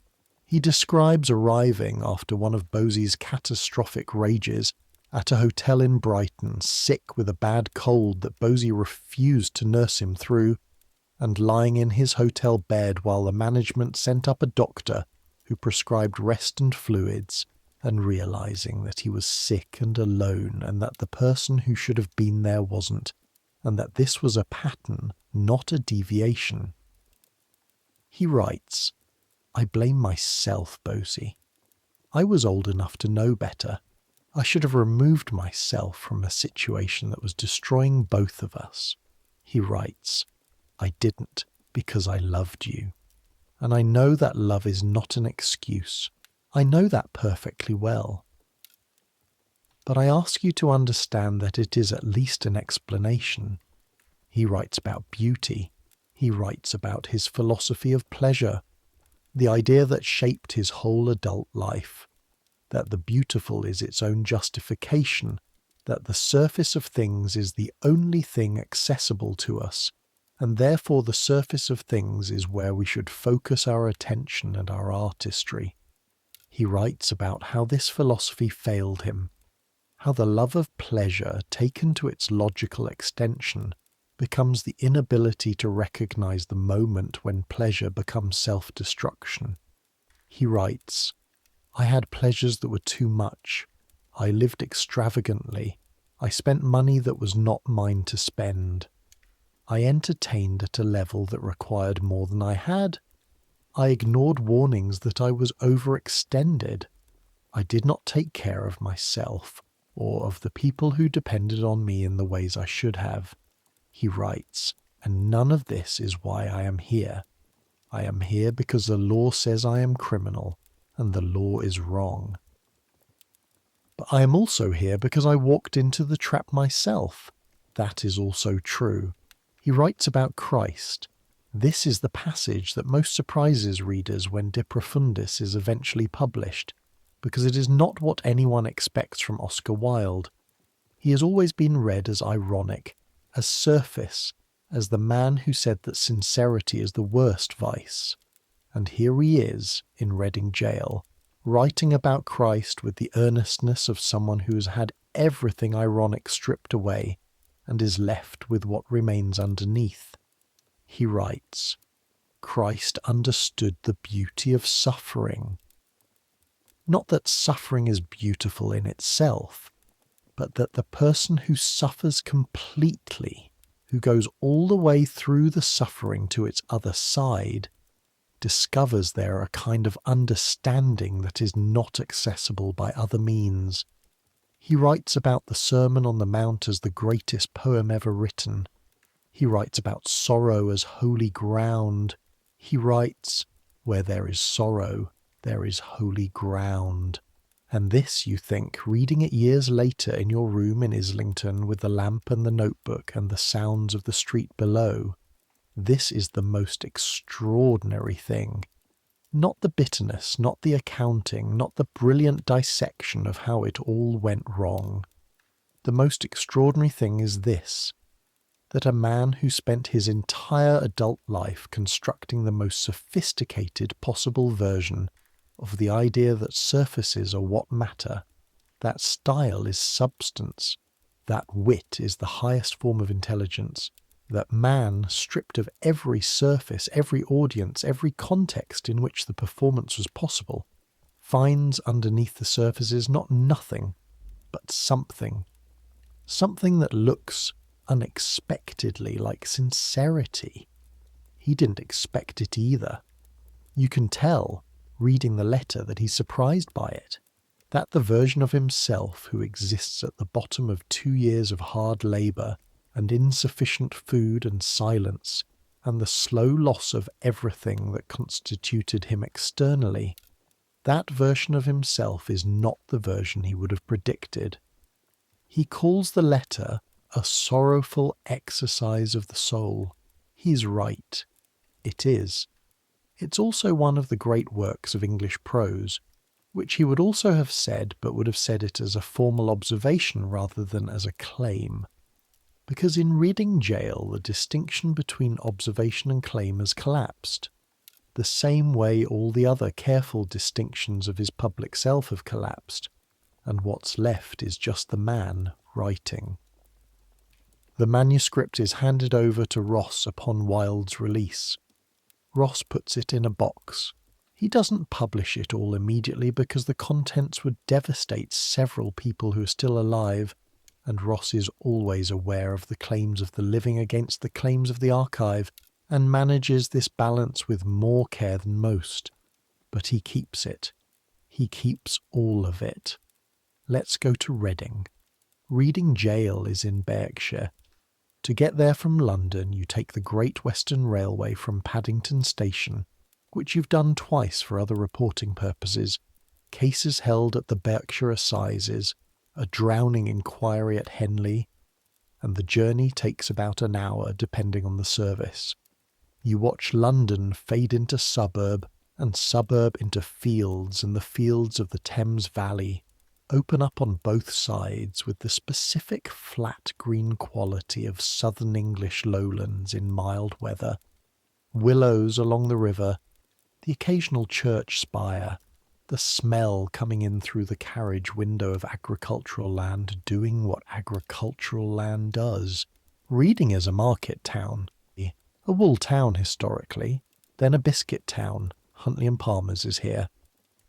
He describes arriving after one of Bosie's catastrophic rages at a hotel in Brighton, sick with a bad cold that Bosie refused to nurse him through, and lying in his hotel bed while the management sent up a doctor who prescribed rest and fluids, and realizing that he was sick and alone and that the person who should have been there wasn't, and that this was a pattern, not a deviation. He writes, "I blame myself, Bosie. I was old enough to know better. I should have removed myself from a situation that was destroying both of us." He writes, "I didn't because I loved you. And I know that love is not an excuse. I know that perfectly well. But I ask you to understand that it is at least an explanation." He writes about beauty. He writes about his philosophy of pleasure, the idea that shaped his whole adult life, that the beautiful is its own justification, that the surface of things is the only thing accessible to us, and therefore the surface of things is where we should focus our attention and our artistry. He writes about how this philosophy failed him, how the love of pleasure, taken to its logical extension, becomes the inability to recognize the moment when pleasure becomes self-destruction. He writes, "I had pleasures that were too much. I lived extravagantly. I spent money that was not mine to spend. I entertained at a level that required more than I had. I ignored warnings that I was overextended. I did not take care of myself or of the people who depended on me in the ways I should have." He writes, "And none of this is why I am here. I am here because the law says I am criminal, and the law is wrong. But I am also here because I walked into the trap myself. That is also true." He writes about Christ. This is the passage that most surprises readers when De Profundis is eventually published, because it is not what anyone expects from Oscar Wilde. He has always been read as ironic, as surface, as the man who said that sincerity is the worst vice. And here he is, in Reading Gaol, writing about Christ with the earnestness of someone who has had everything ironic stripped away and is left with what remains underneath. He writes, "Christ understood the beauty of suffering. Not that suffering is beautiful in itself, but that the person who suffers completely, who goes all the way through the suffering to its other side, discovers there a kind of understanding that is not accessible by other means." He writes about the Sermon on the Mount as the greatest poem ever written. He writes about sorrow as holy ground. He writes, "Where there is sorrow, there is holy ground." And this, you think, reading it years later in your room in Islington with the lamp and the notebook and the sounds of the street below, this is the most extraordinary thing. Not the bitterness, not the accounting, not the brilliant dissection of how it all went wrong. The most extraordinary thing is this, that a man who spent his entire adult life constructing the most sophisticated possible version of the idea that surfaces are what matter, that style is substance, that wit is the highest form of intelligence, that man, stripped of every surface, every audience, every context in which the performance was possible, finds underneath the surfaces not nothing, but something. Something that looks unexpectedly like sincerity. He didn't expect it either. You can tell, reading the letter, that he's surprised by it, that the version of himself who exists at the bottom of 2 years of hard labour and insufficient food and silence and the slow loss of everything that constituted him externally, that version of himself is not the version he would have predicted. He calls the letter a sorrowful exercise of the soul. He's right. It is. It's also one of the great works of English prose, which he would also have said, but would have said it as a formal observation rather than as a claim. Because in Reading Gaol, the distinction between observation and claim has collapsed, the same way all the other careful distinctions of his public self have collapsed, and what's left is just the man writing. The manuscript is handed over to Ross upon Wilde's release. Ross puts it in a box. He doesn't publish it all immediately because the contents would devastate several people who are still alive, and Ross is always aware of the claims of the living against the claims of the archive, and manages this balance with more care than most. But he keeps it. He keeps all of it. Let's go to Reading. Reading Gaol is in Berkshire. To get there from London, you take the Great Western Railway from Paddington Station, which you've done twice for other reporting purposes, cases held at the Berkshire Assizes, a drowning inquiry at Henley, and the journey takes about an hour depending on the service. You watch London fade into suburb, and suburb into fields, and the fields of the Thames Valley open up on both sides with the specific flat green quality of southern English lowlands in mild weather, willows along the river, the occasional church spire, the smell coming in through the carriage window of agricultural land doing what agricultural land does. Reading is a market town, a wool town historically, then a biscuit town. Huntley and Palmer's is here,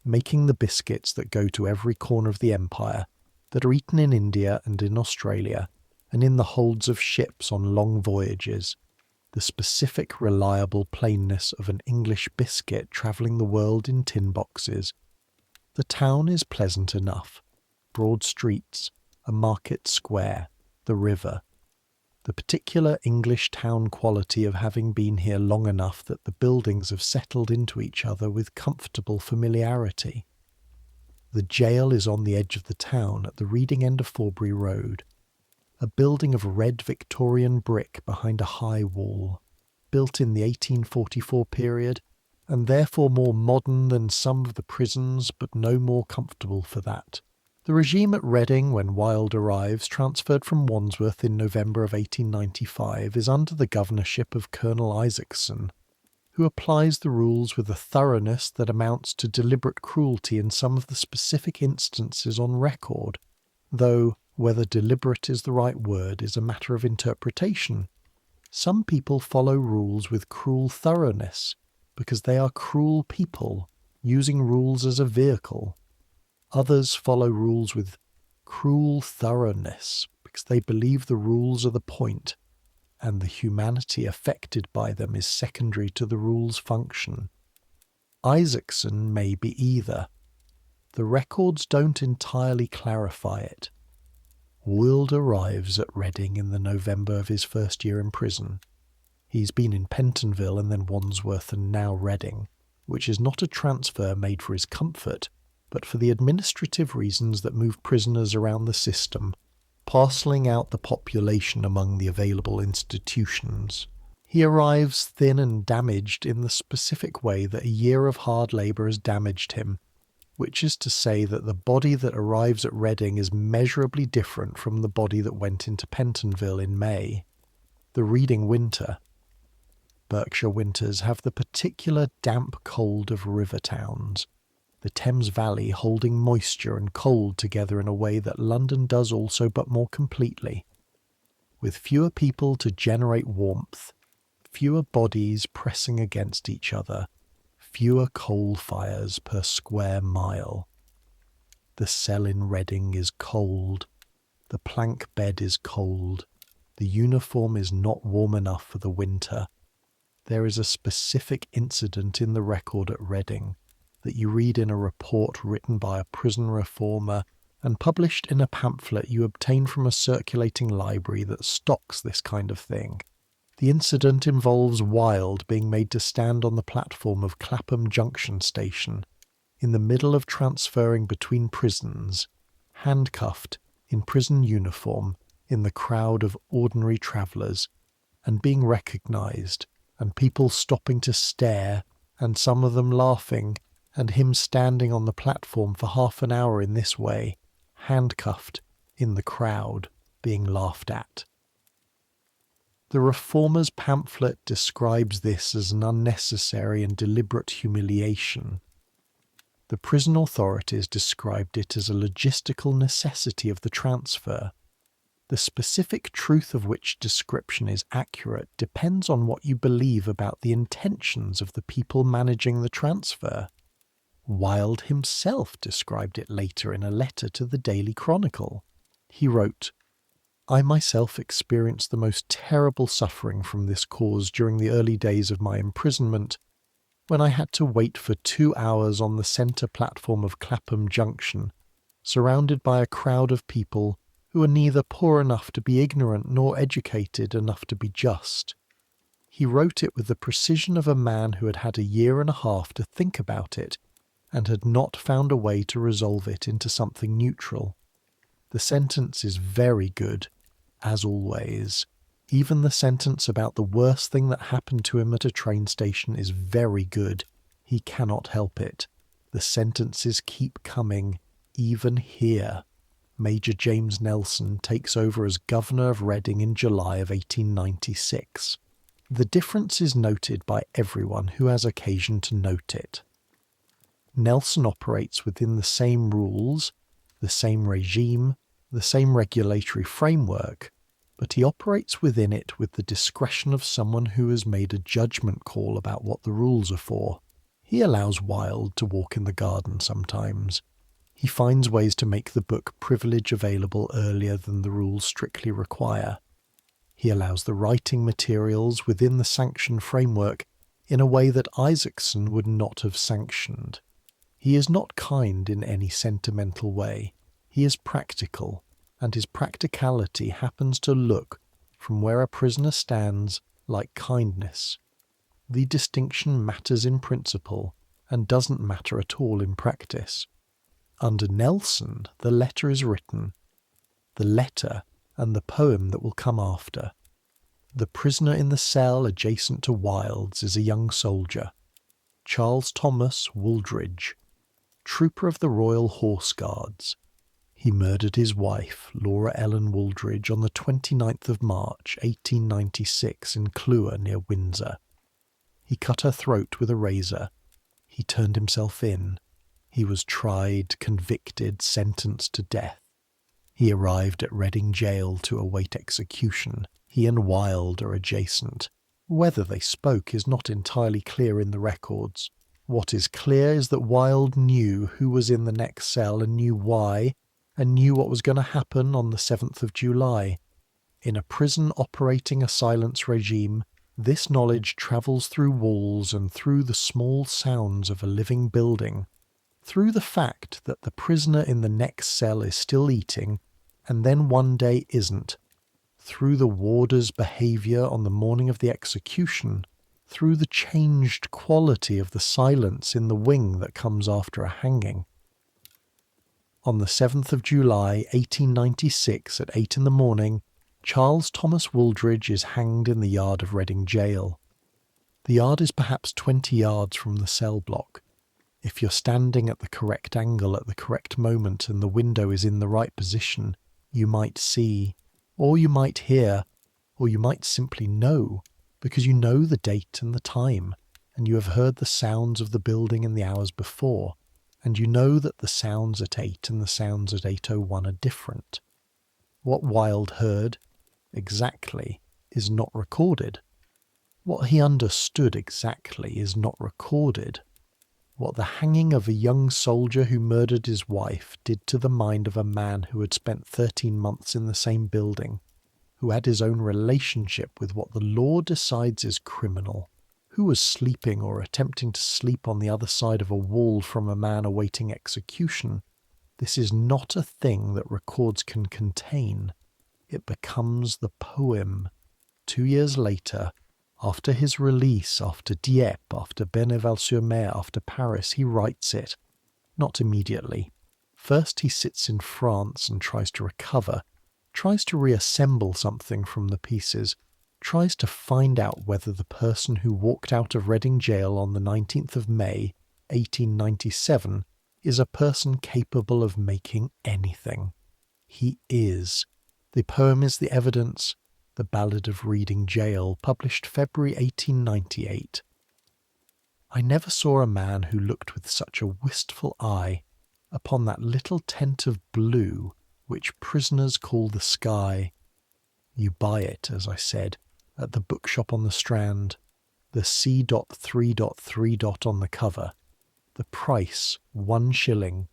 making the biscuits that go to every corner of the empire, that are eaten in India and in Australia, and in the holds of ships on long voyages, the specific reliable plainness of an English biscuit travelling the world in tin boxes. The town is pleasant enough. Broad streets, a market square, the river. The particular English town quality of having been here long enough that the buildings have settled into each other with comfortable familiarity. The jail is on the edge of the town at the Reading end of Forbury Road, a building of red Victorian brick behind a high wall, built in the 1844 period, and therefore more modern than some of the prisons, but no more comfortable for that. The regime at Reading, when Wilde arrives, transferred from Wandsworth in November of 1895, is under the governorship of Colonel Isaacson, who applies the rules with a thoroughness that amounts to deliberate cruelty in some of the specific instances on record, though whether deliberate is the right word is a matter of interpretation. Some people follow rules with cruel thoroughness, because they are cruel people, using rules as a vehicle. Others follow rules with cruel thoroughness, because they believe the rules are the point, and the humanity affected by them is secondary to the rule's function. Isaacson may be either. The records don't entirely clarify it. Wilde arrives at Reading in the November of his first year in prison. He's been in Pentonville and then Wandsworth and now Reading, which is not a transfer made for his comfort, but for the administrative reasons that move prisoners around the system, parcelling out the population among the available institutions. He arrives thin and damaged in the specific way that a year of hard labour has damaged him, which is to say that the body that arrives at Reading is measurably different from the body that went into Pentonville in May. The Reading winter. Berkshire winters have the particular damp cold of river towns, the Thames Valley holding moisture and cold together in a way that London does also, but more completely. With fewer people to generate warmth, fewer bodies pressing against each other, fewer coal fires per square mile. The cell in Reading is cold, the plank bed is cold, the uniform is not warm enough for the winter. There is a specific incident in the record at Reading that you read in a report written by a prison reformer and published in a pamphlet you obtain from a circulating library that stocks this kind of thing. The incident involves Wilde being made to stand on the platform of Clapham Junction Station, in the middle of transferring between prisons, handcuffed, in prison uniform, in the crowd of ordinary travellers, and being recognised, and people stopping to stare, and some of them laughing, and him standing on the platform for half an hour in this way, handcuffed, in the crowd, being laughed at. The reformer's pamphlet describes this as an unnecessary and deliberate humiliation. The prison authorities described it as a logistical necessity of the transfer. The specific truth of which description is accurate depends on what you believe about the intentions of the people managing the transfer. Wilde himself described it later in a letter to the Daily Chronicle. He wrote, I myself experienced the most terrible suffering from this cause during the early days of my imprisonment, when I had to wait for 2 hours on the centre platform of Clapham Junction, surrounded by a crowd of people who are neither poor enough to be ignorant nor educated enough to be just. He wrote it with the precision of a man who had had a year and a half to think about it, and had not found a way to resolve it into something neutral. The sentence is very good, as always. Even the sentence about the worst thing that happened to him at a train station is very good. He cannot help it. The sentences keep coming, even here. Major James Nelson takes over as Governor of Reading in July of 1896. The difference is noted by everyone who has occasion to note it. Nelson operates within the same rules, the same regime, the same regulatory framework, but he operates within it with the discretion of someone who has made a judgment call about what the rules are for. He allows Wilde to walk in the garden sometimes. He finds ways to make the book privilege available earlier than the rules strictly require. He allows the writing materials within the sanctioned framework in a way that Isaacson would not have sanctioned. He is not kind in any sentimental way. He is practical, and his practicality happens to look, from where a prisoner stands, like kindness. The distinction matters in principle, and doesn't matter at all in practice. Under Nelson, the letter is written. The letter and the poem that will come after. The prisoner in the cell adjacent to Wilde's is a young soldier, Charles Thomas Wooldridge, trooper of the Royal Horse Guards. He murdered his wife, Laura Ellen Wooldridge, on the 29th of March, 1896, in Clewer near Windsor. He cut her throat with a razor. He turned himself in. He was tried, convicted, sentenced to death. He arrived at Reading Gaol to await execution. He and Wilde are adjacent. Whether they spoke is not entirely clear in the records. What is clear is that Wilde knew who was in the next cell and knew why, and knew what was going to happen on the 7th of July. In a prison operating a silence regime, this knowledge travels through walls and through the small sounds of a living building, through the fact that the prisoner in the next cell is still eating, and then one day isn't, through the warder's behaviour on the morning of the execution, through the changed quality of the silence in the wing that comes after a hanging. On the 7th of July, 1896, at 8 in the morning, Charles Thomas Wooldridge is hanged in the yard of Reading Gaol. The yard is perhaps 20 yards from the cell block. If you're standing at the correct angle at the correct moment and the window is in the right position, you might see, or you might hear, or you might simply know, because you know the date and the time, and you have heard the sounds of the building in the hours before, and you know that the sounds at 8 and the sounds at 8:01 are different. What Wilde heard, exactly, is not recorded. What he understood exactly is not recorded. What the hanging of a young soldier who murdered his wife did to the mind of a man who had spent 13 months in the same building, who had his own relationship with what the law decides is criminal, who was sleeping or attempting to sleep on the other side of a wall from a man awaiting execution, this is not a thing that records can contain. It becomes the poem. 2 years later, after his release, after Dieppe, after Berneval-sur-Mer, after Paris, he writes it. Not immediately. First he sits in France and tries to recover, tries to reassemble something from the pieces, tries to find out whether the person who walked out of Reading Gaol on the 19th of May, 1897, is a person capable of making anything. He is. The poem is the evidence. The Ballad of Reading Gaol, published February 1898. I never saw a man who looked with such a wistful eye upon that little tent of blue which prisoners call the sky. You buy it, as I said, at the bookshop on the Strand, the C.3.3. on the cover, the price 1 shilling.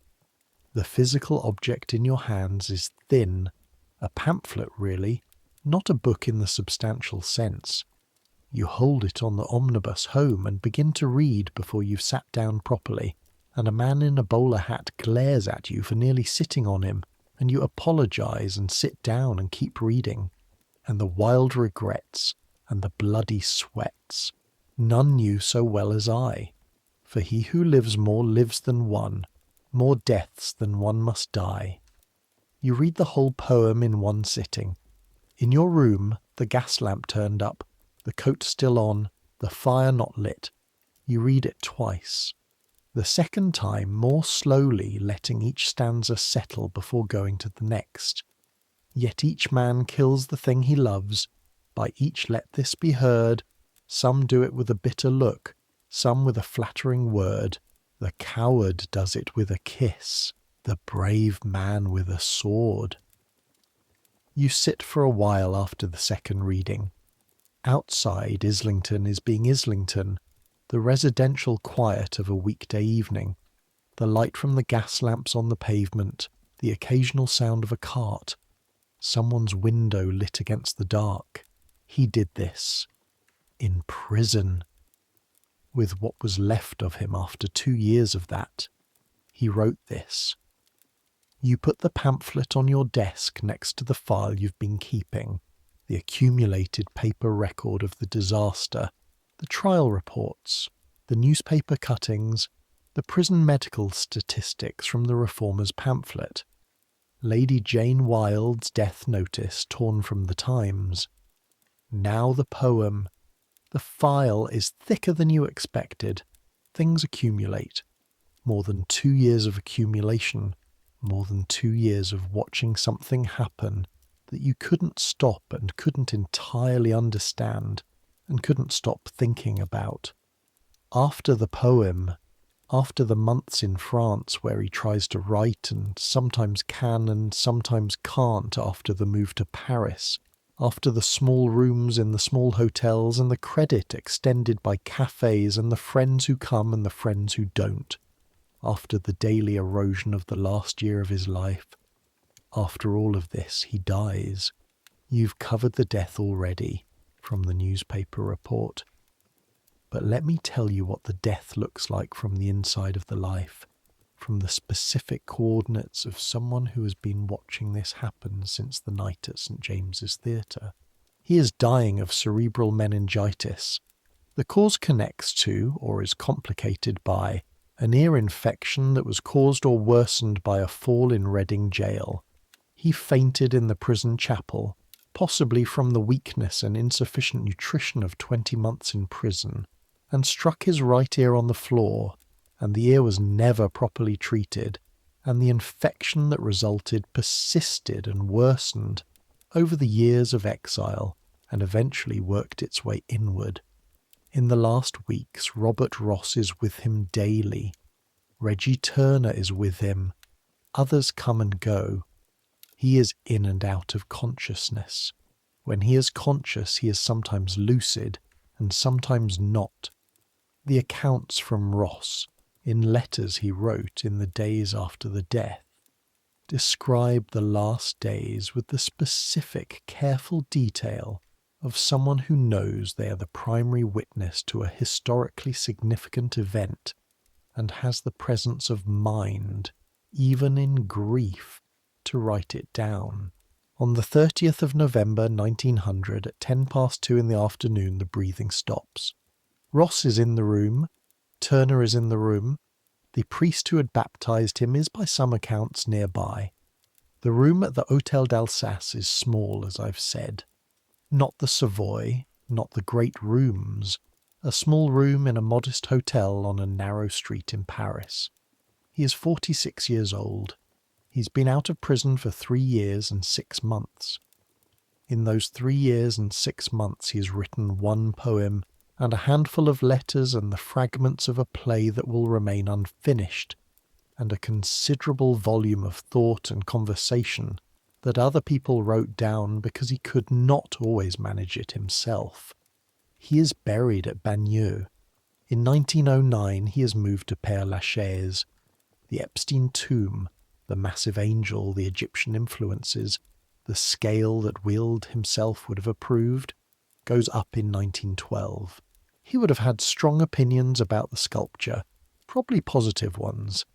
The physical object in your hands is thin, A pamphlet, really, not a book in the substantial sense. You hold it on the omnibus home and begin to read before you've sat down properly, and a man in a bowler hat glares at you for nearly sitting on him, and you apologise and sit down and keep reading. And the wild regrets and the bloody sweats, none knew so well as I. For he who lives more lives than one, more deaths than one must die. You read the whole poem in one sitting. In your room, the gas lamp turned up, the coat still on, the fire not lit. You read it twice. The second time more slowly, letting each stanza settle before going to the next. Yet each man kills the thing he loves, by each let this be heard. Some do it with a bitter look, some with a flattering word. The coward does it with a kiss, the brave man with a sword. You sit for a while after the second reading. Outside, Islington is being Islington, the residential quiet of a weekday evening, the light from the gas lamps on the pavement, the occasional sound of a cart, someone's window lit against the dark. He did this. In prison. With what was left of him after 2 years of that, he wrote this. You put the pamphlet on your desk next to the file you've been keeping, the accumulated paper record of the disaster, the trial reports, the newspaper cuttings, the prison medical statistics from the Reformer's pamphlet, Lady Jane Wilde's death notice torn from the Times. Now the poem. The file is thicker than you expected. Things accumulate. More than 2 years of accumulation. More than 2 years of watching something happen that you couldn't stop and couldn't entirely understand and couldn't stop thinking about. After the poem, after the months in France where he tries to write and sometimes can and sometimes can't after the move to Paris, after the small rooms in the small hotels and the credit extended by cafes and the friends who come and the friends who don't, after the daily erosion of the last year of his life, after all of this he dies. You've covered the death already from the newspaper report. But let me tell you what the death looks like from the inside of the life, from the specific coordinates of someone who has been watching this happen since the night at St. James's Theatre. He is dying of cerebral meningitis. The cause connects to, or is complicated by, an ear infection that was caused or worsened by a fall in Reading Gaol. He fainted in the prison chapel, possibly from the weakness and insufficient nutrition of 20 months in prison, and struck his right ear on the floor, and the ear was never properly treated, and the infection that resulted persisted and worsened over the years of exile and eventually worked its way inward. In the last weeks, Robert Ross is with him daily. Reggie Turner is with him. Others come and go. He is in and out of consciousness. When he is conscious, he is sometimes lucid and sometimes not. The accounts from Ross, in letters he wrote in the days after the death, describe the last days with the specific, careful detail of someone who knows they are the primary witness to a historically significant event and has the presence of mind, even in grief, to write it down. On the 30th of November 1900 at 2:10 in the afternoon the breathing stops. Ross is in the room, Turner is in the room, the priest who had baptised him is by some accounts nearby. The room at the Hôtel d'Alsace is small, as I've said. Not the Savoy, not the great rooms, a small room in a modest hotel on a narrow street in Paris. He is 46 years old. He's been out of prison for 3 years and 6 months. In those 3 years and 6 months he has written 1 poem and a handful of letters and the fragments of a play that will remain unfinished, and a considerable volume of thought and conversation that other people wrote down because he could not always manage it himself. He is buried at Bagneux. In 1909 he has moved to Père Lachaise. The Epstein tomb, the massive angel, the Egyptian influences, the scale that Wilde himself would have approved, goes up in 1912. He would have had strong opinions about the sculpture, probably positive ones,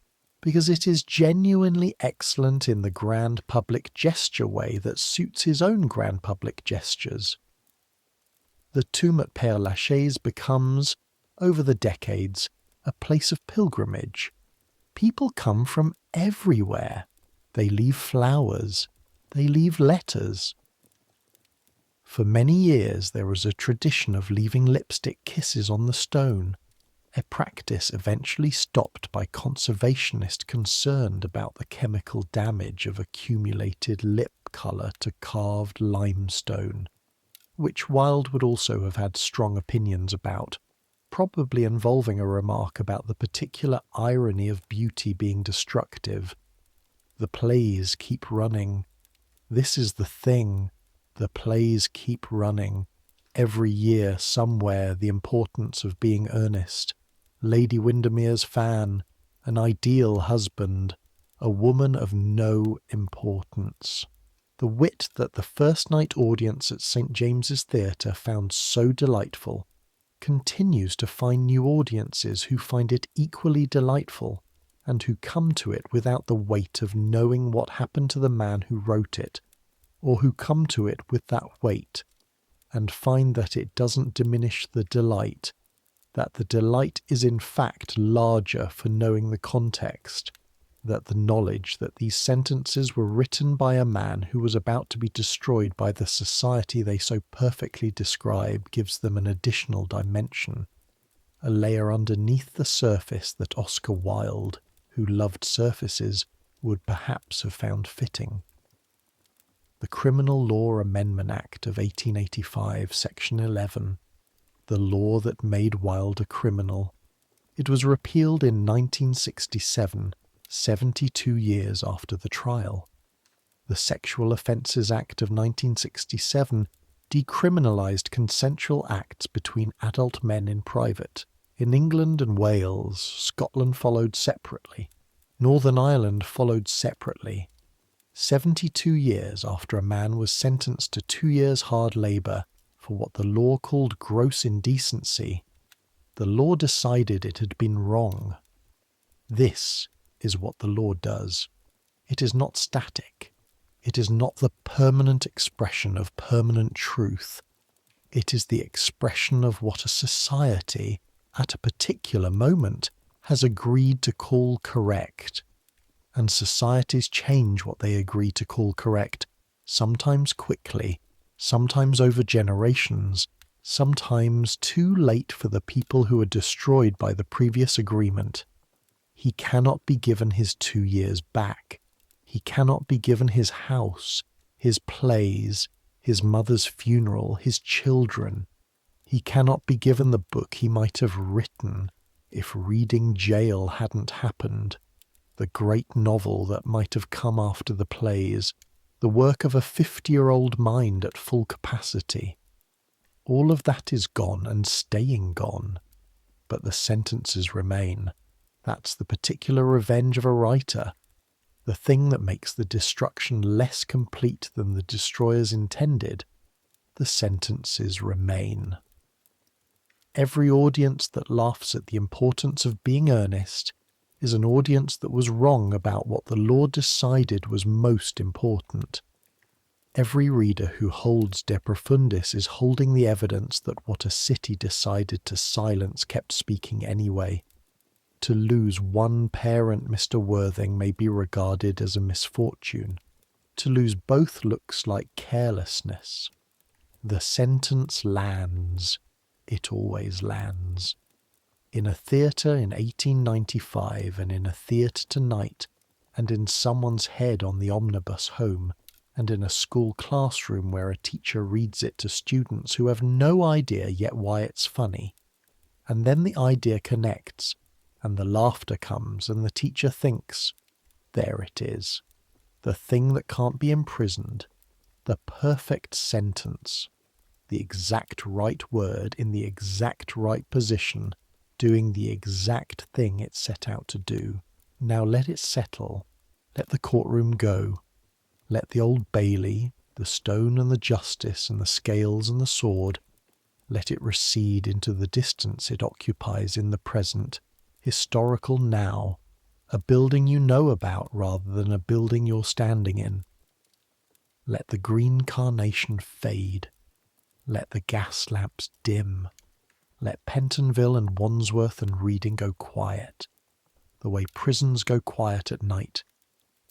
because it is genuinely excellent in the grand public gesture way that suits his own grand public gestures. The tomb at Père Lachaise becomes, over the decades, a place of pilgrimage. People come from everywhere. They leave flowers. They leave letters. For many years there was a tradition of leaving lipstick kisses on the stone, a practice eventually stopped by conservationists concerned about the chemical damage of accumulated lip colour to carved limestone, which Wilde would also have had strong opinions about, probably involving a remark about the particular irony of beauty being destructive. The plays keep running. This is the thing. The plays keep running. Every year, somewhere, the importance of being earnest. Lady Windermere's fan, an ideal husband, a woman of no importance. The wit that the first night audience at St. James's Theatre found so delightful continues to find new audiences who find it equally delightful and who come to it without the weight of knowing what happened to the man who wrote it, or who come to it with that weight and find that it doesn't diminish the delight, that the delight is in fact larger for knowing the context, that the knowledge that these sentences were written by a man who was about to be destroyed by the society they so perfectly describe gives them an additional dimension, a layer underneath the surface that Oscar Wilde, who loved surfaces, would perhaps have found fitting. The Criminal Law Amendment Act of 1885, Section 11, the law that made Wilde a criminal. It was repealed in 1967, 72 years after the trial. The Sexual Offences Act of 1967 decriminalised consensual acts between adult men in private. In England and Wales, Scotland followed separately. Northern Ireland followed separately. 72 years after a man was sentenced to 2 years hard labour for what the law called gross indecency, the law decided it had been wrong. This is what the law does. It is not static. It is not the permanent expression of permanent truth. It is the expression of what a society, at a particular moment, has agreed to call correct. And societies change what they agree to call correct, sometimes quickly, sometimes over generations, sometimes too late for the people who are destroyed by the previous agreement. He cannot be given his 2 years back. He cannot be given his house, his plays, his mother's funeral, his children. He cannot be given the book he might have written if reading Gaol hadn't happened, the great novel that might have come after the plays, the work of a 50-year-old mind at full capacity. All of that is gone and staying gone, but the sentences remain. That's the particular revenge of a writer, the thing that makes the destruction less complete than the destroyers intended. The sentences remain. Every audience that laughs at the importance of being earnest is an audience that was wrong about what the law decided was most important. Every reader who holds De Profundis is holding the evidence that what a city decided to silence kept speaking anyway. To lose one parent, Mr. Worthing, may be regarded as a misfortune. To lose both looks like carelessness. The sentence lands. It always lands. In a theatre in 1895, and in a theatre tonight, and in someone's head on the omnibus home, and in a school classroom where a teacher reads it to students who have no idea yet why it's funny. And then the idea connects, and the laughter comes, and the teacher thinks, there it is, the thing that can't be imprisoned, the perfect sentence, the exact right word in the exact right position, doing the exact thing it set out to do. Now let it settle. Let the courtroom go. Let the Old Bailey, the stone and the justice and the scales and the sword, let it recede into the distance it occupies in the present, historical now, a building you know about rather than a building you're standing in. Let the green carnation fade. Let the gas lamps dim. Let Pentonville and Wandsworth and Reading go quiet, the way prisons go quiet at night,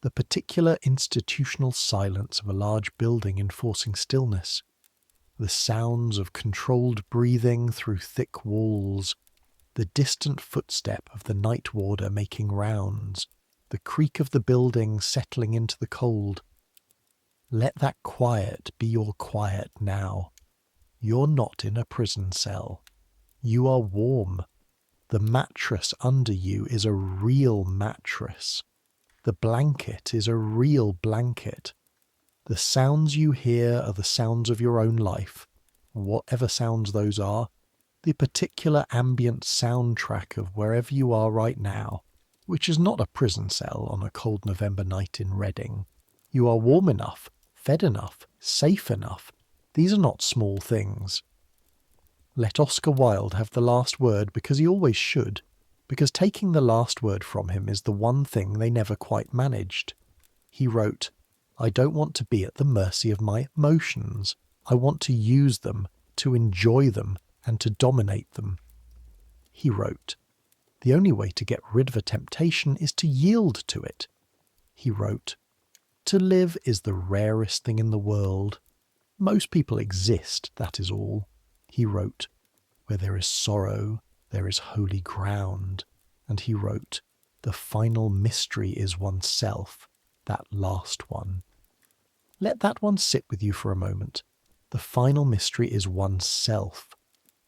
the particular institutional silence of a large building enforcing stillness, the sounds of controlled breathing through thick walls, the distant footstep of the night warder making rounds, the creak of the building settling into the cold. Let that quiet be your quiet now. You're not in a prison cell. You are warm. The mattress under you is a real mattress. The blanket is a real blanket. The sounds you hear are the sounds of your own life, whatever sounds those are, the particular ambient soundtrack of wherever you are right now, which is not a prison cell on a cold November night in Reading. You are warm enough, fed enough, safe enough. These are not small things. Let Oscar Wilde have the last word because he always should, because taking the last word from him is the one thing they never quite managed. He wrote, "I don't want to be at the mercy of my emotions. I want to use them, to enjoy them, and to dominate them." He wrote, "The only way to get rid of a temptation is to yield to it." He wrote, "To live is the rarest thing in the world. Most people exist, that is all." He wrote, "Where there is sorrow, there is holy ground." And he wrote, "The final mystery is oneself, that last one." Let that one sit with you for a moment. The final mystery is oneself,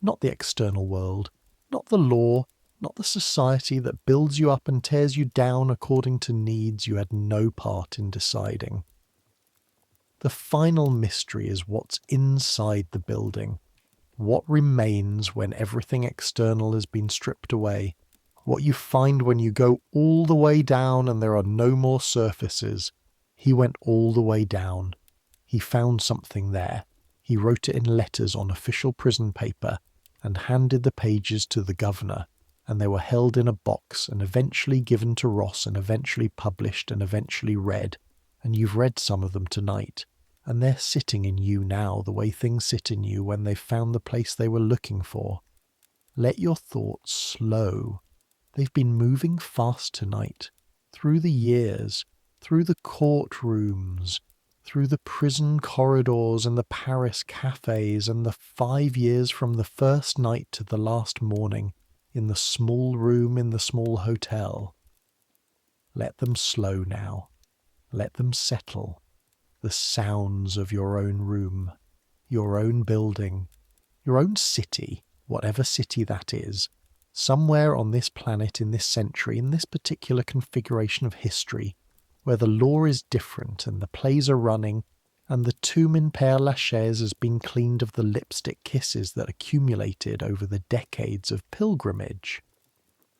not the external world, not the law, not the society that builds you up and tears you down according to needs you had no part in deciding. The final mystery is what's inside the building, what remains when everything external has been stripped away, what you find when you go all the way down and there are no more surfaces. He went all the way down. He found something there. He wrote it in letters on official prison paper and handed the pages to the governor, and they were held in a box and eventually given to Ross and eventually published and eventually read, and you've read some of them tonight, and they're sitting in you now the way things sit in you when they've found the place they were looking for. Let your thoughts slow. They've been moving fast tonight, through the years, through the courtrooms, through the prison corridors and the Paris cafes, and the 5 years from the first night to the last morning in the small room in the small hotel. Let them slow now. Let them settle. The sounds of your own room, your own building, your own city, whatever city that is, somewhere on this planet in this century, in this particular configuration of history, where the law is different and the plays are running and the tomb in Père Lachaise has been cleaned of the lipstick kisses that accumulated over the decades of pilgrimage.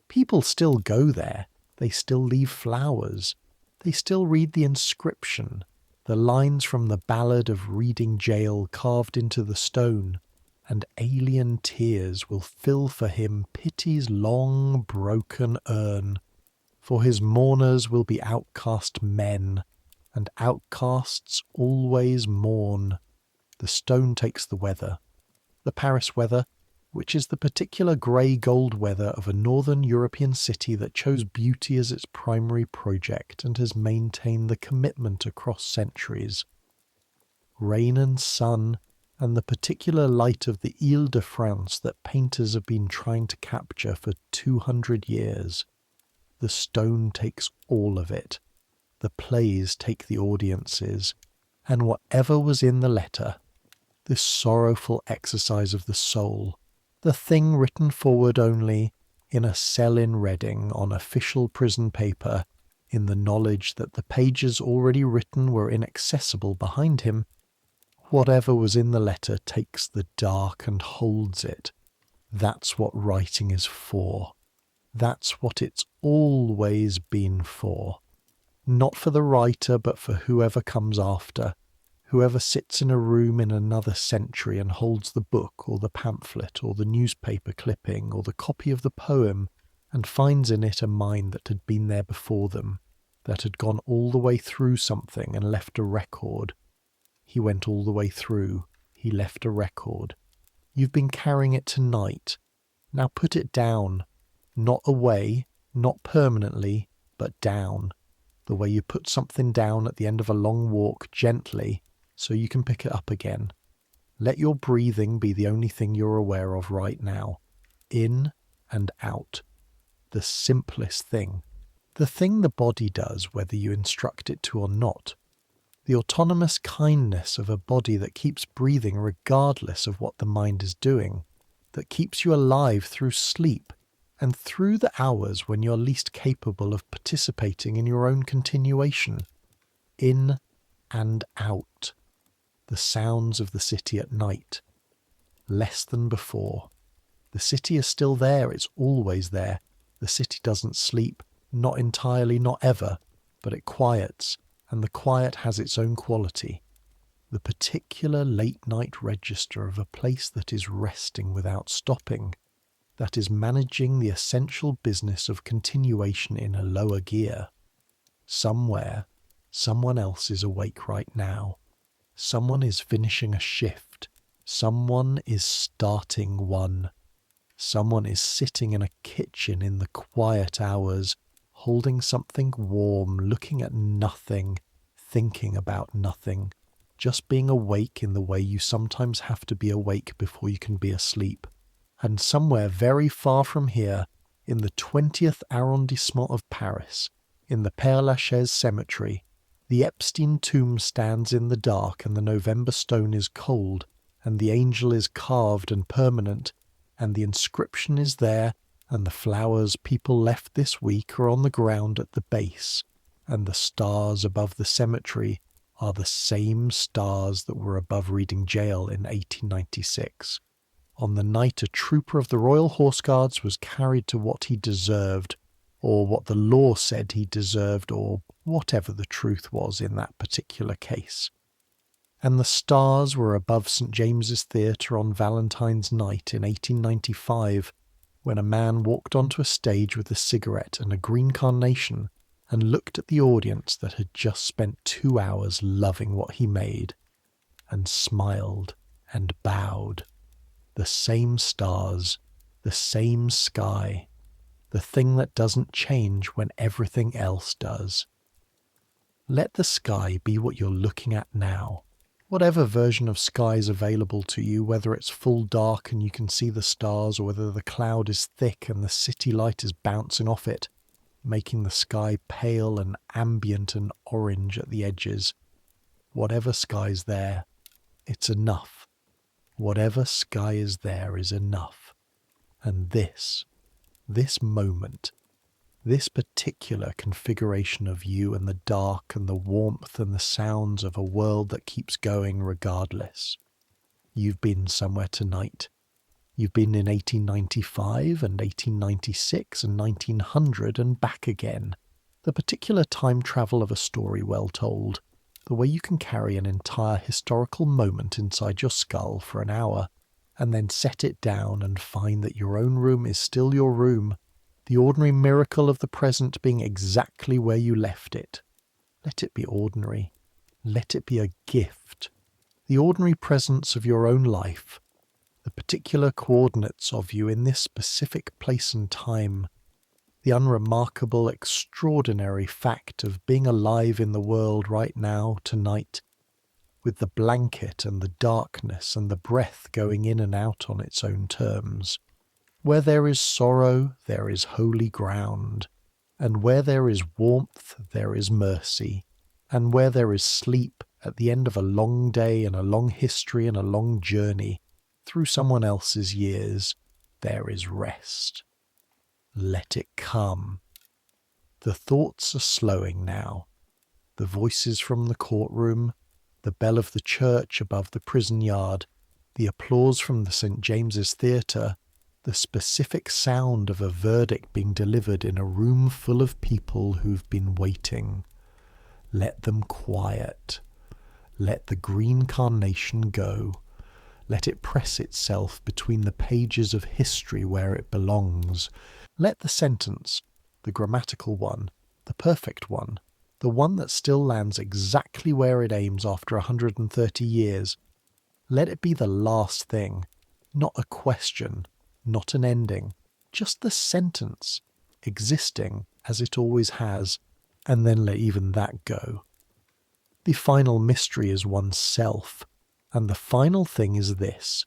People still go there. They still leave flowers. They still read the inscription, the lines from the ballad of Reading Gaol carved into the stone, and alien tears will fill for him pity's long broken urn. For his mourners will be outcast men, and outcasts always mourn. The stone takes the weather, the Paris weather, which is the particular grey gold weather of a northern European city that chose beauty as its primary project and has maintained the commitment across centuries. Rain and sun, and the particular light of the Ile-de-France that painters have been trying to capture for 200 years. The stone takes all of it. The plays take the audiences. And whatever was in the letter, this sorrowful exercise of the soul, the thing written forward only in a cell in Reading on official prison paper, in the knowledge that the pages already written were inaccessible behind him, whatever was in the letter takes the dark and holds it. That's what writing is for. That's what it's always been for. Not for the writer, but for whoever comes after, Whoever sits in a room in another century and holds the book or the pamphlet or the newspaper clipping or the copy of the poem and finds in it a mind that had been there before them, that had gone all the way through something and left a record. He went all the way through. He left a record. You've been carrying it tonight. Now put it down. Not away, not permanently, but down. The way you put something down at the end of a long walk gently so you can pick it up again. Let your breathing be the only thing you're aware of right now. In and out. The simplest thing. The thing the body does whether you instruct it to or not. The autonomous kindness of a body that keeps breathing regardless of what the mind is doing, that keeps you alive through sleep and through the hours when you're least capable of participating in your own continuation. In and out. The sounds of the city at night. Less than before. The city is still there, it's always there. The city doesn't sleep, not entirely, not ever, but it quiets, and the quiet has its own quality. The particular late-night register of a place that is resting without stopping, that is managing the essential business of continuation in a lower gear. Somewhere, someone else is awake right now. Someone is finishing a shift. Someone is starting one. Someone is sitting in a kitchen in the quiet hours, holding something warm, looking at nothing, thinking about nothing, just being awake in the way you sometimes have to be awake before you can be asleep. And somewhere very far from here, in the 20th arrondissement of Paris, in the Père-Lachaise cemetery, the Epstein tomb stands in the dark and the November stone is cold and the angel is carved and permanent and the inscription is there and the flowers people left this week are on the ground at the base and the stars above the cemetery are the same stars that were above Reading Gaol in 1896. On the night a trooper of the Royal Horse Guards was carried to what he deserved, or what the law said he deserved, or whatever the truth was in that particular case. And the stars were above St. James's Theatre on Valentine's night in 1895, when a man walked onto a stage with a cigarette and a green carnation and looked at the audience that had just spent 2 hours loving what he made, and smiled and bowed. The same stars, the same sky, the thing that doesn't change when everything else does. Let the sky be what you're looking at now. Whatever version of sky is available to you, whether it's full dark and you can see the stars, or whether the cloud is thick and the city light is bouncing off it, making the sky pale and ambient and orange at the edges. Whatever sky's there, it's enough. Whatever sky is there is enough. And this moment, this particular configuration of you and the dark and the warmth and the sounds of a world that keeps going regardless. You've been somewhere tonight. You've been in 1895 and 1896 and 1900 and back again. The particular time travel of a story well told. The way you can carry an entire historical moment inside your skull for an hour and then set it down and find that your own room is still your room, the ordinary miracle of the present being exactly where you left it. Let it be ordinary. Let it be a gift. The ordinary presence of your own life, the particular coordinates of you in this specific place and time, the unremarkable, extraordinary fact of being alive in the world right now, tonight, with the blanket and the darkness and the breath going in and out on its own terms. Where there is sorrow, there is holy ground, and where there is warmth, there is mercy, and where there is sleep at the end of a long day and a long history and a long journey through someone else's years, there is rest. Let it come. The thoughts are slowing now. The voices from the courtroom, the bell of the church above the prison yard, the applause from the St. James's Theatre, the specific sound of a verdict being delivered in a room full of people who've been waiting. Let them quiet. Let the green carnation go. Let it press itself between the pages of history where it belongs. Let the sentence, the grammatical one, the perfect one, the one that still lands exactly where it aims after 130 years, let it be the last thing, not a question, not an ending, just the sentence, existing as it always has, and then let even that go. The final mystery is oneself, and the final thing is this: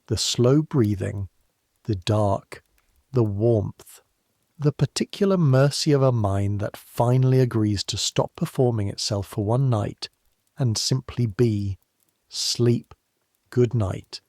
the slow breathing, the dark, the warmth, the particular mercy of a mind that finally agrees to stop performing itself for one night and simply be, sleep, good night,